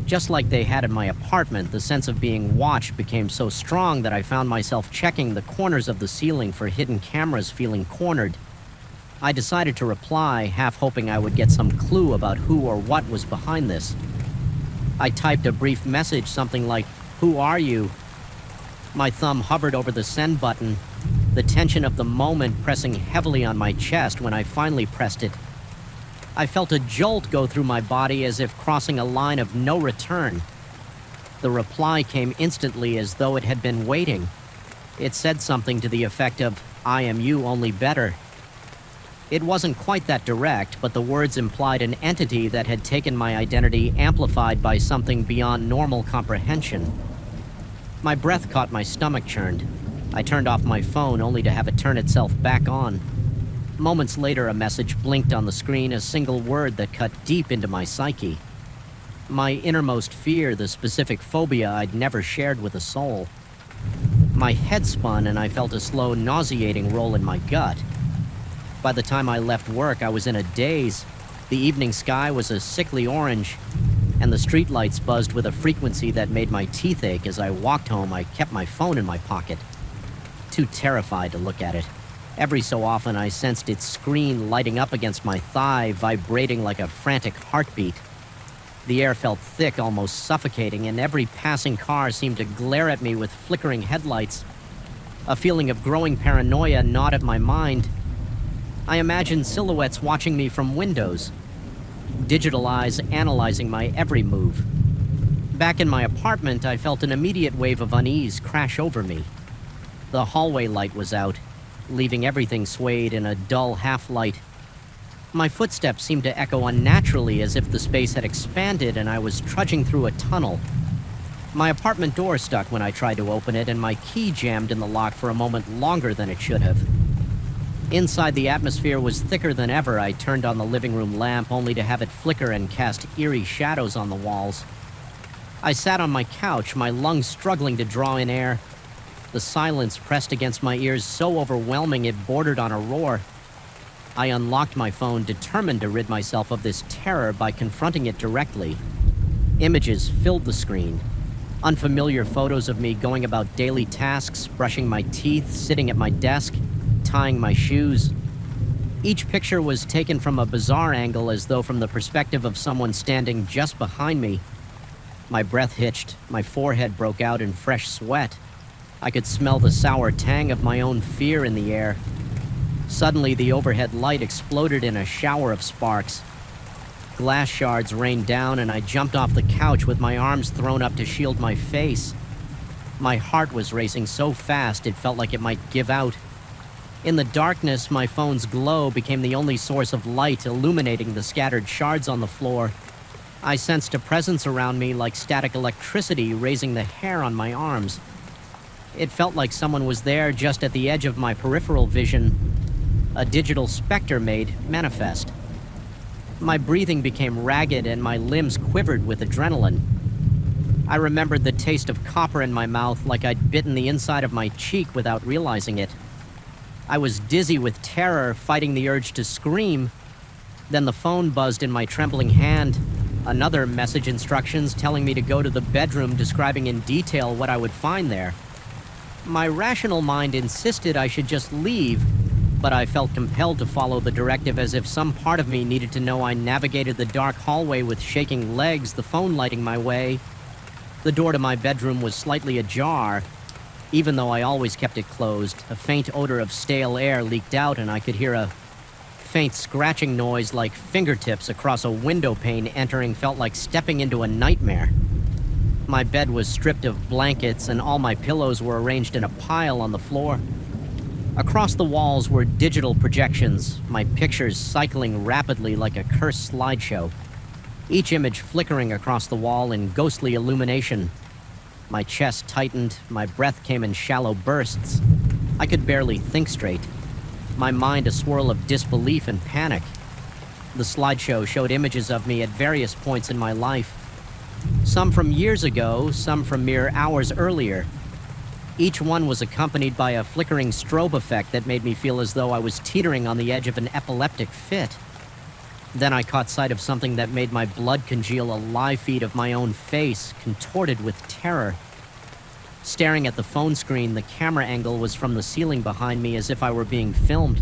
Just like they had in my apartment, the sense of being watched became so strong that I found myself checking the corners of the ceiling for hidden cameras, feeling cornered. I decided to reply, half hoping I would get some clue about who or what was behind this. I typed a brief message, something like, "Who are you?" My thumb hovered over the send button, the tension of the moment pressing heavily on my chest when I finally pressed it. I felt a jolt go through my body as if crossing a line of no return. The reply came instantly, as though it had been waiting. It said something to the effect of, "I am you, only better." It wasn't quite that direct, but the words implied an entity that had taken my identity amplified by something beyond normal comprehension. My breath caught my stomach churned. I turned off my phone only to have it turn itself back on. Moments later, a message blinked on the screen, a single word that cut deep into my psyche. My innermost fear, the specific phobia I'd never shared with a soul. My head spun and I felt a slow, nauseating roll in my gut. By the time I left work, I was in a daze. The evening sky was a sickly orange, and the streetlights buzzed with a frequency that made my teeth ache. As I walked home, I kept my phone in my pocket, too terrified to look at it. Every so often, I sensed its screen lighting up against my thigh, vibrating like a frantic heartbeat. The air felt thick, almost suffocating, and every passing car seemed to glare at me with flickering headlights. A feeling of growing paranoia gnawed at my mind. I imagined silhouettes watching me from windows, digital eyes analyzing my every move. Back in my apartment, I felt an immediate wave of unease crash over me. The hallway light was out, leaving everything swayed in a dull half-light. My footsteps seemed to echo unnaturally, as if the space had expanded and I was trudging through a tunnel. My apartment door stuck when I tried to open it, and my key jammed in the lock for a moment longer than it should have. Inside, the atmosphere was thicker than ever. I turned on the living room lamp only to have it flicker and cast eerie shadows on the walls. I sat on my couch, my lungs struggling to draw in air. The silence pressed against my ears so overwhelming it bordered on a roar. I unlocked my phone, determined to rid myself of this terror by confronting it directly. Images filled the screen. Unfamiliar photos of me going about daily tasks, brushing my teeth, sitting at my desk, tying my shoes. Each picture was taken from a bizarre angle, as though from the perspective of someone standing just behind me. My breath hitched, my forehead broke out in fresh sweat. I could smell the sour tang of my own fear in the air. Suddenly, the overhead light exploded in a shower of sparks. Glass shards rained down, and I jumped off the couch with my arms thrown up to shield my face. My heart was racing so fast it felt like it might give out. In the darkness, my phone's glow became the only source of light, illuminating the scattered shards on the floor. I sensed a presence around me like static electricity, raising the hair on my arms. It felt like someone was there just at the edge of my peripheral vision, a digital specter made manifest. My breathing became ragged and my limbs quivered with adrenaline. I remembered the taste of copper in my mouth, like I'd bitten the inside of my cheek without realizing it. I was dizzy with terror, fighting the urge to scream. Then the phone buzzed in my trembling hand. Another message, instructions telling me to go to the bedroom, describing in detail what I would find there. My rational mind insisted I should just leave, but I felt compelled to follow the directive, as if some part of me needed to know I navigated the dark hallway with shaking legs, the phone lighting my way. The door to my bedroom was slightly ajar. Even though I always kept it closed, a faint odor of stale air leaked out, and I could hear a faint scratching noise like fingertips across a window pane. Entering felt like stepping into a nightmare. My bed was stripped of blankets, and all my pillows were arranged in a pile on the floor. Across the walls were digital projections, my pictures cycling rapidly like a cursed slideshow, each image flickering across the wall in ghostly illumination. My chest tightened, my breath came in shallow bursts. I could barely think straight, my mind a swirl of disbelief and panic. The slideshow showed images of me at various points in my life. Some from years ago, some from mere hours earlier. Each one was accompanied by a flickering strobe effect that made me feel as though I was teetering on the edge of an epileptic fit. Then I caught sight of something that made my blood congeal, a live feed of my own face, contorted with terror. Staring at the phone screen, the camera angle was from the ceiling behind me, as if I were being filmed.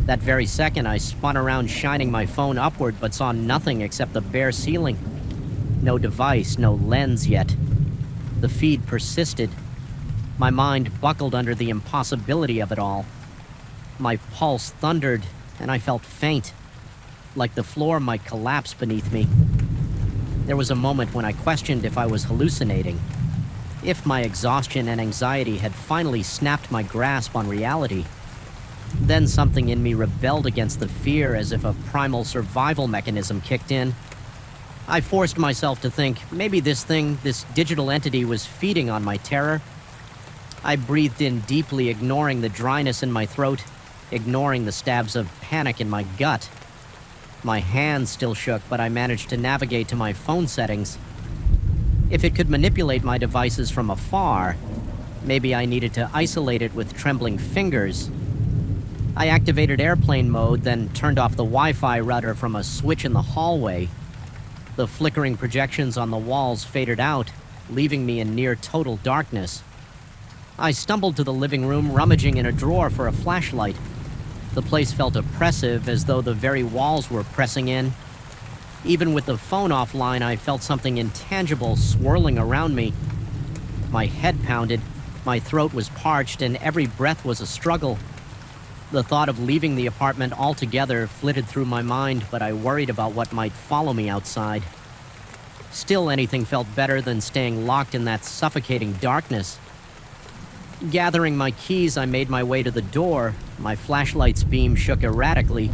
That very second, I spun around, shining my phone upward, but saw nothing except the bare ceiling. No device, no lens yet. The feed persisted. My mind buckled under the impossibility of it all. My pulse thundered, and I felt faint, like the floor might collapse beneath me. There was a moment when I questioned if I was hallucinating, if my exhaustion and anxiety had finally snapped my grasp on reality. Then something in me rebelled against the fear as if a primal survival mechanism kicked in. I forced myself to think maybe this digital entity was feeding on my terror. I breathed in deeply, ignoring the dryness in my throat, ignoring the stabs of panic in my gut. My hands still shook, but I managed to navigate to my phone settings. If it could manipulate my devices from afar, maybe I needed to isolate it with trembling fingers. I activated airplane mode, then turned off the Wi-Fi router from a switch in the hallway. The flickering projections on the walls faded out, leaving me in near total darkness. I stumbled to the living room, rummaging in a drawer for a flashlight. The place felt oppressive, as though the very walls were pressing in. Even with the phone offline, I felt something intangible swirling around me. My head pounded, my throat was parched, and every breath was a struggle. The thought of leaving the apartment altogether flitted through my mind, but I worried about what might follow me outside. Still, anything felt better than staying locked in that suffocating darkness. Gathering my keys, I made my way to the door. My flashlight's beam shook erratically,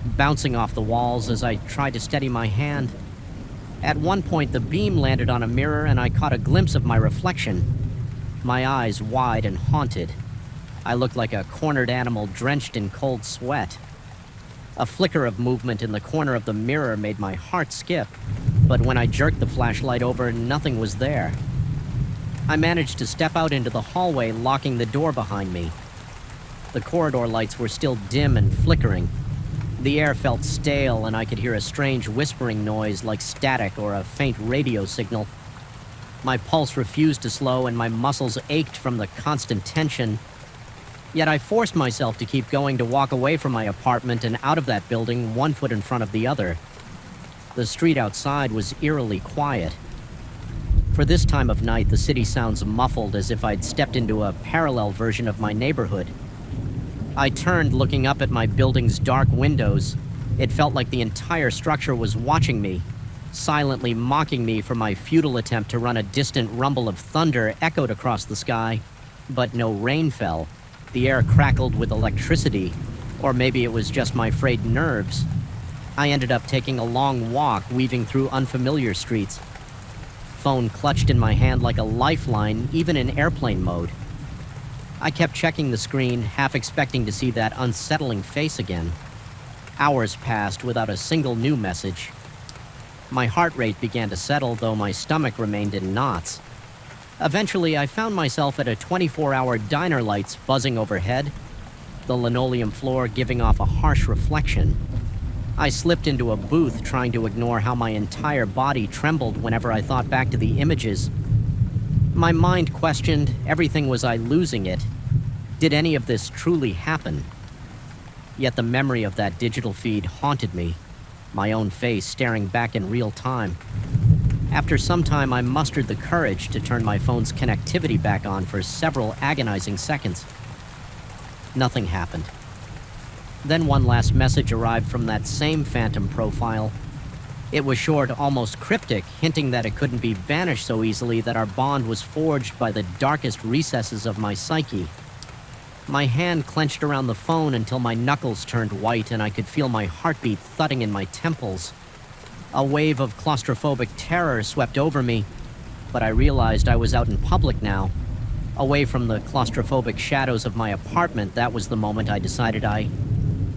bouncing off the walls as I tried to steady my hand. At one point, the beam landed on a mirror and I caught a glimpse of my reflection. My eyes wide and haunted. I looked like a cornered animal drenched in cold sweat. A flicker of movement in the corner of the mirror made my heart skip, but when I jerked the flashlight over, nothing was there. I managed to step out into the hallway, locking the door behind me. The corridor lights were still dim and flickering. The air felt stale, and I could hear a strange whispering noise like static or a faint radio signal. My pulse refused to slow, and my muscles ached from the constant tension. Yet I forced myself to keep going, to walk away from my apartment and out of that building, one foot in front of the other. The street outside was eerily quiet. For this time of night, the city sounds muffled, as if I'd stepped into a parallel version of my neighborhood. I turned, looking up at my building's dark windows. It felt like the entire structure was watching me, silently mocking me for my futile attempt to run. A distant rumble of thunder echoed across the sky, but no rain fell. The air crackled with electricity, or maybe it was just my frayed nerves. I ended up taking a long walk, weaving through unfamiliar streets. Phone clutched in my hand like a lifeline, even in airplane mode. I kept checking the screen, half expecting to see that unsettling face again. Hours passed without a single new message. My heart rate began to settle, though my stomach remained in knots. Eventually, I found myself at a 24-hour diner, lights buzzing overhead, the linoleum floor giving off a harsh reflection. I slipped into a booth, trying to ignore how my entire body trembled whenever I thought back to the images. My mind questioned, everything. Was I losing it? Did any of this truly happen? Yet the memory of that digital feed haunted me, my own face staring back in real time. After some time, I mustered the courage to turn my phone's connectivity back on for several agonizing seconds. Nothing happened. Then one last message arrived from that same phantom profile. It was short, almost cryptic, hinting that it couldn't be banished so easily, that our bond was forged by the darkest recesses of my psyche. My hand clenched around the phone until my knuckles turned white and I could feel my heartbeat thudding in my temples. A wave of claustrophobic terror swept over me, but I realized I was out in public now. Away from the claustrophobic shadows of my apartment. That was the moment I decided I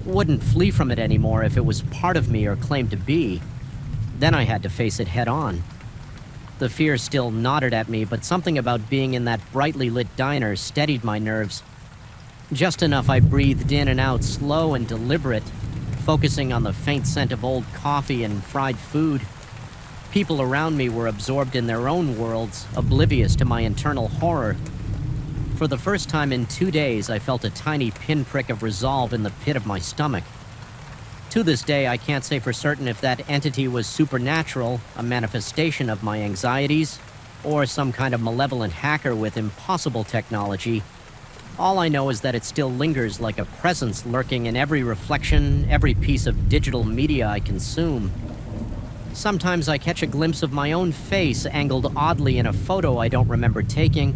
wouldn't flee from it anymore if it was part of me or claimed to be. Then I had to face it head on. The fear still gnawed at me, but something about being in that brightly lit diner steadied my nerves. Just enough I breathed in and out, slow and deliberate, focusing on the faint scent of old coffee and fried food. People around me were absorbed in their own worlds, oblivious to my internal horror. For the first time in 2 days, I felt a tiny pinprick of resolve in the pit of my stomach. To this day, I can't say for certain if that entity was supernatural, a manifestation of my anxieties, or some kind of malevolent hacker with impossible technology. All I know is that it still lingers like a presence, lurking in every reflection, every piece of digital media I consume. Sometimes I catch a glimpse of my own face angled oddly in a photo I don't remember taking.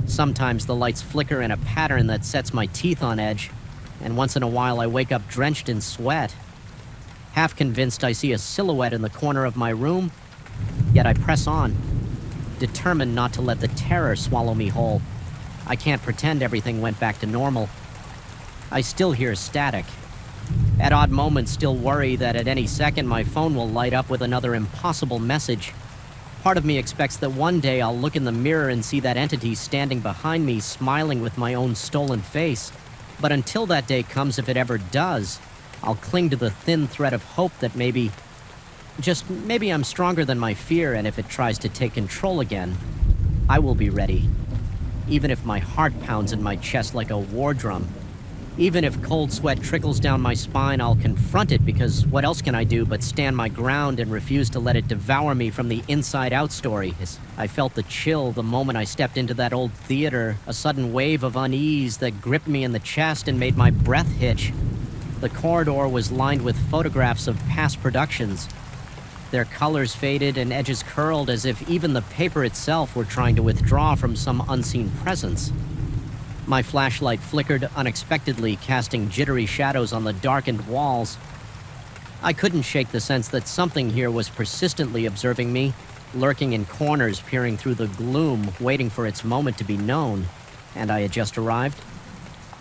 Sometimes the lights flicker in a pattern that sets my teeth on edge. and once in a while I wake up drenched in sweat. Half convinced I see a silhouette in the corner of my room, yet I press on, determined not to let the terror swallow me whole. I can't pretend everything went back to normal. I still hear static. At odd moments, still worry that at any second my phone will light up with another impossible message. Part of me expects that one day I'll look in the mirror and see that entity standing behind me, smiling with my own stolen face. But until that day comes, if it ever does, I'll cling to the thin thread of hope that maybe I'm stronger than my fear, and if it tries to take control again, I will be ready. Even if my heart pounds in my chest like a war drum. Even if cold sweat trickles down my spine, I'll confront it, because what else can I do but stand my ground and refuse to let it devour me from the inside-out story? As I felt the chill the moment I stepped into that old theater, a sudden wave of unease that gripped me in the chest and made my breath hitch. The corridor was lined with photographs of past productions. Their colors faded and edges curled, as if even the paper itself were trying to withdraw from some unseen presence. My flashlight flickered unexpectedly, casting jittery shadows on the darkened walls. I couldn't shake the sense that something here was persistently observing me, lurking in corners, peering through the gloom, waiting for its moment to be known. And I had just arrived.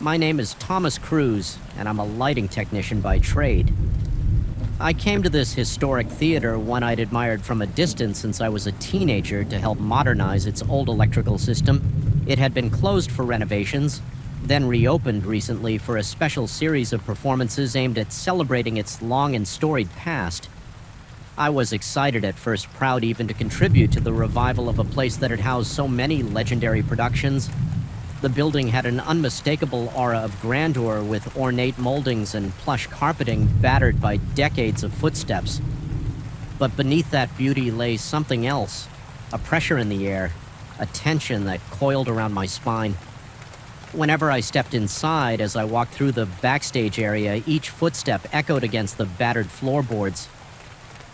My name is Thomas Cruz, and I'm a lighting technician by trade. I came to this historic theater, one I'd admired from a distance since I was a teenager, to help modernize its old electrical system. It had been closed for renovations, then reopened recently for a special series of performances aimed at celebrating its long and storied past. I was excited at first, proud even to contribute to the revival of a place that had housed so many legendary productions. The building had an unmistakable aura of grandeur, with ornate moldings and plush carpeting battered by decades of footsteps. But beneath that beauty lay something else, a pressure in the air, a tension that coiled around my spine. Whenever I stepped inside, as I walked through the backstage area, each footstep echoed against the battered floorboards.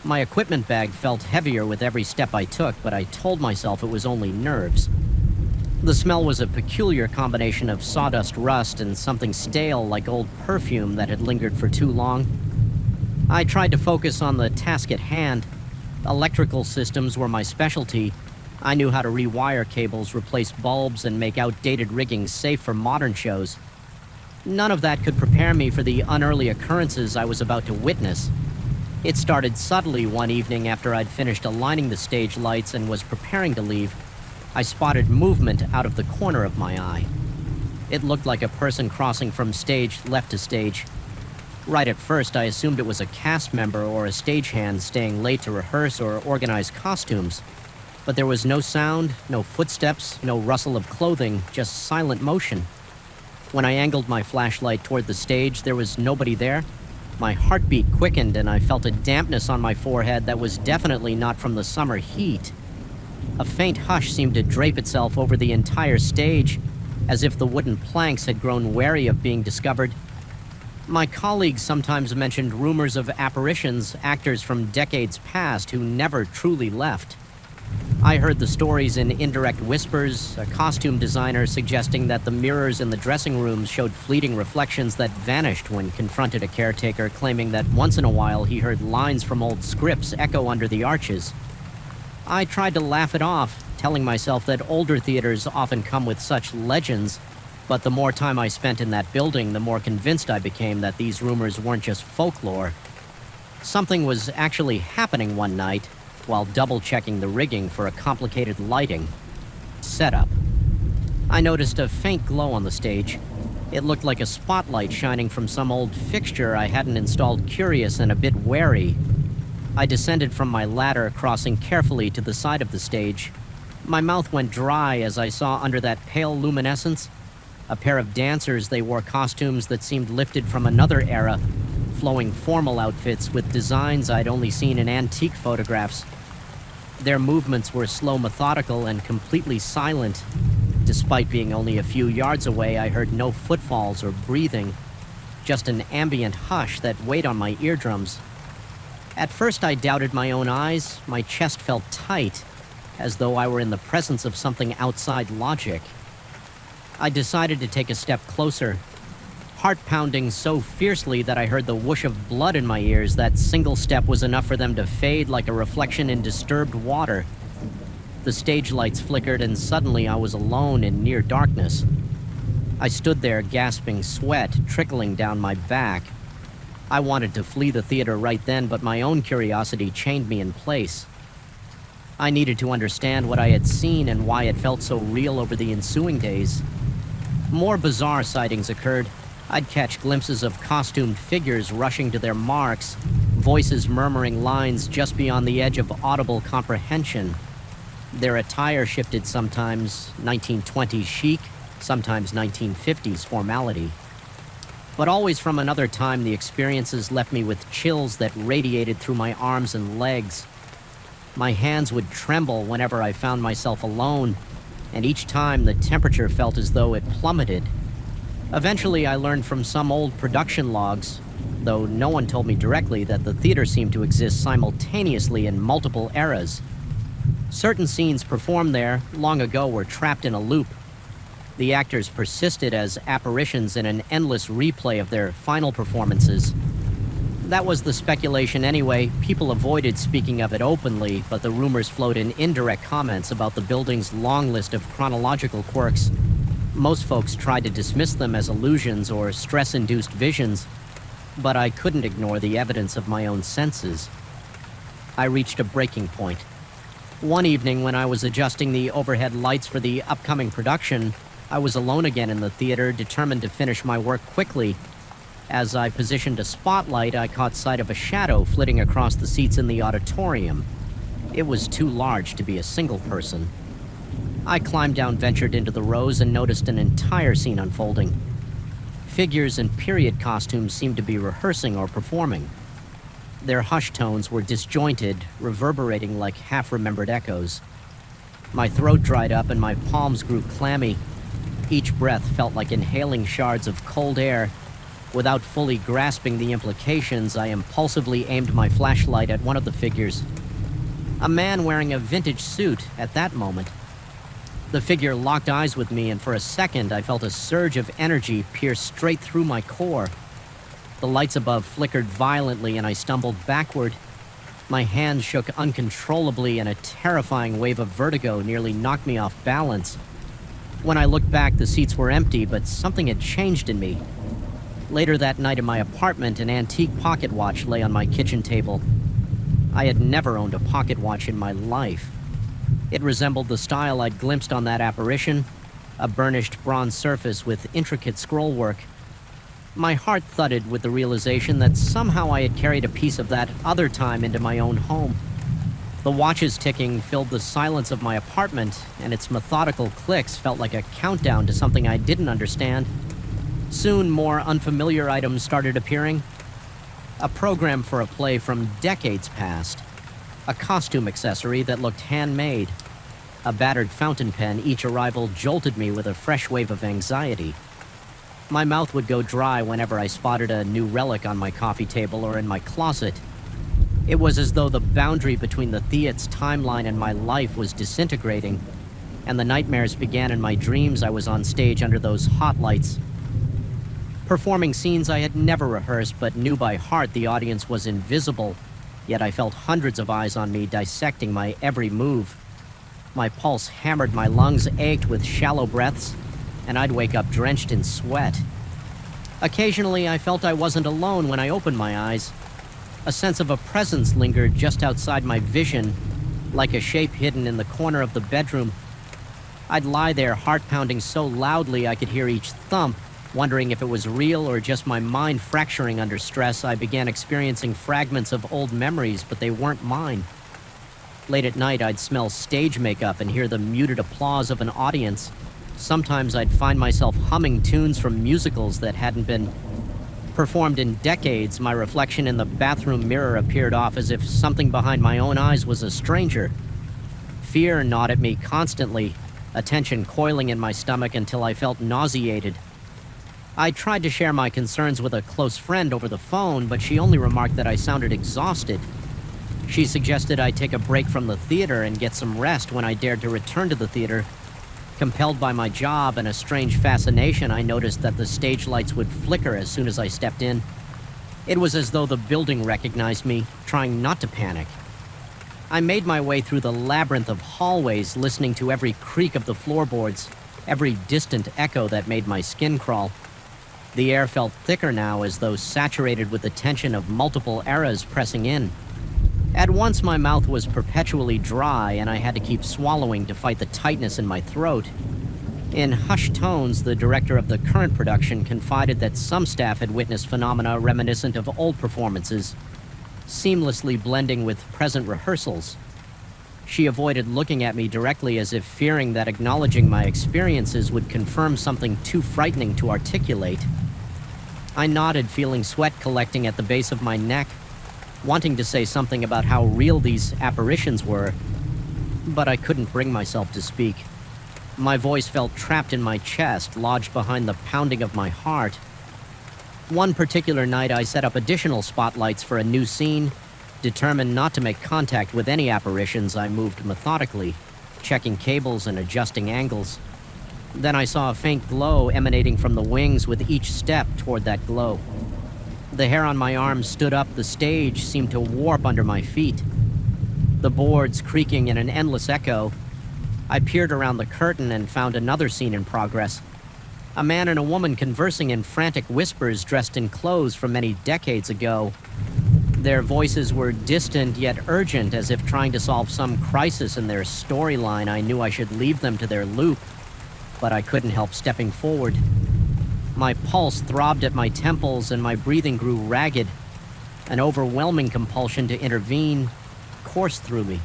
My equipment bag felt heavier with every step I took, but I told myself it was only nerves. The smell was a peculiar combination of sawdust rust and something stale like old perfume that had lingered for too long. I tried to focus on the task at hand. Electrical systems were my specialty. I knew how to rewire cables, replace bulbs, and make outdated rigging safe for modern shows. None of that could prepare me for the unearthly occurrences I was about to witness. It started subtly one evening after I'd finished aligning the stage lights and was preparing to leave. I spotted movement out of the corner of my eye. It looked like a person crossing from stage left to stage. Right at first, I assumed it was a cast member or a stagehand staying late to rehearse or organize costumes. But there was no sound, no footsteps, no rustle of clothing, just silent motion. When I angled my flashlight toward the stage, there was nobody there. My heartbeat quickened, and I felt a dampness on my forehead that was definitely not from the summer heat. A faint hush seemed to drape itself over the entire stage, as if the wooden planks had grown wary of being discovered. My colleagues sometimes mentioned rumors of apparitions, actors from decades past who never truly left. I heard the stories in indirect whispers, a costume designer suggesting that the mirrors in the dressing rooms showed fleeting reflections that vanished when confronted, a caretaker claiming that once in a while he heard lines from old scripts echo under the arches. I tried to laugh it off, telling myself that older theaters often come with such legends, but the more time I spent in that building, the more convinced I became that these rumors weren't just folklore. Something was actually happening one night, while double-checking the rigging for a complicated lighting setup. I noticed a faint glow on the stage. It looked like a spotlight shining from some old fixture I hadn't installed, curious and a bit wary. I descended from my ladder, crossing carefully to the side of the stage. My mouth went dry as I saw under that pale luminescence a pair of dancers. They wore costumes that seemed lifted from another era, flowing formal outfits with designs I'd only seen in antique photographs. Their movements were slow, methodical, and completely silent. Despite being only a few yards away, I heard no footfalls or breathing, just an ambient hush that weighed on my eardrums. At first, I doubted my own eyes. My chest felt tight, as though I were in the presence of something outside logic. I decided to take a step closer. heart pounding so fiercely that I heard the whoosh of blood in my ears. That single step was enough for them to fade like a reflection in disturbed water. The stage lights flickered, and suddenly I was alone in near darkness. I stood there gasping, sweat trickling down my back. I wanted to flee the theater right then, but my own curiosity chained me in place. I needed to understand what I had seen and why it felt so real over the ensuing days. More bizarre sightings occurred. I'd catch glimpses of costumed figures rushing to their marks, voices murmuring lines just beyond the edge of audible comprehension. Their attire shifted, sometimes 1920s chic, sometimes 1950s formality. But always from another time, the experiences left me with chills that radiated through my arms and legs. My hands would tremble whenever I found myself alone, and each time the temperature felt as though it plummeted. Eventually, I learned from some old production logs, though no one told me directly, that the theater seemed to exist simultaneously in multiple eras. Certain scenes performed there long ago were trapped in a loop. The actors persisted as apparitions in an endless replay of their final performances. That was the speculation anyway. People avoided speaking of it openly, but the rumors flowed in indirect comments about the building's long list of chronological quirks. Most folks tried to dismiss them as illusions or stress-induced visions, but I couldn't ignore the evidence of my own senses. I reached a breaking point. One evening, when I was adjusting the overhead lights for the upcoming production, I was alone again in the theater, determined to finish my work quickly. As I positioned a spotlight, I caught sight of a shadow flitting across the seats in the auditorium. It was too large to be a single person. I climbed down, ventured into the rows, and noticed an entire scene unfolding. Figures in period costumes seemed to be rehearsing or performing. Their hushed tones were disjointed, reverberating like half-remembered echoes. My throat dried up and my palms grew clammy. Each breath felt like inhaling shards of cold air. Without fully grasping the implications, I impulsively aimed my flashlight at one of the figures. A man wearing a vintage suit at that moment. The figure locked eyes with me, and for a second I felt a surge of energy pierce straight through my core. The lights above flickered violently and I stumbled backward. My hands shook uncontrollably and a terrifying wave of vertigo nearly knocked me off balance. When I looked back, the seats were empty, but something had changed in me. Later that night in my apartment, an antique pocket watch lay on my kitchen table. I had never owned a pocket watch in my life. It resembled the style I'd glimpsed on that apparition, a burnished bronze surface with intricate scrollwork. My heart thudded with the realization that somehow I had carried a piece of that other time into my own home. The watch's ticking filled the silence of my apartment, and its methodical clicks felt like a countdown to something I didn't understand. Soon, more unfamiliar items started appearing. A program for a play from decades past. A costume accessory that looked handmade. A battered fountain pen. Each arrival jolted me with a fresh wave of anxiety. My mouth would go dry whenever I spotted a new relic on my coffee table or in my closet. It was as though the boundary between the theater's timeline and my life was disintegrating, and the nightmares began in my dreams. I was on stage under those hot lights, performing scenes I had never rehearsed but knew by heart the audience was invisible, yet I felt hundreds of eyes on me dissecting my every move. My pulse hammered, my lungs ached with shallow breaths, and I'd wake up drenched in sweat. Occasionally, I felt I wasn't alone when I opened my eyes. A sense of a presence lingered just outside my vision, like a shape hidden in the corner of the bedroom. I'd lie there, heart pounding so loudly I could hear each thump, wondering if it was real or just my mind fracturing under stress. I began experiencing fragments of old memories, but they weren't mine. Late at night, I'd smell stage makeup and hear the muted applause of an audience. Sometimes I'd find myself humming tunes from musicals that hadn't been performed in decades. My reflection in the bathroom mirror appeared off as if something behind my own eyes was a stranger. Fear gnawed at me constantly, a tension coiling in my stomach until I felt nauseated. I tried to share my concerns with a close friend over the phone, but she only remarked that I sounded exhausted. She suggested I take a break from the theater and get some rest when I dared to return to the theater. Compelled by my job and a strange fascination, I noticed that the stage lights would flicker as soon as I stepped in. It was as though the building recognized me, trying not to panic. I made my way through the labyrinth of hallways, listening to every creak of the floorboards, every distant echo that made my skin crawl. The air felt thicker now, as though saturated with the tension of multiple eras pressing in. At once, my mouth was perpetually dry, and I had to keep swallowing to fight the tightness in my throat. In hushed tones, the director of the current production confided that some staff had witnessed phenomena reminiscent of old performances, seamlessly blending with present rehearsals. She avoided looking at me directly, as if fearing that acknowledging my experiences would confirm something too frightening to articulate. I nodded, feeling sweat collecting at the base of my neck, wanting to say something about how real these apparitions were, but I couldn't bring myself to speak. My voice felt trapped in my chest, lodged behind the pounding of my heart. One particular night, I set up additional spotlights for a new scene. Determined not to make contact with any apparitions, I moved methodically, checking cables and adjusting angles. Then I saw a faint glow emanating from the wings with each step toward that glow. The hair on my arms stood up, the stage seemed to warp under my feet. The boards creaking in an endless echo. I peered around the curtain and found another scene in progress. A man and a woman conversing in frantic whispers, dressed in clothes from many decades ago. Their voices were distant yet urgent, as if trying to solve some crisis in their storyline. I knew I should leave them to their loop, but I couldn't help stepping forward. My pulse throbbed at my temples and my breathing grew ragged. An overwhelming compulsion to intervene coursed through me.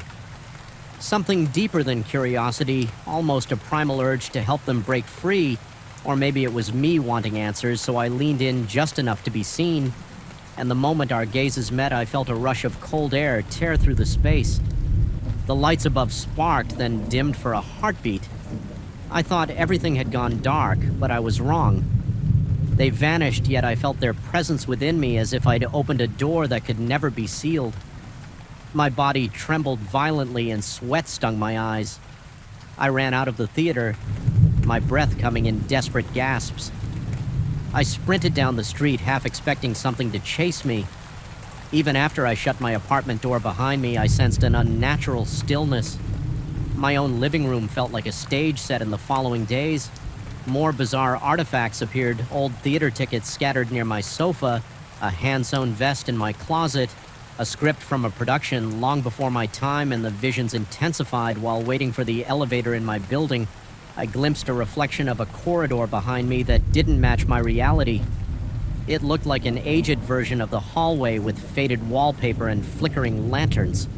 Something deeper than curiosity, almost a primal urge to help them break free, or maybe it was me wanting answers, so I leaned in just enough to be seen, and the moment our gazes met, I felt a rush of cold air tear through the space. The lights above sparked, then dimmed for a heartbeat. I thought everything had gone dark, but I was wrong. They vanished, yet I felt their presence within me, as if I'd opened a door that could never be sealed. My body trembled violently and sweat stung my eyes. I ran out of the theater, my breath coming in desperate gasps. I sprinted down the street, half expecting something to chase me. Even after I shut my apartment door behind me, I sensed an unnatural stillness. My own living room felt like a stage set in the following days. More bizarre artifacts appeared, old theater tickets scattered near my sofa, a hand-sewn vest in my closet, a script from a production long before my time, and the visions intensified while waiting for the elevator in my building. I glimpsed a reflection of a corridor behind me that didn't match my reality. It looked like an aged version of the hallway with faded wallpaper and flickering lanterns.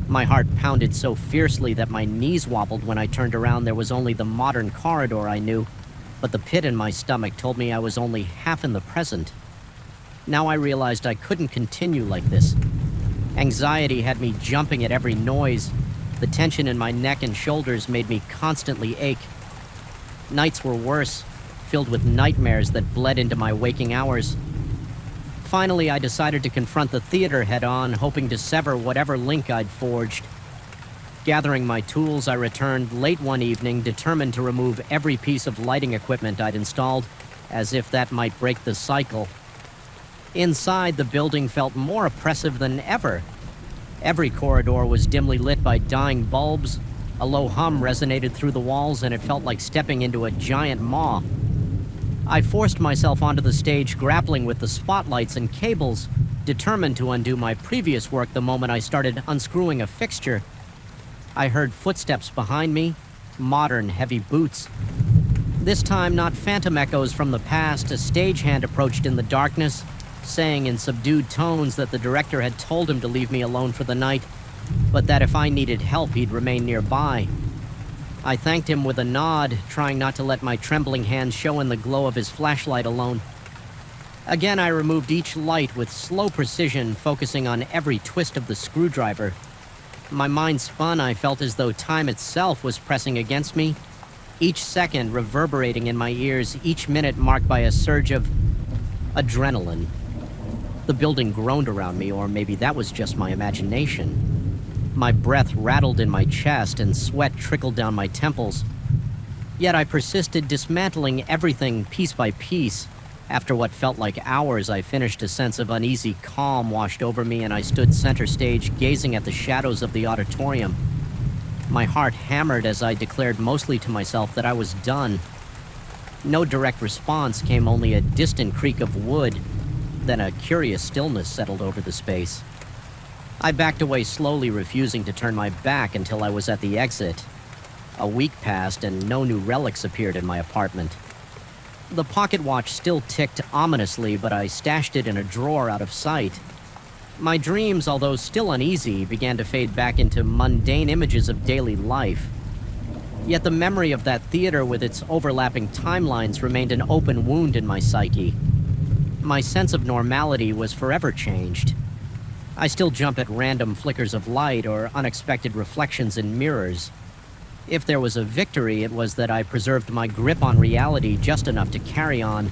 My heart pounded so fiercely that my knees wobbled when I turned around. There was only the modern corridor I knew, but the pit in my stomach told me I was only half in the present. Now I realized I couldn't continue like this. Anxiety had me jumping at every noise. The tension in my neck and shoulders made me constantly ache. Nights were worse, filled with nightmares that bled into my waking hours. Finally, I decided to confront the theater head-on, hoping to sever whatever link I'd forged. Gathering my tools, I returned late one evening, determined to remove every piece of lighting equipment I'd installed, as if that might break the cycle. Inside, the building felt more oppressive than ever. Every corridor was dimly lit by dying bulbs. A low hum resonated through the walls, and it felt like stepping into a giant maw. I forced myself onto the stage, grappling with the spotlights and cables, determined to undo my previous work the moment I started unscrewing a fixture. I heard footsteps behind me, modern, heavy boots. This time, not phantom echoes from the past. A stagehand approached in the darkness, saying in subdued tones that the director had told him to leave me alone for the night, but that if I needed help, he'd remain nearby. I thanked him with a nod, trying not to let my trembling hands show in the glow of his flashlight alone. Again, I removed each light with slow precision, focusing on every twist of the screwdriver. My mind spun. I felt as though time itself was pressing against me, each second reverberating in my ears, each minute marked by a surge of adrenaline. The building groaned around me, or maybe that was just my imagination. My breath rattled in my chest and sweat trickled down my temples. Yet I persisted, dismantling everything piece by piece. After what felt like hours, I finished. A sense of uneasy calm washed over me, and I stood center stage, gazing at the shadows of the auditorium. My heart hammered as I declared mostly to myself that I was done. No direct response came, only a distant creak of wood. Then a curious stillness settled over the space. I backed away slowly, refusing to turn my back until I was at the exit. A week passed and no new relics appeared in my apartment. The pocket watch still ticked ominously, but I stashed it in a drawer out of sight. My dreams, although still uneasy, began to fade back into mundane images of daily life. Yet the memory of that theater with its overlapping timelines remained an open wound in my psyche. My sense of normality was forever changed. I still jump at random flickers of light or unexpected reflections in mirrors. If there was a victory, it was that I preserved my grip on reality just enough to carry on.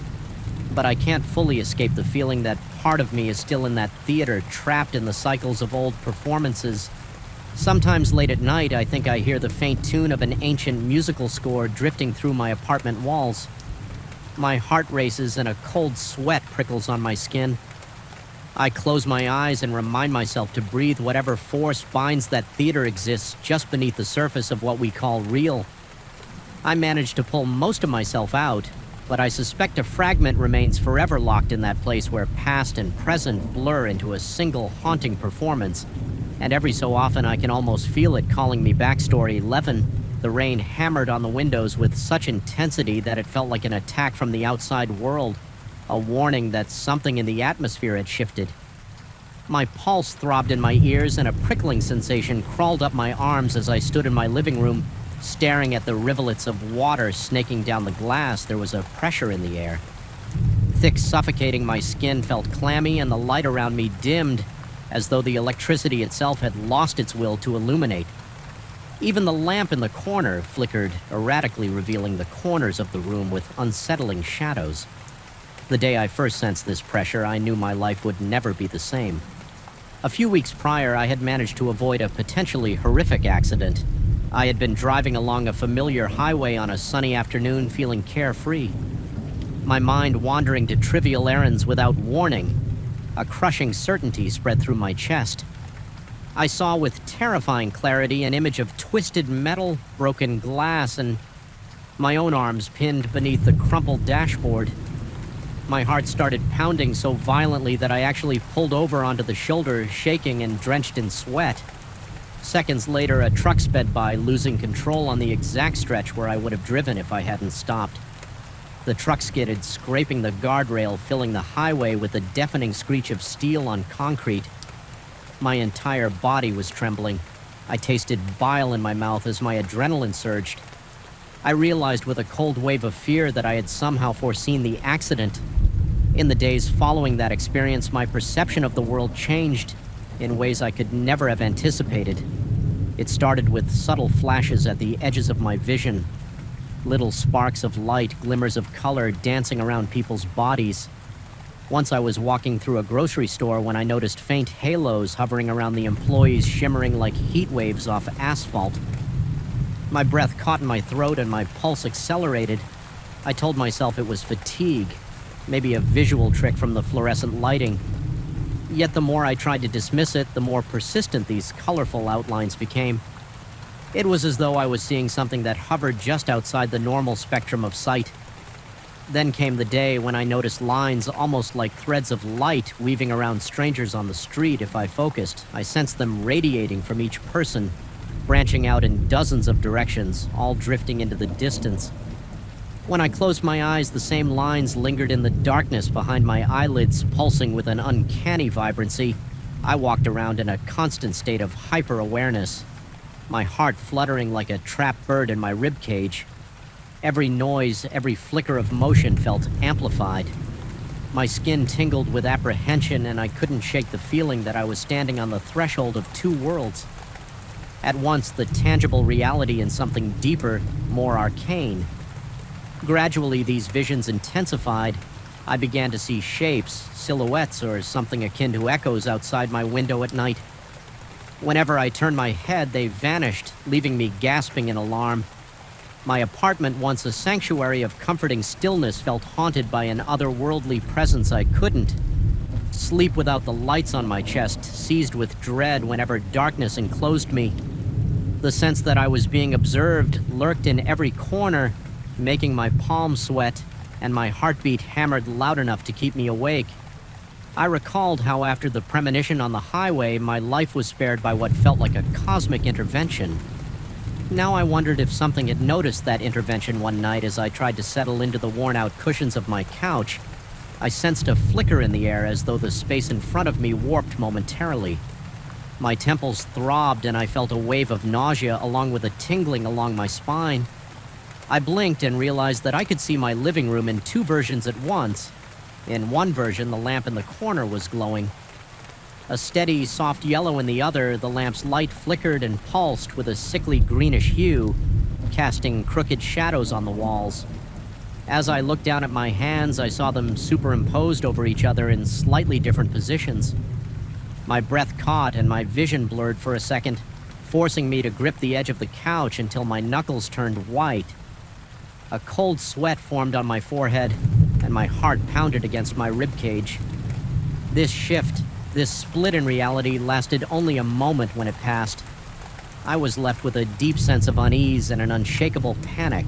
But I can't fully escape the feeling that part of me is still in that theater, trapped in the cycles of old performances. Sometimes late at night, I think I hear the faint tune of an ancient musical score drifting through my apartment walls. My heart races and a cold sweat prickles on my skin. I close my eyes and remind myself to breathe whatever force binds that theater exists just beneath the surface of what we call real. I manage to pull most of myself out, but I suspect a fragment remains forever locked in that place where past and present blur into a single haunting performance. And every so often I can almost feel it calling me back. Story 11. The rain hammered on the windows with such intensity that it felt like an attack from the outside world. A warning that something in the atmosphere had shifted. My pulse throbbed in my ears and a prickling sensation crawled up my arms as I stood in my living room, staring at the rivulets of water snaking down the glass. There was a pressure in the air. Thick, suffocating, my skin felt clammy and the light around me dimmed, as though the electricity itself had lost its will to illuminate. Even the lamp in the corner flickered erratically, revealing the corners of the room with unsettling shadows. The day I first sensed this pressure, I knew my life would never be the same. A few weeks prior, I had managed to avoid a potentially horrific accident. I had been driving along a familiar highway on a sunny afternoon, feeling carefree. My mind wandering to trivial errands without warning. A crushing certainty spread through my chest. I saw with terrifying clarity an image of twisted metal, broken glass, and my own arms pinned beneath the crumpled dashboard. My heart started pounding so violently that I actually pulled over onto the shoulder, shaking and drenched in sweat. Seconds later, a truck sped by, losing control on the exact stretch where I would have driven if I hadn't stopped. The truck skidded, scraping the guardrail, filling the highway with a deafening screech of steel on concrete. My entire body was trembling. I tasted bile in my mouth as my adrenaline surged. I realized with a cold wave of fear that I had somehow foreseen the accident. In the days following that experience, my perception of the world changed in ways I could never have anticipated. It started with subtle flashes at the edges of my vision. Little sparks of light, glimmers of color dancing around people's bodies. Once I was walking through a grocery store when I noticed faint halos hovering around the employees, shimmering like heat waves off asphalt. My breath caught in my throat and my pulse accelerated. I told myself it was fatigue, maybe a visual trick from the fluorescent lighting. Yet the more I tried to dismiss it, the more persistent these colorful outlines became. It was as though I was seeing something that hovered just outside the normal spectrum of sight. Then came the day when I noticed lines almost like threads of light weaving around strangers on the street. If I focused, I sensed them radiating from each person, branching out in dozens of directions, all drifting into the distance. When I closed my eyes, the same lines lingered in the darkness behind my eyelids, pulsing with an uncanny vibrancy. I walked around in a constant state of hyper-awareness, my heart fluttering like a trapped bird in my ribcage. Every noise, every flicker of motion felt amplified. My skin tingled with apprehension, and I couldn't shake the feeling that I was standing on the threshold of two worlds. At once, the tangible reality and something deeper, more arcane. Gradually, these visions intensified. I began to see shapes, silhouettes, or something akin to echoes outside my window at night. Whenever I turned my head, they vanished, leaving me gasping in alarm. My apartment, once a sanctuary of comforting stillness, felt haunted by an otherworldly presence I couldn't sleep without the lights on my chest, seized with dread whenever darkness enclosed me. The sense that I was being observed lurked in every corner, making my palms sweat and my heartbeat hammered loud enough to keep me awake. I recalled how after the premonition on the highway, my life was spared by what felt like a cosmic intervention. Now I wondered if something had noticed that intervention one night as I tried to settle into the worn-out cushions of my couch. I sensed a flicker in the air as though the space in front of me warped momentarily. My temples throbbed and I felt a wave of nausea along with a tingling along my spine. I blinked and realized that I could see my living room in two versions at once. In one version, the lamp in the corner was glowing. A steady, soft yellow in the other, the lamp's light flickered and pulsed with a sickly greenish hue, casting crooked shadows on the walls. As I looked down at my hands, I saw them superimposed over each other in slightly different positions. My breath caught and my vision blurred for a second, forcing me to grip the edge of the couch until my knuckles turned white. A cold sweat formed on my forehead, and my heart pounded against my ribcage. This shift, this split in reality, lasted only a moment when it passed. I was left with a deep sense of unease and an unshakable panic.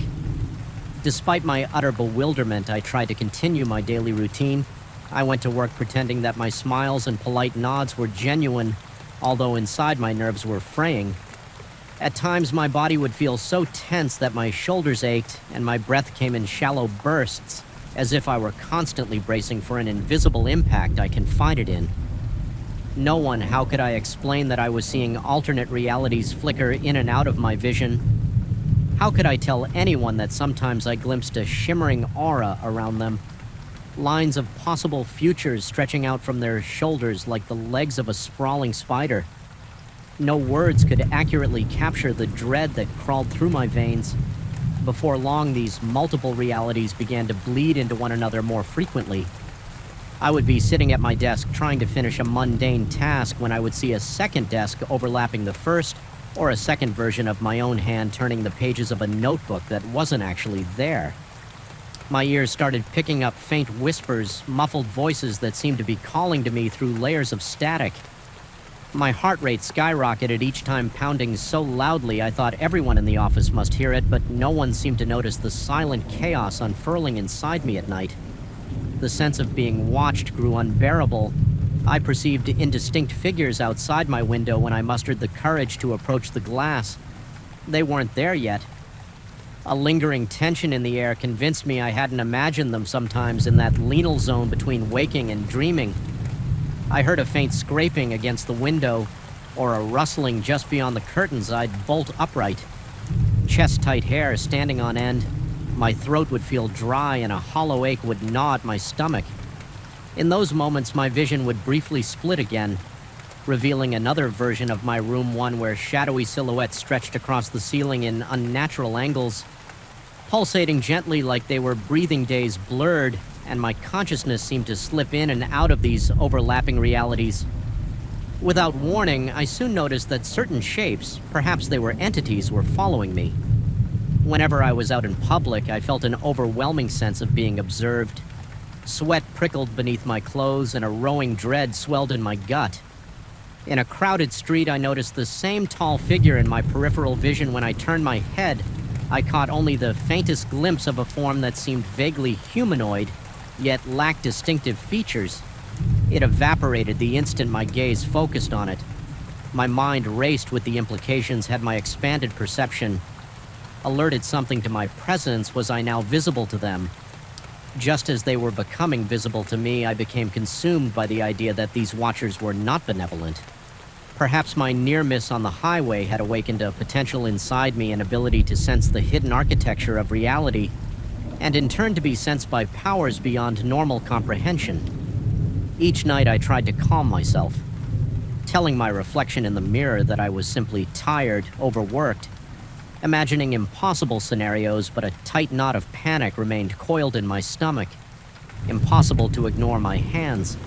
Despite my utter bewilderment, I tried to continue my daily routine. I went to work pretending that my smiles and polite nods were genuine, although inside my nerves were fraying. At times, my body would feel so tense that my shoulders ached and my breath came in shallow bursts, as if I were constantly bracing for an invisible impact I confided in. No one, how could I explain that I was seeing alternate realities flicker in and out of my vision? How could I tell anyone that sometimes I glimpsed a shimmering aura around them? Lines of possible futures stretching out from their shoulders like the legs of a sprawling spider. No words could accurately capture the dread that crawled through my veins. Before long, these multiple realities began to bleed into one another more frequently. I would be sitting at my desk trying to finish a mundane task when I would see a second desk overlapping the first, or a second version of my own hand turning the pages of a notebook that wasn't actually there. My ears started picking up faint whispers, muffled voices that seemed to be calling to me through layers of static. My heart rate skyrocketed each time, pounding so loudly I thought everyone in the office must hear it, but no one seemed to notice the silent chaos unfurling inside me at night. The sense of being watched grew unbearable. I perceived indistinct figures outside my window when I mustered the courage to approach the glass. They weren't there yet. A lingering tension in the air convinced me I hadn't imagined them sometimes in that liminal zone between waking and dreaming. I heard a faint scraping against the window, or a rustling just beyond the curtains. I'd bolt upright. Chest-tight hair standing on end. My throat would feel dry and a hollow ache would gnaw at my stomach. In those moments, my vision would briefly split again, revealing another version of my room, one where shadowy silhouettes stretched across the ceiling in unnatural angles, pulsating gently like they were breathing days blurred, and my consciousness seemed to slip in and out of these overlapping realities. Without warning, I soon noticed that certain shapes, perhaps they were entities, were following me. Whenever I was out in public, I felt an overwhelming sense of being observed. Sweat prickled beneath my clothes and a rowing dread swelled in my gut. In a crowded street, I noticed the same tall figure in my peripheral vision. When I turned my head, I caught only the faintest glimpse of a form that seemed vaguely humanoid, yet lacked distinctive features. It evaporated the instant my gaze focused on it. My mind raced with the implications had my expanded perception alerted something to my presence. Was I now visible to them? Just as they were becoming visible to me, I became consumed by the idea that these watchers were not benevolent. Perhaps my near miss on the highway had awakened a potential inside me, an ability to sense the hidden architecture of reality, and in turn to be sensed by powers beyond normal comprehension. Each night I tried to calm myself, telling my reflection in the mirror that I was simply tired, overworked, imagining impossible scenarios, but a tight knot of panic remained coiled in my stomach. Impossible to ignore my hands.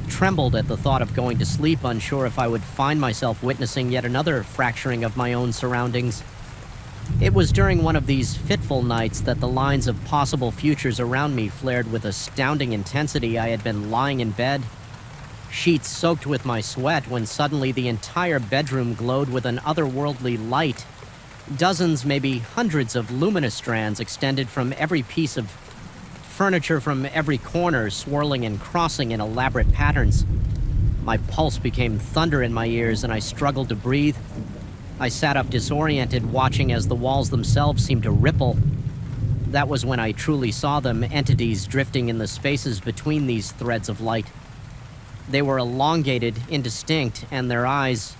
Trembled at the thought of going to sleep, unsure if I would find myself witnessing yet another fracturing of my own surroundings. It was during one of these fitful nights that the lines of possible futures around me flared with astounding intensity. I had been lying in bed, sheets soaked with my sweat, when suddenly the entire bedroom glowed with an otherworldly light. Dozens, maybe hundreds of luminous strands extended from every piece of furniture, from every corner, swirling and crossing in elaborate patterns. My pulse became thunder in my ears, and I struggled to breathe. I sat up disoriented, watching as the walls themselves seemed to ripple. That was when I truly saw them, entities drifting in the spaces between these threads of light. They were elongated, indistinct, and their eyes,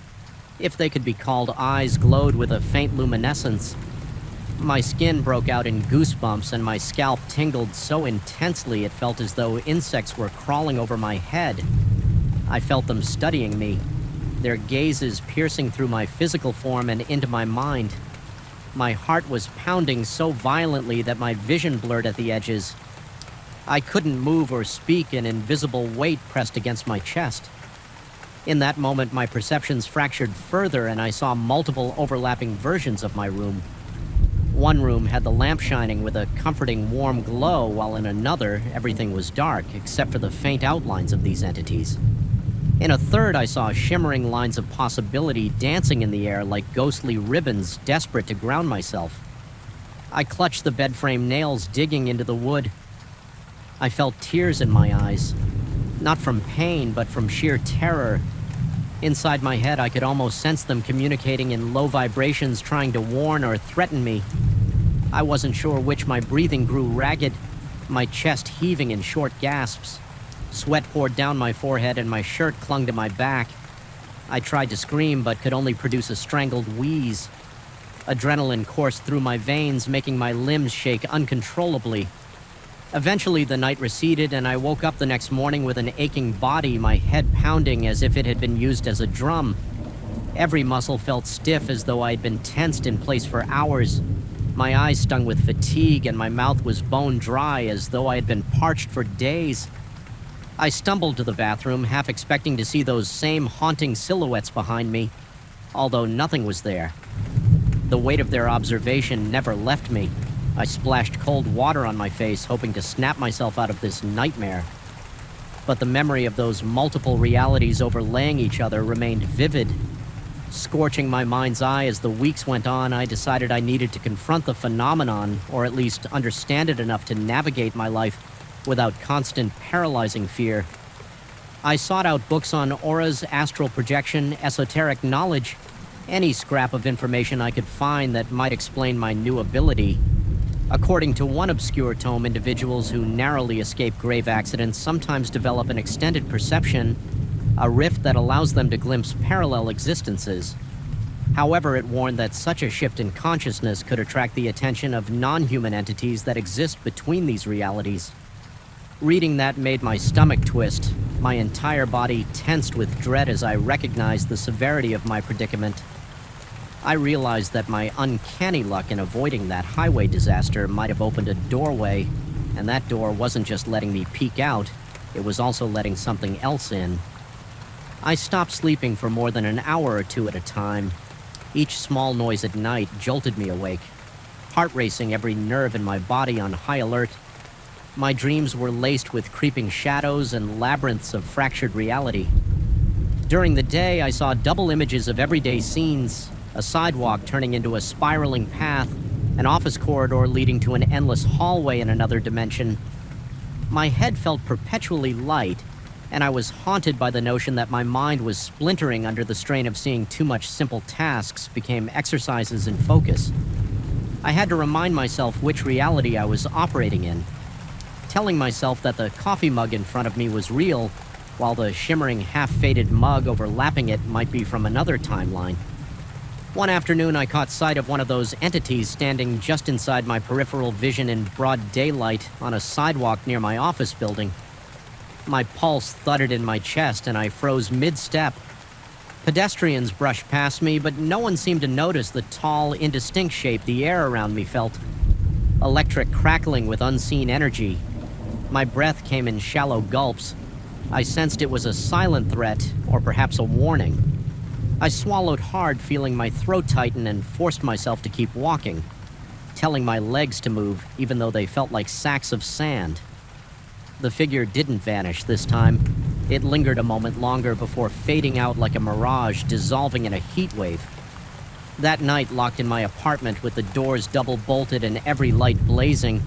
if they could be called eyes, glowed with a faint luminescence. My skin broke out in goosebumps, and my scalp tingled so intensely it felt as though insects were crawling over my head. I felt them studying me, their gazes piercing through my physical form and into my mind. My heart was pounding so violently that my vision blurred at the edges. I couldn't move or speak, an invisible weight pressed against my chest. In that moment, my perceptions fractured further, and I saw multiple overlapping versions of my room. One room had the lamp shining with a comforting warm glow, while in another, everything was dark, except for the faint outlines of these entities. In a third, I saw shimmering lines of possibility dancing in the air like ghostly ribbons, desperate to ground myself. I clutched the bed frame nails, digging into the wood. I felt tears in my eyes, not from pain, but from sheer terror. Inside my head, I could almost sense them communicating in low vibrations, trying to warn or threaten me. I wasn't sure which. My breathing grew ragged, my chest heaving in short gasps. Sweat poured down my forehead, and my shirt clung to my back. I tried to scream, but could only produce a strangled wheeze. Adrenaline coursed through my veins, making my limbs shake uncontrollably. Eventually, the night receded, and I woke up the next morning with an aching body, my head pounding as if it had been used as a drum. Every muscle felt stiff, as though I had been tensed in place for hours. My eyes stung with fatigue, and my mouth was bone dry, as though I had been parched for days. I stumbled to the bathroom, half expecting to see those same haunting silhouettes behind me, although nothing was there. The weight of their observation never left me. I splashed cold water on my face, hoping to snap myself out of this nightmare. But the memory of those multiple realities overlaying each other remained vivid. Scorching my mind's eye as the weeks went on, I decided I needed to confront the phenomenon, or at least understand it enough to navigate my life without constant, paralyzing fear. I sought out books on auras, astral projection, esoteric knowledge, any scrap of information I could find that might explain my new ability. According to one obscure tome, individuals who narrowly escape grave accidents sometimes develop an extended perception, a rift that allows them to glimpse parallel existences. However, it warned that such a shift in consciousness could attract the attention of non-human entities that exist between these realities. Reading that made my stomach twist. My entire body tensed with dread as I recognized the severity of my predicament. I realized that my uncanny luck in avoiding that highway disaster might have opened a doorway, and that door wasn't just letting me peek out, it was also letting something else in. I stopped sleeping for more than an hour or two at a time. Each small noise at night jolted me awake, heart racing, every nerve in my body on high alert. My dreams were laced with creeping shadows and labyrinths of fractured reality. During the day, I saw double images of everyday scenes, a sidewalk turning into a spiraling path, an office corridor leading to an endless hallway in another dimension. My head felt perpetually light, and I was haunted by the notion that my mind was splintering under the strain of seeing too much simple tasks became exercises in focus. I had to remind myself which reality I was operating in, telling myself that the coffee mug in front of me was real, while the shimmering, half-faded mug overlapping it might be from another timeline. One afternoon, I caught sight of one of those entities standing just inside my peripheral vision in broad daylight on a sidewalk near my office building. My pulse thudded in my chest, and I froze mid-step. Pedestrians brushed past me, but no one seemed to notice the tall, indistinct shape the air around me felt. Electric crackling with unseen energy. My breath came in shallow gulps. I sensed it was a silent threat, or perhaps a warning. I swallowed hard, feeling my throat tighten, and forced myself to keep walking, telling my legs to move even though they felt like sacks of sand. The figure didn't vanish this time. It lingered a moment longer before fading out like a mirage, dissolving in a heat wave. That night, locked in my apartment with the doors double bolted and every light blazing,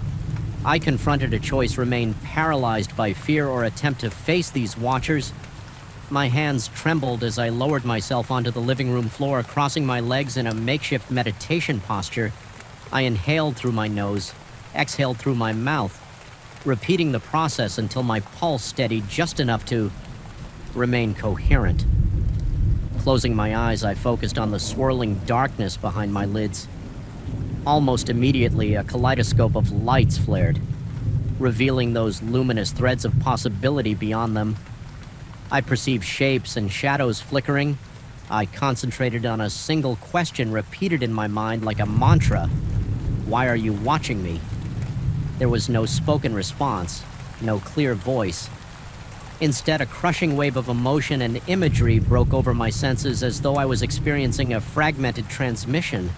I confronted a choice: remain paralyzed by fear or attempt to face these watchers. My hands trembled as I lowered myself onto the living room floor, crossing my legs in a makeshift meditation posture. I inhaled through my nose, exhaled through my mouth, repeating the process until my pulse steadied just enough to remain coherent. Closing my eyes, I focused on the swirling darkness behind my lids. Almost immediately, a kaleidoscope of lights flared, revealing those luminous threads of possibility beyond them. I perceived shapes and shadows flickering. I concentrated on a single question repeated in my mind like a mantra. Why are you watching me? There was no spoken response, no clear voice. Instead, a crushing wave of emotion and imagery broke over my senses as though I was experiencing a fragmented transmission.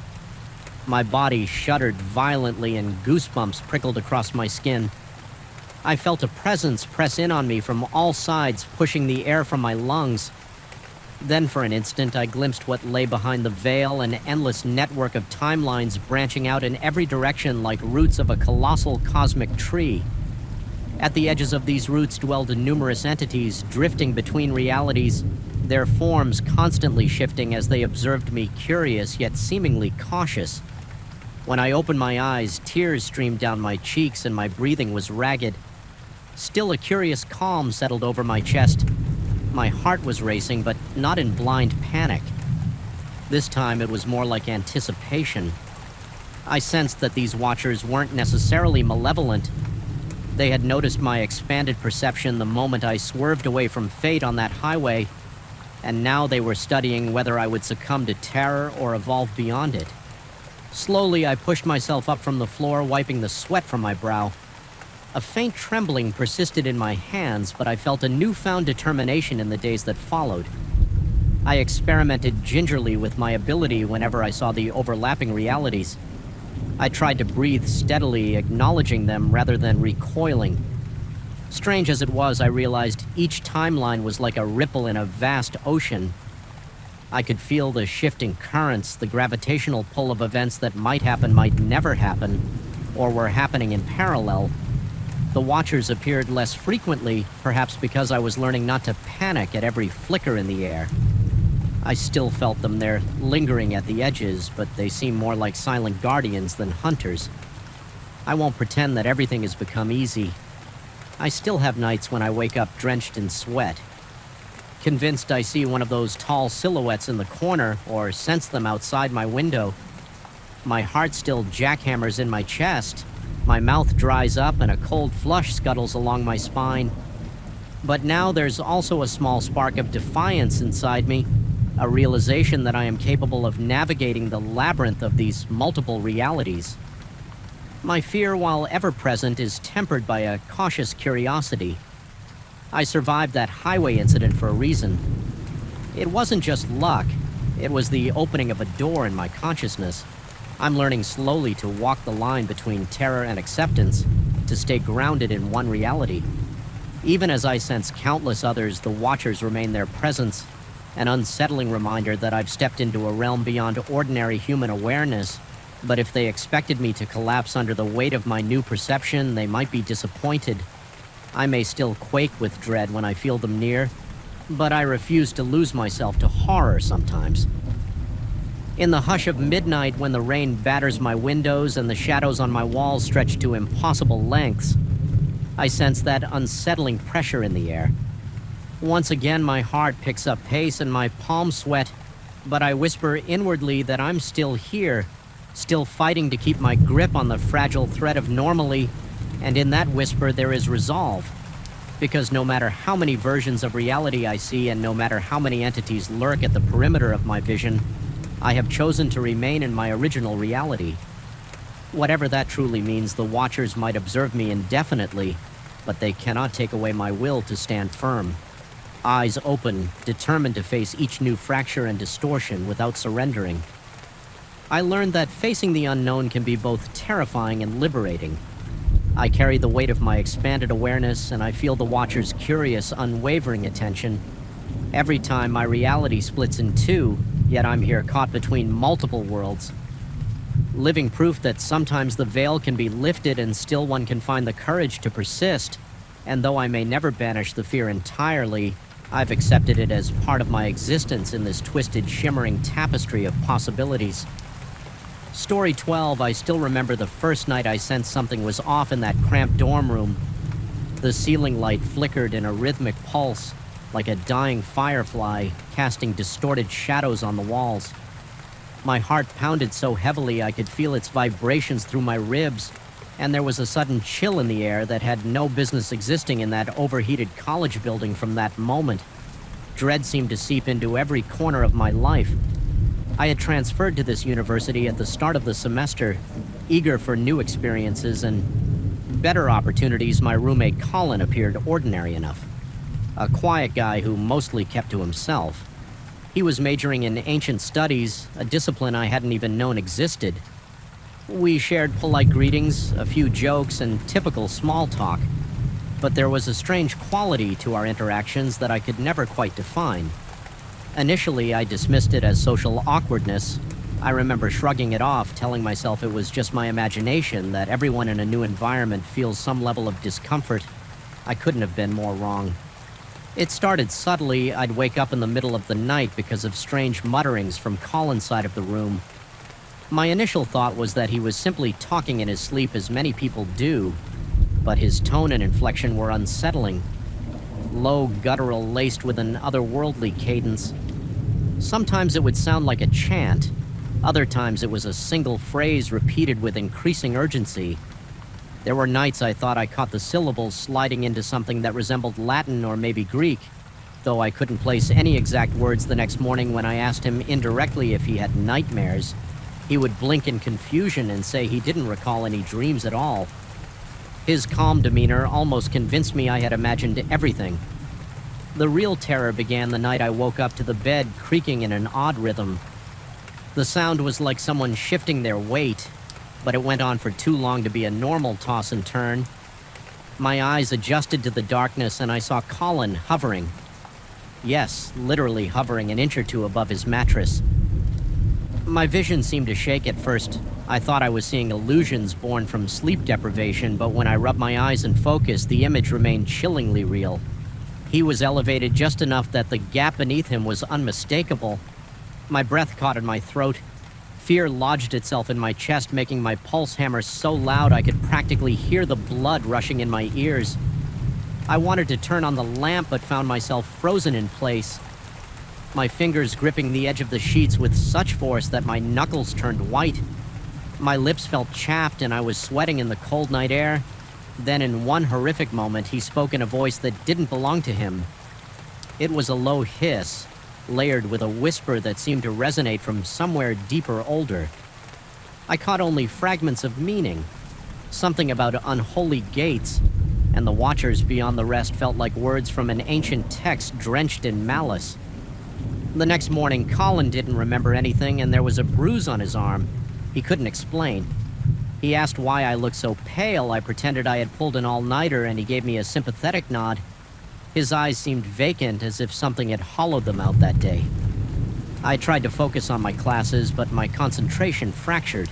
My body shuddered violently and goosebumps prickled across my skin. I felt a presence press in on me from all sides, pushing the air from my lungs. Then for an instant, I glimpsed what lay behind the veil, an endless network of timelines branching out in every direction like roots of a colossal cosmic tree. At the edges of these roots dwelled numerous entities, drifting between realities, their forms constantly shifting as they observed me, curious yet seemingly cautious. When I opened my eyes, tears streamed down my cheeks and my breathing was ragged. Still, a curious calm settled over my chest. My heart was racing, but not in blind panic. This time, it was more like anticipation. I sensed that these watchers weren't necessarily malevolent. They had noticed my expanded perception the moment I swerved away from fate on that highway, and now they were studying whether I would succumb to terror or evolve beyond it. Slowly, I pushed myself up from the floor, wiping the sweat from my brow. A faint trembling persisted in my hands, but I felt a newfound determination in the days that followed. I experimented gingerly with my ability whenever I saw the overlapping realities. I tried to breathe steadily, acknowledging them rather than recoiling. Strange as it was, I realized each timeline was like a ripple in a vast ocean. I could feel the shifting currents, the gravitational pull of events that might happen, might never happen, or were happening in parallel. The watchers appeared less frequently, perhaps because I was learning not to panic at every flicker in the air. I still felt them there, lingering at the edges, but they seemed more like silent guardians than hunters. I won't pretend that everything has become easy. I still have nights when I wake up drenched in sweat, convinced I see one of those tall silhouettes in the corner or sense them outside my window. My heart still jackhammers in my chest. My mouth dries up and a cold flush scuttles along my spine. But now there's also a small spark of defiance inside me, a realization that I am capable of navigating the labyrinth of these multiple realities. My fear, while ever present, is tempered by a cautious curiosity. I survived that highway incident for a reason. It wasn't just luck, it was the opening of a door in my consciousness. I'm learning slowly to walk the line between terror and acceptance, to stay grounded in one reality. Even as I sense countless others, the watchers remain their presence, an unsettling reminder that I've stepped into a realm beyond ordinary human awareness. But if they expected me to collapse under the weight of my new perception, they might be disappointed. I may still quake with dread when I feel them near, but I refuse to lose myself to horror sometimes. In the hush of midnight, when the rain batters my windows and the shadows on my walls stretch to impossible lengths, I sense that unsettling pressure in the air. Once again, my heart picks up pace and my palms sweat, but I whisper inwardly that I'm still here, still fighting to keep my grip on the fragile thread of normally, and in that whisper there is resolve. Because no matter how many versions of reality I see and no matter how many entities lurk at the perimeter of my vision, I have chosen to remain in my original reality. Whatever that truly means, the watchers might observe me indefinitely, but they cannot take away my will to stand firm. eyes open, determined to face each new fracture and distortion without surrendering. I learned that facing the unknown can be both terrifying and liberating. I carry the weight of my expanded awareness, and I feel the watcher's curious, unwavering attention. Every time my reality splits in two, yet I'm here caught between multiple worlds. Living proof that sometimes the veil can be lifted and still one can find the courage to persist. And though I may never banish the fear entirely, I've accepted it as part of my existence in this twisted, shimmering tapestry of possibilities. Story 12, I still remember the first night I sensed something was off in that cramped dorm room. The ceiling light flickered in a rhythmic pulse, like a dying firefly, casting distorted shadows on the walls. My heart pounded so heavily I could feel its vibrations through my ribs, and there was a sudden chill in the air that had no business existing in that overheated college building from that moment. Dread seemed to seep into every corner of my life. I had transferred to this university at the start of the semester, eager for new experiences and better opportunities. My roommate Colin appeared ordinary enough. A quiet guy who mostly kept to himself. He was majoring in ancient studies, a discipline I hadn't even known existed. We shared polite greetings, a few jokes, and typical small talk. But there was a strange quality to our interactions that I could never quite define. Initially, I dismissed it as social awkwardness. I remember shrugging it off, telling myself it was just my imagination, that everyone in a new environment feels some level of discomfort. I couldn't have been more wrong. It started subtly. I'd wake up in the middle of the night because of strange mutterings from Colin's side of the room. My initial thought was that he was simply talking in his sleep, as many people do, but his tone and inflection were unsettling. Low, guttural, laced with an otherworldly cadence. Sometimes it would sound like a chant. Other times it was a single phrase repeated with increasing urgency. There were nights I thought I caught the syllables sliding into something that resembled Latin or maybe Greek, though I couldn't place any exact words the next morning when I asked him indirectly if he had nightmares. He would blink in confusion and say he didn't recall any dreams at all. His calm demeanor almost convinced me I had imagined everything. The real terror began the night I woke up to the bed creaking in an odd rhythm. The sound was like someone shifting their weight, but it went on for too long to be a normal toss and turn. My eyes adjusted to the darkness and I saw Colin hovering. Yes, literally hovering an inch or two above his mattress. My vision seemed to shake at first. I thought I was seeing illusions born from sleep deprivation, but when I rubbed my eyes and focused, the image remained chillingly real. He was elevated just enough that the gap beneath him was unmistakable. My breath caught in my throat. Fear lodged itself in my chest, making my pulse hammer so loud I could practically hear the blood rushing in my ears. I wanted to turn on the lamp, but found myself frozen in place. My fingers gripping the edge of the sheets with such force that my knuckles turned white. My lips felt chapped and I was sweating in the cold night air. Then in one horrific moment, he spoke in a voice that didn't belong to him. It was a low hiss, layered with a whisper that seemed to resonate from somewhere deeper, older. I caught only fragments of meaning. Something about unholy gates, and the watchers beyond the rest felt like words from an ancient text drenched in malice. The next morning, Colin didn't remember anything, and there was a bruise on his arm. He couldn't explain. He asked why I looked so pale. I pretended I had pulled an all-nighter, and he gave me a sympathetic nod. His eyes seemed vacant, as if something had hollowed them out that day. I tried to focus on my classes, but my concentration fractured.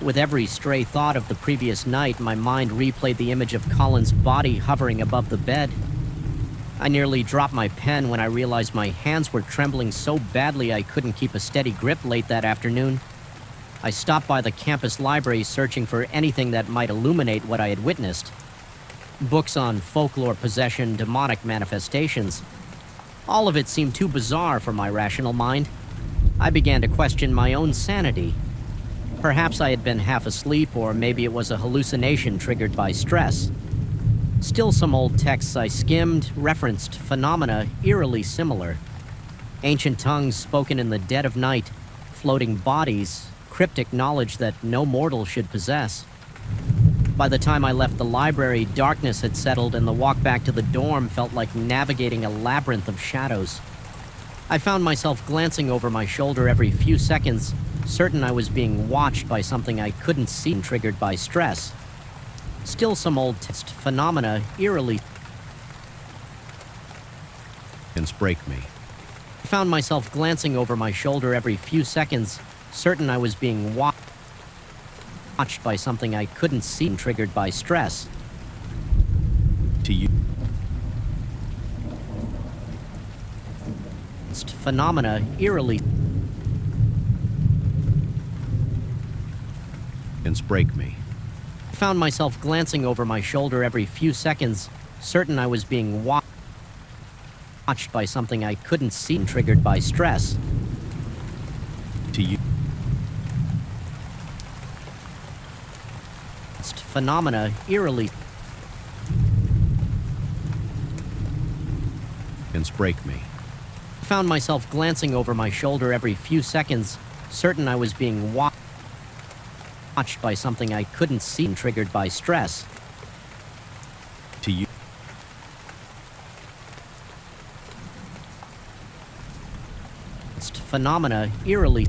With every stray thought of the previous night, my mind replayed the image of Colin's body hovering above the bed. I nearly dropped my pen when I realized my hands were trembling so badly I couldn't keep a steady grip late that afternoon. I stopped by the campus library searching for anything that might illuminate what I had witnessed. Books on folklore, possession, demonic manifestations. All of it seemed too bizarre for my rational mind. I began to question my own sanity. Perhaps I had been half asleep, or maybe it was a hallucination triggered by stress. Still, some old texts I skimmed referenced phenomena eerily similar. Ancient tongues spoken in the dead of night, floating bodies, cryptic knowledge that no mortal should possess. By the time I left the library, darkness had settled and the walk back to the dorm felt like navigating a labyrinth of shadows. I found myself glancing over my shoulder every few seconds, certain I was being watched by something I couldn't see and triggered by stress. Still some old test phenomena eerily break me. I found myself glancing over my shoulder every few seconds, certain I was being watched by something I couldn't see and triggered by stress. To you. Phenomena eerily break me. I found myself glancing over my shoulder every few seconds, certain I was being watched by something I couldn't see and triggered by stress. To you. Phenomena eerily break me. I found myself glancing over my shoulder every few seconds, certain I was being watched by something I couldn't see and triggered by stress. To you. Phenomena eerily